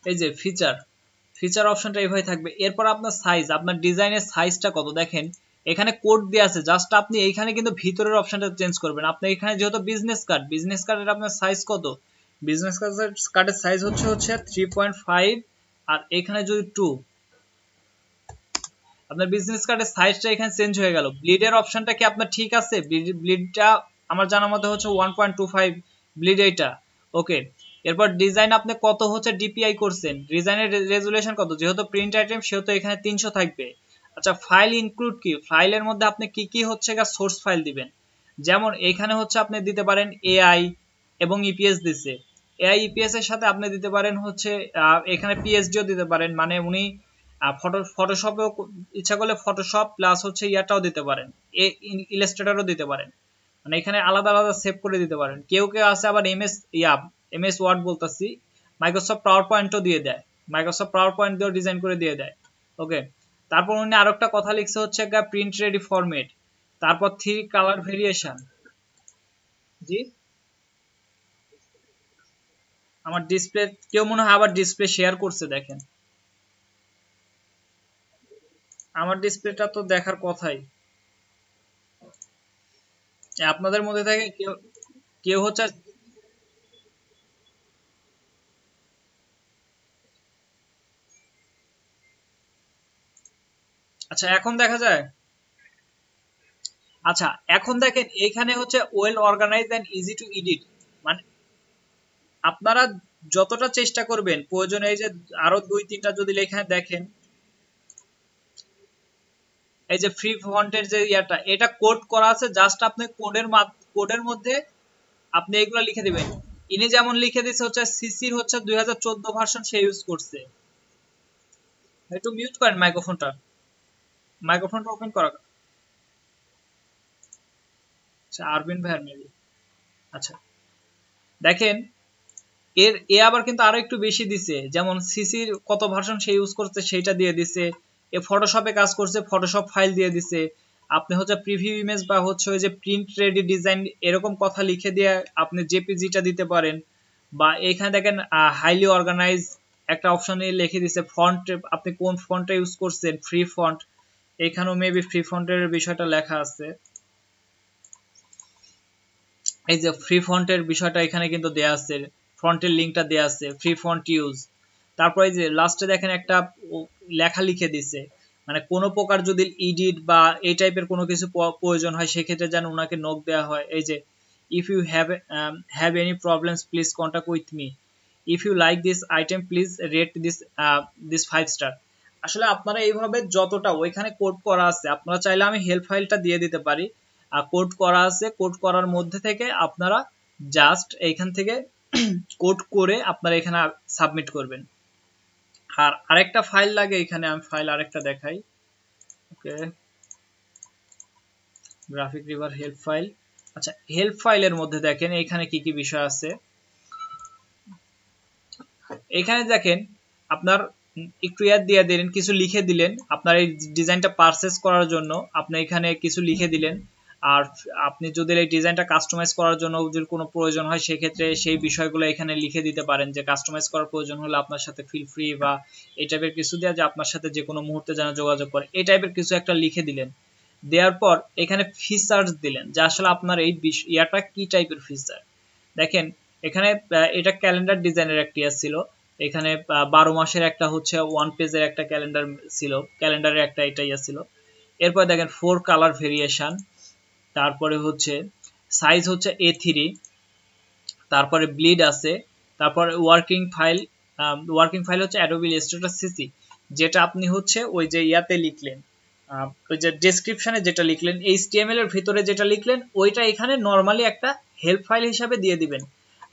এই যে ফিচার, ফিচার অপশনটা এইভাবে থাকবে। এরপর আপনার সাইজ, আপনার ডিজাইনের সাইজটা কত, দেখেন এখানে কোড দেওয়া আছে, জাস্ট আপনি এইখানে কিন্তু ভিতরের অপশনটা চেঞ্জ করবেন। আপনি এখানে যেহেতু বিজনেস কার্ড, বিজনেস কার্ডের আপনার সাইজ কত, বিজনেস কার্ডের সাইজ হচ্ছে 3.5, আর এখানে যদি 2, আপনার বিজনেস কার্ডের সাইজটা এখানে চেঞ্জ হয়ে গেল। ব্লিডের অপশনটা কি আপনার ঠিক আছে? ব্লিডটা আমার জানা মতে হচ্ছে 1.25 ব্লিড এইটা, ওকে। এরপর ডিজাইন আপনি কত হচ্ছে ডিপিআই করছেন, ডিজাইনের রেজুলেশন কত, যেহেতু প্রিন্ট আইটেম সেহেতু এখানে 300 থাকবে। আচ্ছা ফাইল ইনক্লুড কি, ফাইলের মধ্যে আপনি কি কি হচ্ছে সোর্স ফাইল দিবেন, যেমন এখানে হচ্ছে আপনি দিতে পারেন এআই এবং ইপিএস দিছে, এআই ইপিএস এর সাথে আপনি দিতে পারেন হচ্ছে এখানে পিএসডিও দিতে পারেন, মানে উনি ফটোশপেও ইচ্ছা করলে ফটোশপ প্লাস হচ্ছে ইয়াটাও দিতে পারেন, ইলাস্ট্রেটরও দিতে পারেন, মানে এখানে আলাদা আলাদা সেভ করে দিতে পারেন। কেউ কেউ আছে আবার এমএস ওয়ার্ড বলতেছি, মাইক্রোসফট পাওয়ার পয়েন্টও দিয়ে দেয়, মাইক্রোসফট পাওয়ার পয়েন্ট দিয়েও ডিজাইন করে দিয়ে দেয়, ওকে। তারপর উনি আরো একটা কথা লিখছে হচ্ছে প্রিন্ট রেডি ফরম্যাট, তারপর 3 কালার ভেরিয়েশন। জি আমার ডিসপ্লে, কেউ মনে হয় আবার ডিসপ্লে শেয়ার করছে, দেখেন আমার ডিসপ্লেটা তো দেখার কথাই, আপনাদের মধ্যে থেকে কেউ কেউ হচ্ছে। আচ্ছা এখন দেখা যায়, আচ্ছা এখন দেখেন এখানে হচ্ছে well organised and easy to edit, মানে আপনারা যতটা চেষ্টা করবেন প্রয়োজনে এই যে আরো 2-3টা যদি এখানে দেখেন, এই যে ফ্রি ফন্টের যে ইয়াটা, এটা কোড করা আছে, জাস্ট আপনি কোডের মধ্যে আপনি এগুলো লিখে দিবেন। ইনি যেমন লিখে দিছে হচ্ছে সিসির হচ্ছে 2014 ভার্সন সে ইউজ করছে। একটু মিউট করেন মাইক্রোফোনটা, মাইক্রোফোনটা ওপেন করা। আচ্ছা আরবিন ভাইয়ের মেবি, আচ্ছা দেখেন এ আবার কিন্তু আরো একটু বেশি দিছে, যেমন সিসির কত ভার্সন সে ইউজ করছে সেইটা দিয়ে দিছে, এ ফটোশপে কাজ করছে ফটোশপ ফাইল দিয়ে দিছে, আপনি হচ্ছে প্রিভিউ ইমেজ বা হচ্ছে ওই যে প্রিন্ট রেডি ডিজাইন এরকম কথা লিখে দিয়ে আপনি জেপিজিটা দিতে পারেন। বা এখানে দেখেন হাইলি অর্গানাইজ একটা অপশনে লিখে দিছে, ফন্ট আপনি কোন ফন্টটা ইউজ করছেন, ফ্রি ফন্ট, এখানেও মেবি ফ্রি ফন্টের বিষয়টা লেখা আছে, এই যে ফ্রি ফন্টের বিষয়টা এখানে কিন্তু দেয়া আছে, ফন্টের লিঙ্কটা দেয়া আছে, ফ্রি ফন্ট ইউজ। তারপরে এই যে লাস্টে দেখেন একটা লেখা লিখে দিছে, মানে কোনো প্রকার যদি এডিট বা এই টাইপের কোনো কিছু প্রয়োজন হয় সেক্ষেত্রে যেন ওনাকে নোট দেওয়া হয়। এই যে if you have any problems please contact with me, if you like this item please rate this 5 star. আসলে আপনারা এইভাবে যতটা ওইখানে কোড করা আছে, আপনারা চাইলে আমি হেল্প ফাইলটা দিয়ে দিতে পারি, কোড করা আছে, কোড করার মধ্যে থেকে আপনারা জাস্ট এইখান থেকে কোড করে আপনারা এখানে সাবমিট করবেন। আর আরেকটা ফাইল লাগে এখানে, আমি ফাইল আরেকটা দেখাই। ওকে, গ্রাফিক রিভার হেল্প ফাইল। আচ্ছা, হেল্প ফাইলের মধ্যে দেখেন এখানে কি কি বিষয় আছে। এখানে দেখেন আপনার একটু ইয়াদ দিয়ে দিলেন, কিছু লিখে দিলেন আপনার এই ডিজাইনটা পারচেজ করার জন্য, আপনি এখানে কিছু লিখে দিলেন। আর আপনি যদি এই ডিজাইনটা কাস্টমাইজ করার জন্য যদি কোনো প্রয়োজন হয় সেক্ষেত্রে সেই বিষয়গুলো এখানে লিখে দিতে পারেন, যে কাস্টমাইজ করার প্রয়োজন হলে আপনার সাথে ফিল ফ্রি বা এই টাইপের কিছু দেওয়া, যে আপনার সাথে যে কোনো মুহূর্তে যেন যোগাযোগ করে, এই টাইপের কিছু একটা লিখে দিলেন। দেওয়ার পর এখানে ফিচার্স দিলেন, যে আসলে আপনার এই ইয়াটা কি টাইপের ফিচার। দেখেন এখানে এটা ক্যালেন্ডার ডিজাইনের একটা ছিল, এখানে 12 মাসের একটা হচ্ছে ওয়ান পেজের একটা ক্যালেন্ডার ছিল, ক্যালেন্ডারের একটা এটাই ছিল। এরপর দেখেন 4 কালার ভেরিয়েশন, তারপরে হচ্ছে সাইজ হচ্ছে A3, তারপরে ব্লিড আছে, তারপরে ওয়ার্কিং ফাইল হচ্ছে অ্যাডোবি ইলাস্ট্রেটর সিসি, যেটা আপনি হচ্ছে ওই যে ইয়াতে লিখলেন, ওই যে ডেসক্রিপশনে যেটা লিখলেন, HTML এর ভিতরে যেটা লিখলেন ওইটা এখানে নরমালি একটা হেল্প ফাইল হিসাবে দিয়ে দিবেন।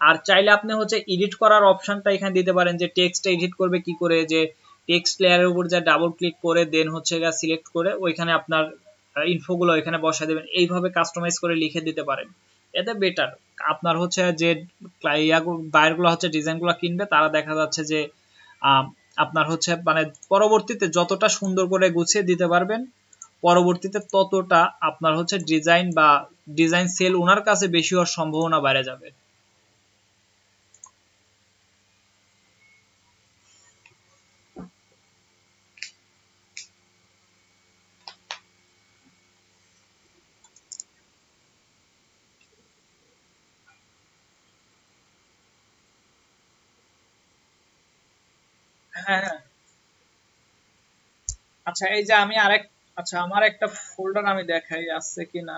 আর চাইলে আপনি হচ্ছে এডিট করার অপশনটা এখানে দিতে পারেন, যে টেক্সট এডিট করবে কি করে, যে টেক্সট লেয়ারের উপর যা ডাবল ক্লিক করে দেন হচ্ছে সিলেক্ট করে ওইখানে আপনার ইনফোগুলো এখানে বসায় দেবেন, এইভাবে কাস্টমাইজ করে লিখে দিতে পারেন। এতে বেটার আপনার হচ্ছে যে বায়ারগুলো হচ্ছে ডিজাইনগুলো কিনবে, তারা দেখা যাচ্ছে যে আপনার হচ্ছে মানে পরবর্তীতে যতটা সুন্দর করে গুছিয়ে দিতে পারবেন, পরবর্তীতে ততটা আপনার হচ্ছে ডিজাইন সেল ওনার কাছে বেশি হওয়ার সম্ভাবনা বেড়ে যাবে। হ্যাঁ, হ্যাঁ। আচ্ছা, এই যে আমি আচ্ছা, আমার একটা ফোল্ডার আমি দেখাই আছে কিনা।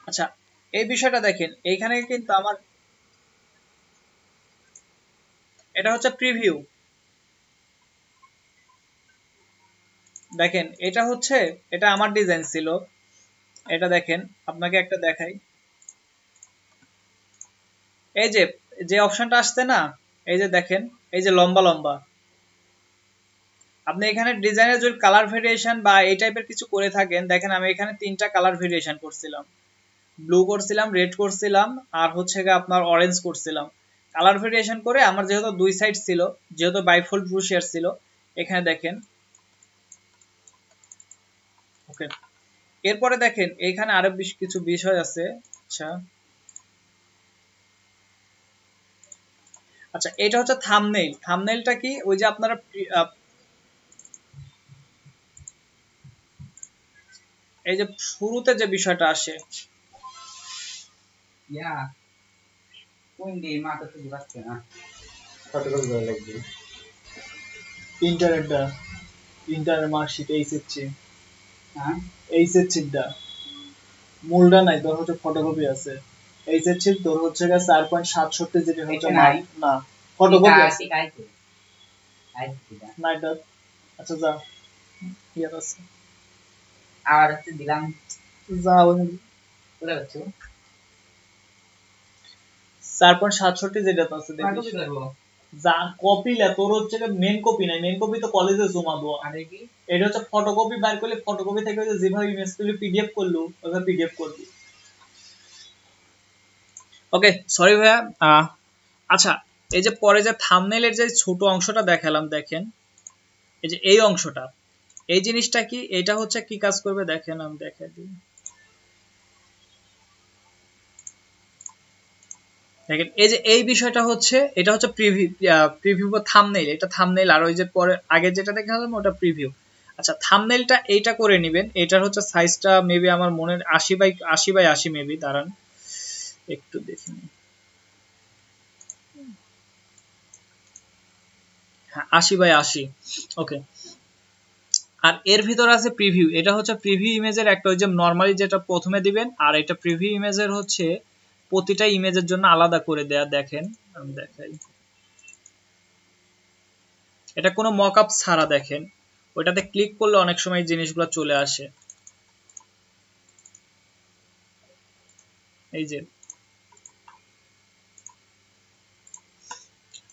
আচ্ছা, এই বিষয়টা দেখেন এইখানে কিন্তু আমার এটা হচ্ছে প্রিভিউ। দেখেন এটা আমার ডিজাইন ছিল, এটা দেখেন আপনাকে একটা দেখাই। এই যে যে অপশনটা আসছে না, এই যে দেখেন, এই যে লম্বা লম্বা, আপনি এখানে ডিজাইনের যদি কালার ভেরিয়েশন বা এই টাইপের কিছু করে থাকেন, দেখেন আমি এখানে 3টা কালার ভেরিয়েশন করছিলাম, ব্লু করছিলাম, রেড করছিলাম, আর হচ্ছে আপনার অরেঞ্জ করছিলাম। কালার ভেরিয়েশন করে আমার যেহেতু 2 সাইড ছিল, যেহেতু বাইফোল্ড ব্রুশিয়ার ছিল, এখানে দেখেন। ওকে, এরপরে দেখেন এখানে আরো কিছু বিষয় আছে। আচ্ছা, আচ্ছা, এটা হচ্ছে থাম্বনেইল। থাম্বনেইলটা কি, ওই যে আপনারা এই যে শুরুতে যে বিষয়টা আসে, ইন্টারনেট মার্কশিট এইচএসসি মূলটা নাই, তোর হচ্ছে ফটোকপি আছে। এইচএসসি তোর হচ্ছে 4.67 যেটা হচ্ছে না ফটোকপি আছে না এটা। আচ্ছা, যা ইয়ার আছে আর হচ্ছে দিলাম, যা ওই বলে হচ্ছে 4.67 যেটা আছে দেখিস, যা কপি লে তোর হচ্ছে মেন কপি নাই, মেন কপি তো কলেজে জমা দেওয়া, আরে কি এটা হচ্ছে ফটোকপি বাইর করলে, ফটোকপি থেকে যেভাবে ইমেজ তুলে পিডিএফ করলো ওইভাবে পিডিএফ করবি। ওকে, সরি ভাইয়া। আচ্ছা, এই যে পরে যে থাম্বনেইলের যে ছোট অংশটা দেখালাম, দেখেন এই যে এই অংশটা, এই জিনিসটা কি, এটা হচ্ছে কি কাজ করবে দেখেন, আমি দেখাই দিই। দেখেন এই যে এই বিষয়টা হচ্ছে, এটা হচ্ছে প্রিভিউ বা থাম্বনেইল, এটা থাম্বনেইল, আর ওই যে পরে আগে যেটা দেখালাম ওটা প্রিভিউ। আচ্ছা, থাম্বনেইলটা এইটা করে নেবেন, এটার হচ্ছে সাইজটা মেবি আমার মনের 80 বাই 80 মেবি, দাঁড়ান একটু দেখে নিই। হ্যাঁ, 80 বাই 80। ওকে, আর এর ভিতর আছে প্রিভিউ, এটা হচ্ছে প্রিভিউ ইমেজের একটা, ওই যে নরমালি যেটা প্রথমে দিবেন, আর এটা প্রিভিউ ইমেজের হচ্ছে প্রতিটা ইমেজের জন্য আলাদা করে দেয়া। দেখেন আমি দেখাই, এটা কোনো মকআপ ছাড়া দেখেন, ওইটাতে ক্লিক করলে অনেক সময় জিনিসগুলো চলে আসে। এই যে,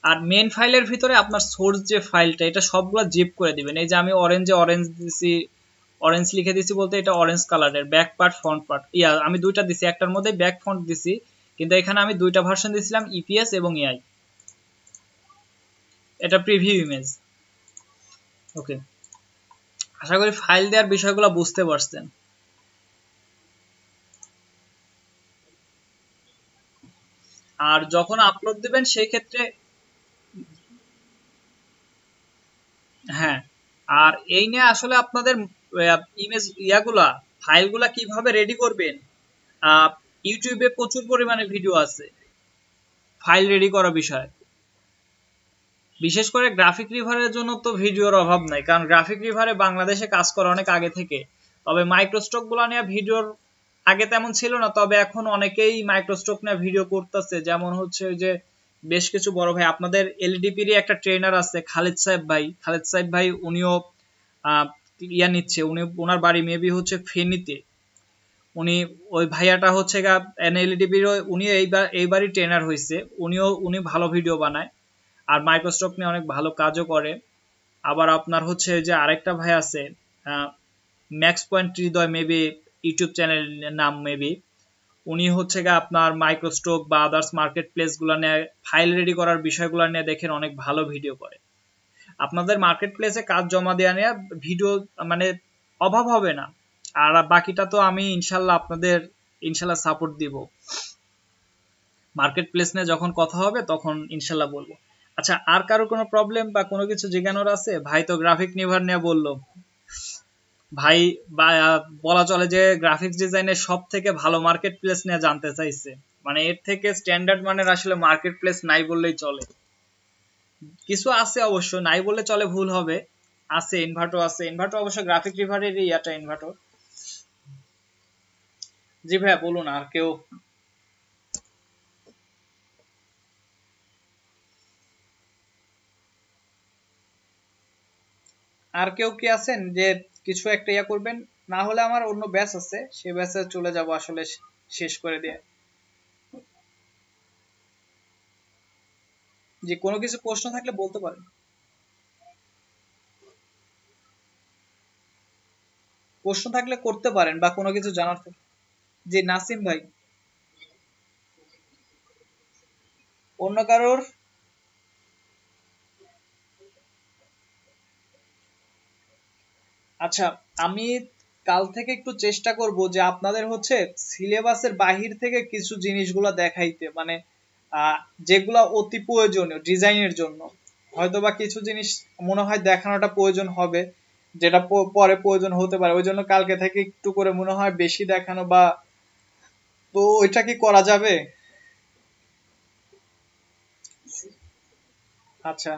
আর মেন ফাইলের ভিতরে আপনার সোর্স যে ফাইলটা, এটা সবগুলো জিপ করে দিবেন। এই যে আমি অরেঞ্জ দিছি, অরেঞ্জ লিখে দিছি বলতে এটা অরেঞ্জ কালারের ব্যাক পার্ট ফ্রন্ট পার্ট, আমি দুইটা দিছি, একটার মধ্যে ব্যাক ফন্ট দিছি, কিন্তু এখানে আমি দুইটা ভার্সন দিছিলাম, ইপিএস এবং এআই। এটা প্রিভিউ ইমেজ। ওকে, আশা করি ফাইল দেওয়ার বিষয়গুলো বুঝতে পারছেন। আর যখন আপলোড দিবেন সেই ক্ষেত্রে, হ্যাঁ, আর এই নিয়ে আসলে আপনাদের ইমেজ ফাইলগুলা কিভাবে রেডি করবেন, ইউটিউবে প্রচুর পরিমাণে ভিডিও আছে ফাইল রেডি করা বিষয়। বিশেষ করে গ্রাফিক রিভারের জন্য তো ভিডিওর অভাব নাই, কারণ গ্রাফিক রিভারে বাংলাদেশে কাজ করে অনেক আগে থেকে। তবে মাইক্রোস্টক গুলা নিয়ে ভিডিওর আগে তেমন ছিল না, তবে এখন অনেকেই মাইক্রোস্টক নিয়ে ভিডিও করতেছে। যেমন হচ্ছে যে বেশ কিছু বড় ভাই, আপনাদের এলডিপির একটা ট্রেনার আছে খালেদ সাহেব ভাই, উনিও নিচ্ছে, ওনার বাড়ি মেবি হচ্ছে ফেনীতে। উনি, ওই ভাইয়াটা হচ্ছে এনএলডিপির, উনি এইবারই ট্রেনার হয়েছে, উনি ভালো ভিডিও বানায় আর মাইক্রোস্টক নিয়ে অনেক ভালো কাজও করে। আবার আপনার হচ্ছে যে আরেকটা ভাই আছে, ম্যাক্স পয়েন্ট হৃদয় মেবি ইউটিউব চ্যানেল নাম মেবি, উনি হচ্ছে আপনার মাইক্রোস্টক বা আদার্স মার্কেট প্লেস গুলা নিয়ে ফাইল রেডি করার বিষয়গুলো নিয়ে দেখেন অনেক ভালো ভিডিও করে। আপনাদের মার্কেট প্লেসে কাজ জমা দেওয়া নিয়ে ভিডিও মানে অভাব হবে না। আর বাকিটা তো আমি ইনশাল্লাহ সাপোর্ট দিব। মার্কেট প্লেস নিয়ে যখন কথা হবে তখন ইনশাল্লাহ বলবো। আচ্ছা, আর কারো কোনো প্রবলেম বা কোনো কিছু জিজ্ঞানোর আছে? ভাই তো গ্রাফিক নিভার নিয়ে বললো, ভাই বলা চলে যে গ্রাফিক্স ডিজাইনের সব থেকে ভালো মার্কেট প্লেস নিয়ে জানতে চাইছে। মানে এর থেকে স্ট্যান্ডার্ড মানের আসলে মার্কেট প্লেস নাই বললেই চলে। কিছু আছে অবশ্য, নাই বললে চলে ভুল হবে, আছে, ইনভার্টো অবশ্য গ্রাফিক রিভারের ইনভার্টো। জি ভাইয়া বলুন, আর কেউ? আর কেউ কি আছেন যে কিছু একটা করবেন? না হলে আমার অন্য ব্যাচ আছে, সেই ব্যাচে চলে যাব আসলে শেষ করে দিয়ে। যে কোনো কিছু প্রশ্ন থাকলে বলতে পারেন, প্রশ্ন থাকলে করতে পারেন বা কোনো কিছু জানার থাকলে। জি নাসিম ভাই, অন্য কারোর? আচ্ছা, আমি কাল থেকে একটু চেষ্টা করব যে আপনাদের হচ্ছে সিলেবাসের বাহির থেকে কিছু জিনিসগুলো দেখাইতে, মানে যেগুলা অতি প্রয়োজনীয় ডিজাইনের জন্য। হয়তোবা কিছু জিনিস মনে হয় দেখানোটা প্রয়োজন হবে, যেটা পরে প্রয়োজন হতে পারে, ওই জন্য কালকে থেকে একটু করে মনে হয় বেশি দেখানো, বা তো ওইটা কি করা যাবে? আচ্ছা,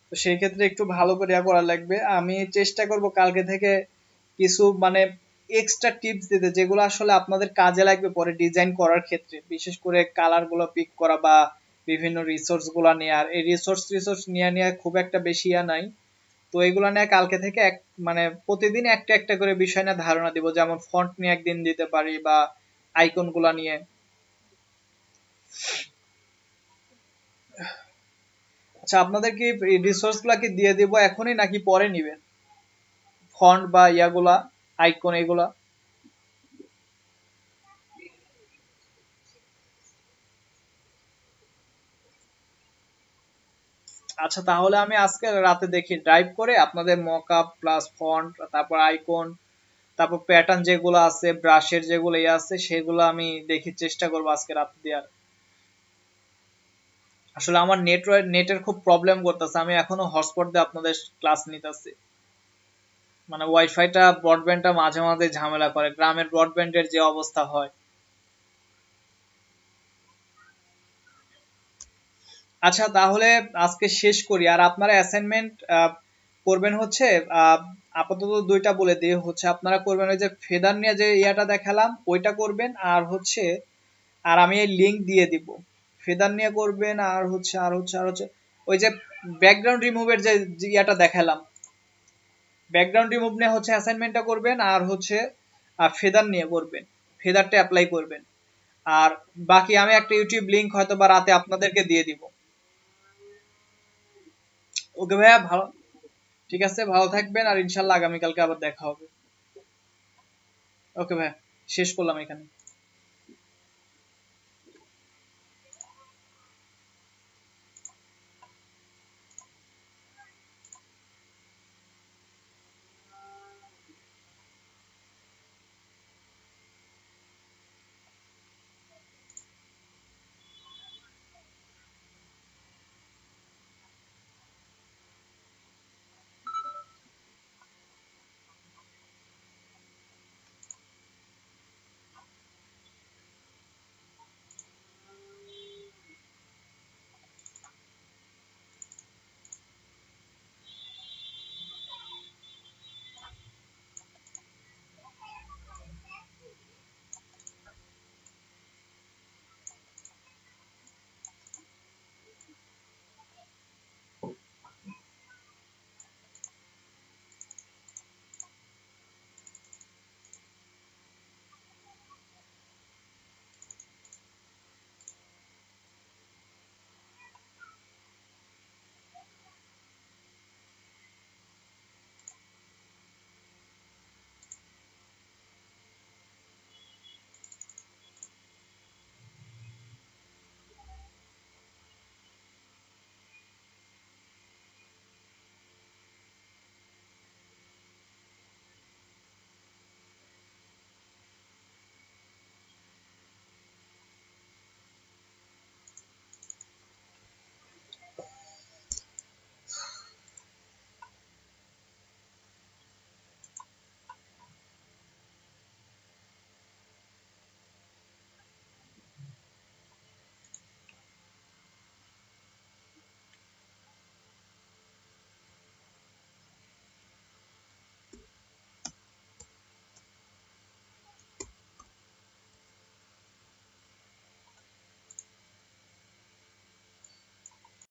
তো সেই ক্ষেত্রে একটু ভালো করে করা লাগবে। আমি চেষ্টা করব কালকে থেকে কিছু মানে এক্সট্রা টিপস দিতে, যেগুলো আসলে আপনাদের কাজে লাগবে পরে ডিজাইন করার ক্ষেত্রে, বিশেষ করে কালার গুলো পিক করা বা বিভিন্ন রিসোর্স গুলা নেওয়ার। এই রিসোর্স নিয়ে খুব একটা বেশি নাই। তো এগুলা নিয়ে কালকে থেকে মানে প্রতিদিন একটা একটা করে বিষয় নিয়ে ধারণা দিব, যেমন ফন্ট নিয়ে একদিন দিতে পারি বা আইকন গুলা নিয়ে। আচ্ছা, আপনাদের কি রিসোর্স গুলা কি দিয়ে দিব এখনই নাকি পরে নিবেন? ফন্ট বা ইয়াগুলা, আইকন এগুলা? আচ্ছা, তাহলে আমি আজকে রাতে দেখি ড্রাইভ করে আপনাদের মকআপ প্লাস ফন্ট, তারপর আইকন, তারপর প্যাটার্ন যেগুলো আছে, ব্রাশের যেগুলো আছে, সেগুলো আমি দেখি, চেষ্টা করবো আজকে রাতে দেওয়ার। আসলে আমার নেটের খুব প্রবলেম করতেছে, আমি এখনো হটস্পট দিয়ে আপনাদের ক্লাস নিতেছি। মানে ওয়াইফাইটা ব্রডব্যান্ডটা মাঝে মাঝে ঝামেলা করে, গ্রামের ব্রডব্যান্ডের যে অবস্থা হয়। আচ্ছা, তাহলে আজকে শেষ করি। আর আপনারা অ্যাসাইনমেন্ট করবেন হচ্ছে, আহ, আপাতত দুইটা বলে দিই, হচ্ছে আপনারা করবেন ওই যে ফেদার নিয়ে যে ইয়াটা দেখালাম ওইটা করবেন, আর হচ্ছে আর আমি এই লিংক দিয়ে দিব। ফেদার নিয়ে করবেন, আর হচ্ছে ওই যে ব্যাকগ্রাউন্ড রিমুভের যে ইয়াটা দেখালাম, ব্যাকগ্রাউন্ড রিমুভ নিয়ে হচ্ছে অ্যাসাইনমেন্টটা করবেন, আর হচ্ছে ফেদার নিয়ে করবেন, ফেদারটা অ্যাপ্লাই করবেন। আর বাকি আমি একটা ইউটিউব লিংক হয়তো বা রাতে আপনাদেরকে দিয়ে দিব। ওকে ভাইয়া, ভালো, ঠিক আছে, ভালো থাকবেন, আর ইনশাল্লাহ আগামীকালকে আবার দেখা হবে। ওকে ভাইয়া, শেষ করলাম এখানে।